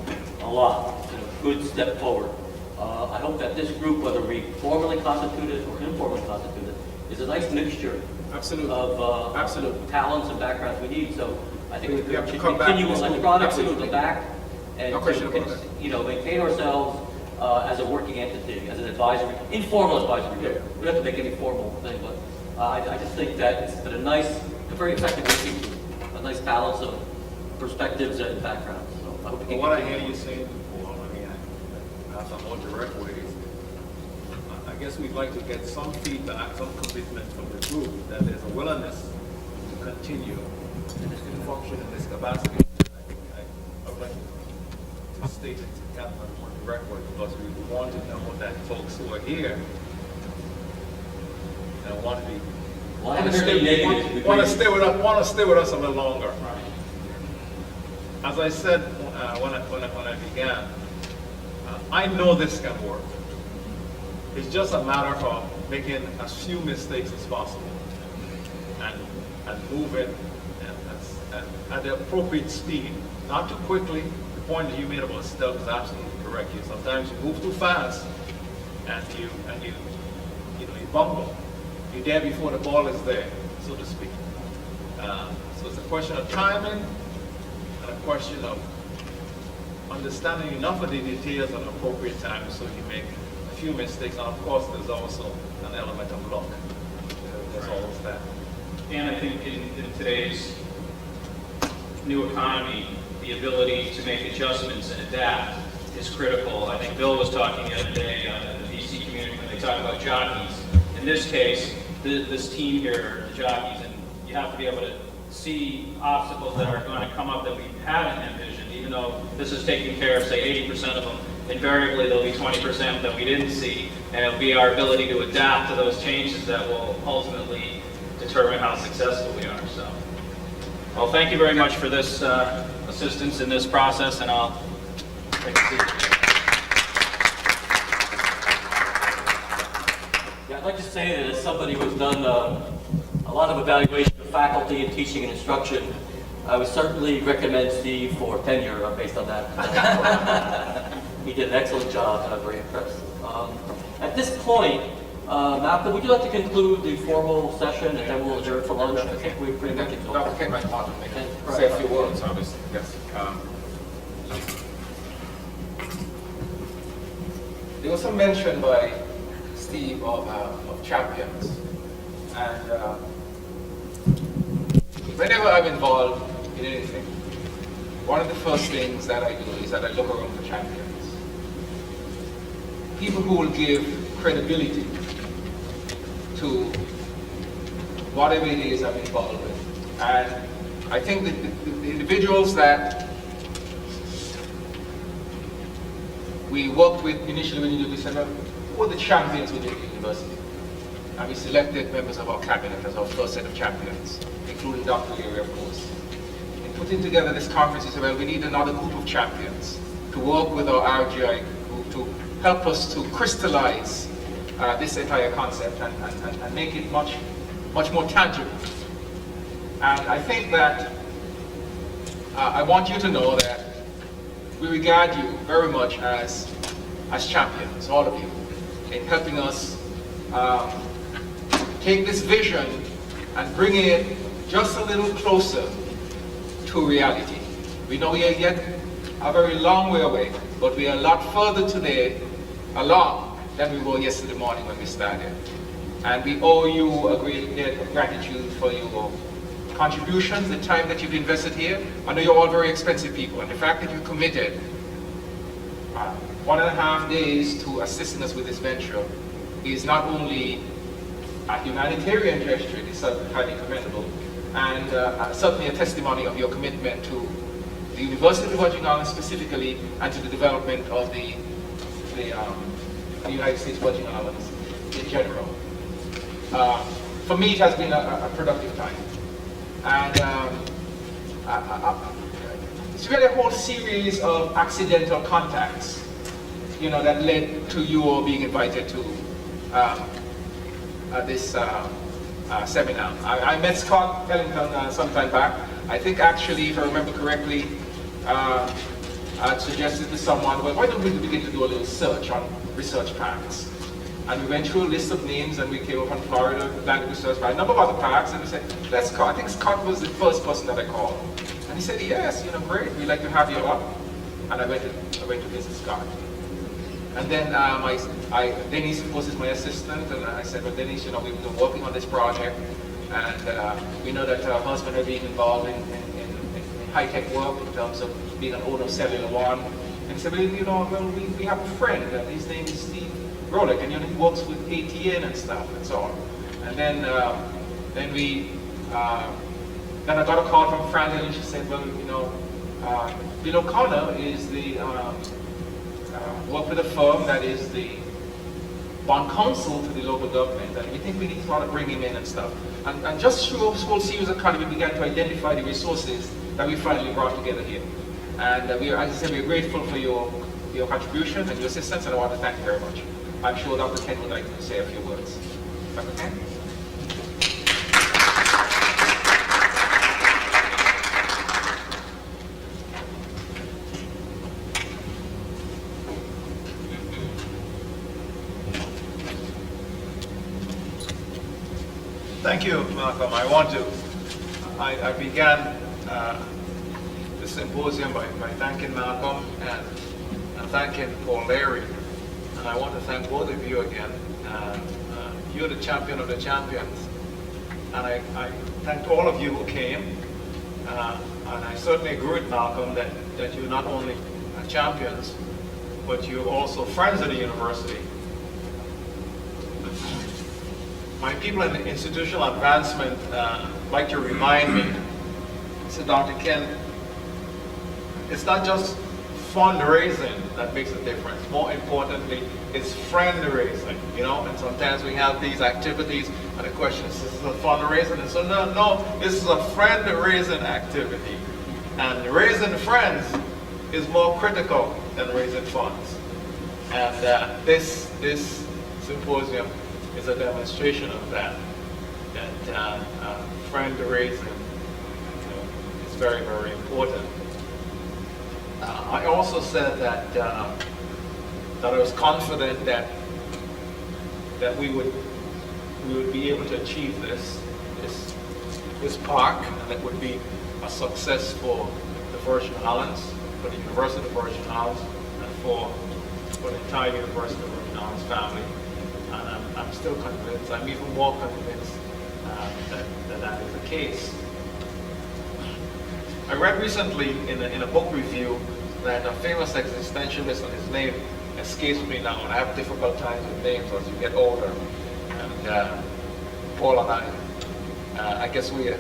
a lot, and a good step forward. I hope that this group, whether we formally constituted or informally constituted, is a nice mixture of talents and backgrounds we need. So I think we should continue electronically to the back and to maintain ourselves as a working entity, as an advisory, informal advisory group. We don't have to make any formal thing, but I just think that it's been a very effective working group, a nice balance of perspectives and backgrounds. So I hope we can what I hear you saying before, some more direct ways. I guess we'd like to get some feedback, some commitment from the group that there's a willingness to continue to function in this capacity. I would like to state it to Captain in a more direct way, because we want to know that folks who are here want to be Well, I haven't heard any negative. want to stay with us a little longer. As I said when I began, I know this can work. It's just a matter of making as few mistakes as possible and moving at the appropriate speed, not too quickly. The point that you made about stealth is absolutely correct. Sometimes you move too fast and you bumble. You're there before the ball is there, so to speak. So it's a question of timing and a question of understanding enough of the details at an appropriate time so you make a few mistakes. And of course, there's also an element of luck. There's always that. And I think in today's new economy, the ability to make adjustments and adapt is critical. I think Bill was talking the other day in the VC community when they talk about jockeys. In this case, this team here, the jockeys, and you have to be able to see obstacles that are going to come up that we haven't envisioned, even though this is taking care of, say, 80% of them. Invariably, there'll be 20% that we didn't see, and it'll be our ability to adapt to those changes that will ultimately determine how successful we are. So, well, thank you very much for this assistance in this process, and I'll take a seat. Yeah, I'd like to say that as somebody who's done a lot of evaluation of faculty and teaching and instruction, I would certainly recommend Steve for tenure based on that. He did an excellent job, and I'm very impressed. At this point, Malcolm, would you like to conclude the formal session, and then we'll adjourn for lunch? I think we're pretty much exhausted. Dr. Ken might want to say a few words, obviously. Yes. There was some mention by Steve of champions, and whenever I'm involved in anything, one of the first things that I do is that I look around for champions. People who will give credibility to whatever it is I'm involved with. And I think that the individuals that we worked with initially when you did this, were the champions within the university. And we selected members of our cabinet as our first set of champions, including Dr. Leary, of course. In putting together this conference, we said, well, we need another group of champions to work with our RGI group to help us to crystallize this entire concept and make it much more tangible. And I think that I want you to know that we regard you very much as champions, all of you, in helping us take this vision and bring it just a little closer to reality. We know we are yet a very long way away, but we are a lot further today along than we were yesterday morning when we started. And we owe you a great debt of gratitude for your contributions, the time that you've invested here. I know you're all very expensive people, and the fact that you committed 1.5 days to assisting us with this venture is not only a humanitarian gesture, it is highly commendable, and certainly a testimony of your commitment to the University of the Virgin Islands specifically, and to the development of the United States Virgin Islands in general. For me, it has been a productive time. And it's really a whole series of accidental contacts, that led to you being invited to this seminar. I met Scott Ellington some time back. I think actually, if I remember correctly, I suggested to someone, well, why don't we begin to do a little search on research parks? And we went through a list of names, and we came up on Florida Land Research by a number of other parks, and we said, let's call. I think Scott was the first person that I called. And he said, yes, great, we'd like to have you up. And I went to visit Scott. And then Denise, of course, is my assistant, and I said, well, Denise, we've been working on this project, and we know that her husband has been involved in high-tech work in terms of being an owner of Cellular One, And he said, well, you know, well, we have a friend, and his name is Steve Rolick, and you know, he works with ATN and stuff and so on. And then then I got a call from Fran, and she said, well, you know, Bill O'Connor is the, work with a firm that is the bond counsel to the local government, and we think we need to sort of bring him in and stuff. And just through a whole series of kind, we began to identify the resources that we finally brought together here. And we are, as I said, we're grateful for your contribution and your assistance, and I want to thank you very much. I'm sure Dr. Ken would like to say a few words. Dr. Ken? Thank you, Malcolm. I began the symposium by thanking Malcolm and thanking Paul Larry. And I want to thank both of you again. You're the champion of the champions. And I thank all of you who came. And I certainly agree with Malcolm that you're not only champions, but you're also friends of the university. My people in the institutional advancement like to remind me, so Dr. Ken, it's not just fundraising that makes a difference. More importantly, it's friend-raising, you know, and sometimes we have these activities and the question is, this is a fundraising? And so no, this is a friend-raising activity. And raising friends is more critical than raising funds. And this symposium is a demonstration of that friend raising is very, very important. I also said that I was confident that we would be able to achieve this park, and it would be a success for the Virgin Islands, for the University of the Virgin Islands, and for the entire University of the Virgin Islands family. And I'm still convinced, I'm even more convinced that is the case. I read recently in a book review that a famous existentialist, and his name escapes me now, and I have difficult times with names as you get older. And Paul and I guess we're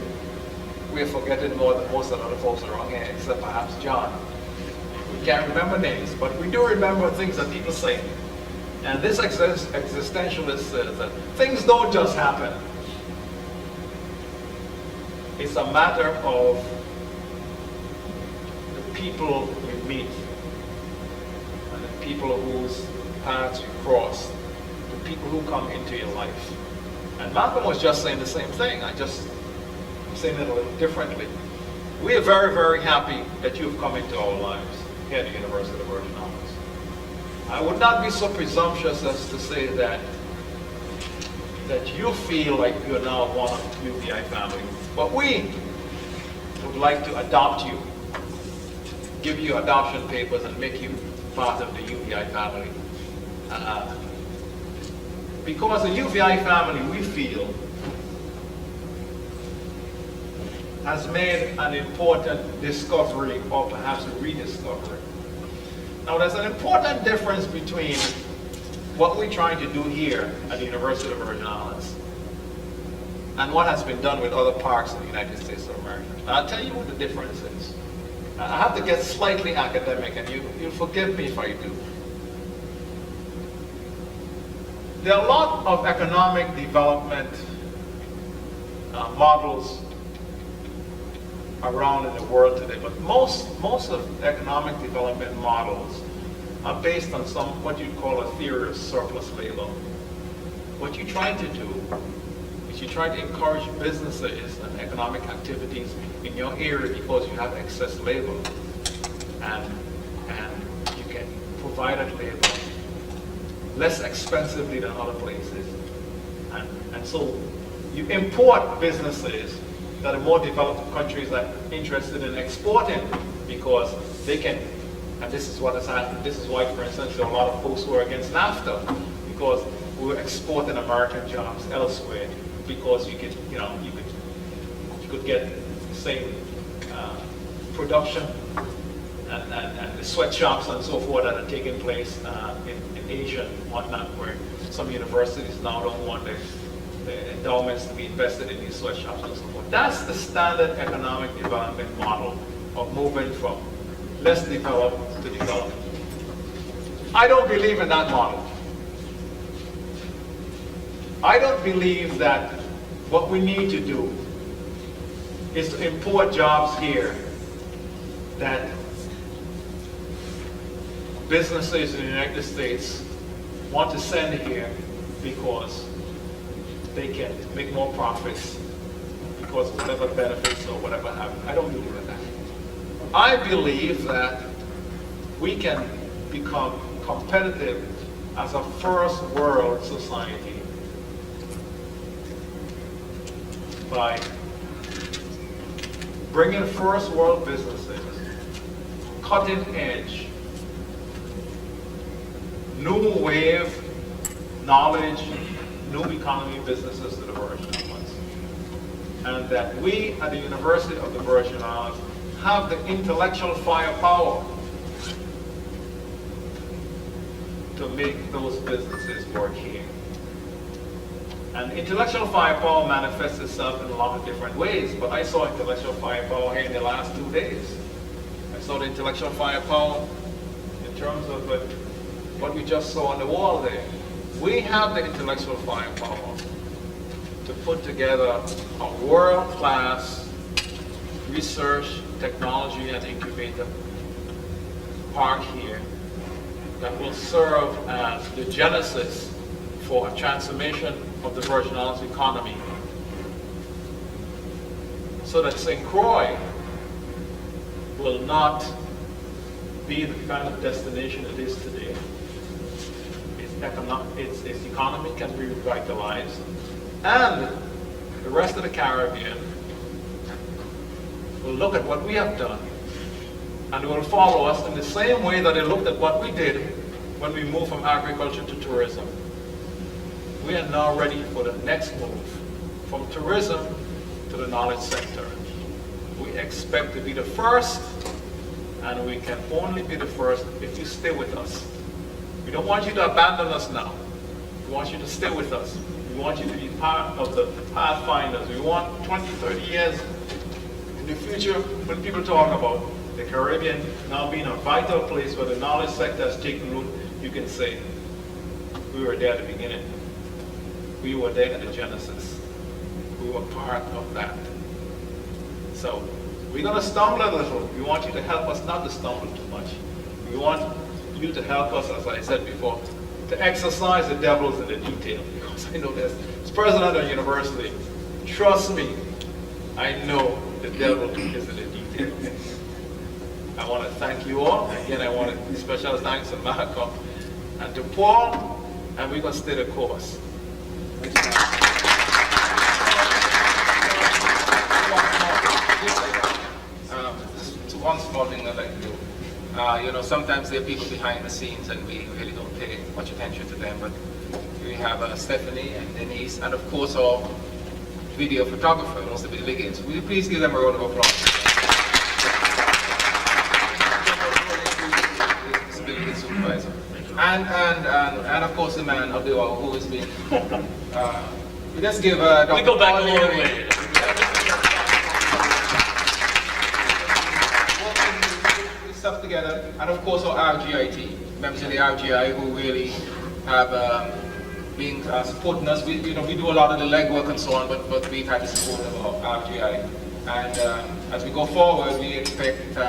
forgetting more than most of the other folks around here, except perhaps John. We can't remember names, but we do remember things that people say. And this existentialist says that things don't just happen. It's a matter of the people you meet and the people whose paths you cross, the people who come into your life. And Malcolm was just saying the same thing. I'm saying it a little differently. We are very, very happy that you've come into our lives here at the University of the Virgin Islands. I would not be so presumptuous as to say that you feel like you're now one of the UVI family, but we would like to adopt you, give you adoption papers and make you part of the UVI family. Because the UVI family, we feel, has made an important discovery, or perhaps a rediscovery. Now, there's an important difference between what we're trying to do here at the University of the Virgin Islands and what has been done with other parks in the United States of America. And I'll tell you what the difference is. I have to get slightly academic, and you'll forgive me if I do. There are a lot of economic development models around in the world today, but most of economic development models are based on what you'd call a theory of surplus labor. What you try to do is you try to encourage businesses and economic activities in your area because you have excess labor, and you can provide that labor less expensively than other places, and so you import businesses that are more developed countries that are interested in exporting because they can, and this is what has happened. This is why, for instance, there are a lot of folks who are against NAFTA, because we're exporting American jobs elsewhere, because you could get the same production and the sweatshops and so forth that are taking place in Asia and whatnot, where some universities now don't want the endowments to be invested in these sweatshops and so forth. That's the standard economic development model of moving from less developed to developed. I don't believe in that model. I don't believe that what we need to do is to import jobs here that businesses in the United States want to send here because they can make more profits because of whatever benefits or whatever happens. I don't believe in that. I believe that we can become competitive as a first world society by bringing first world businesses, cutting edge, new wave knowledge, new economy businesses to the Virgin Islands. And that we at the University of the Virgin Islands have the intellectual firepower to make those businesses work here. And intellectual firepower manifests itself in a lot of different ways, but I saw intellectual firepower here in the last 2 days. I saw the intellectual firepower in terms of what we just saw on the wall there. We have the intellectual firepower to put together a world-class research, technology, and incubator park here that will serve as the genesis for a transformation of the Virgin Islands economy, so that St. Croix will not be the kind of destination it is today. Its economy can be revitalized, and the rest of the Caribbean will look at what we have done and will follow us in the same way that they looked at what we did when we moved from agriculture to tourism. We are now ready for the next move, from tourism to the knowledge sector. We expect to be the first, and we can only be the first if you stay with us. We don't want you to abandon us now. We want you to stay with us. We want you to be part of the pathfinders. We want 20, 30 years in the future, when people talk about the Caribbean now being a vital place where the knowledge sector has taken root, you can say, we were there at the beginning. We were there at the genesis. We were part of that. So we're going to stumble a little. We want you to help us not to stumble too much. We want you to help us, as I said before, to exercise the devils in the detail. Because I know this. As president of the university, trust me, I know the devil is in the details. I want to thank you all. Again, I want to special thanks to Malcolm and to Paul, and we're going to stay the course. One small thing I'd like to do. Sometimes there are people behind the scenes and we really don't pay much attention to them, but we have Stephanie and Denise, and of course our video photographer, Mr. Billy Liggins. Will you please give them a round of applause? Mr. Billy Liggins, supervisor. And of course the man of the hour who has been, we just give Dr. We go back Paul a long Leary, way. Stuff together, and of course our RGIT, members of the RGI who really have been supporting us. We do a lot of the legwork and so on, but we've had the support of our RGI. And as we go forward, we expect to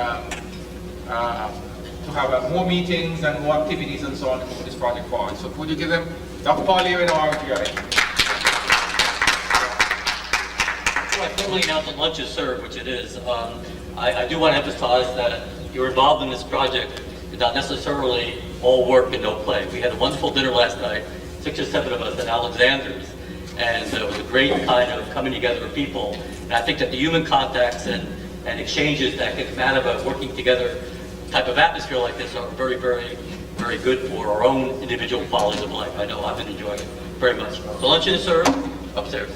have more meetings and more activities and so on to move this project forward. So would you give them Dr. Paul Leary and our RGI? Well, I formally announced that lunch is served, which it is. I do want to emphasize that you're involved in this project is not necessarily all work and no play. We had a wonderful dinner last night, 6 or 7 of us at Alexander's, and it was a great kind of coming together of people. And I think that the human contacts and exchanges that can come out of a working together type of atmosphere like this are very, very, very good for our own individual qualities of life. I know I've been enjoying it very much. So luncheon is served upstairs.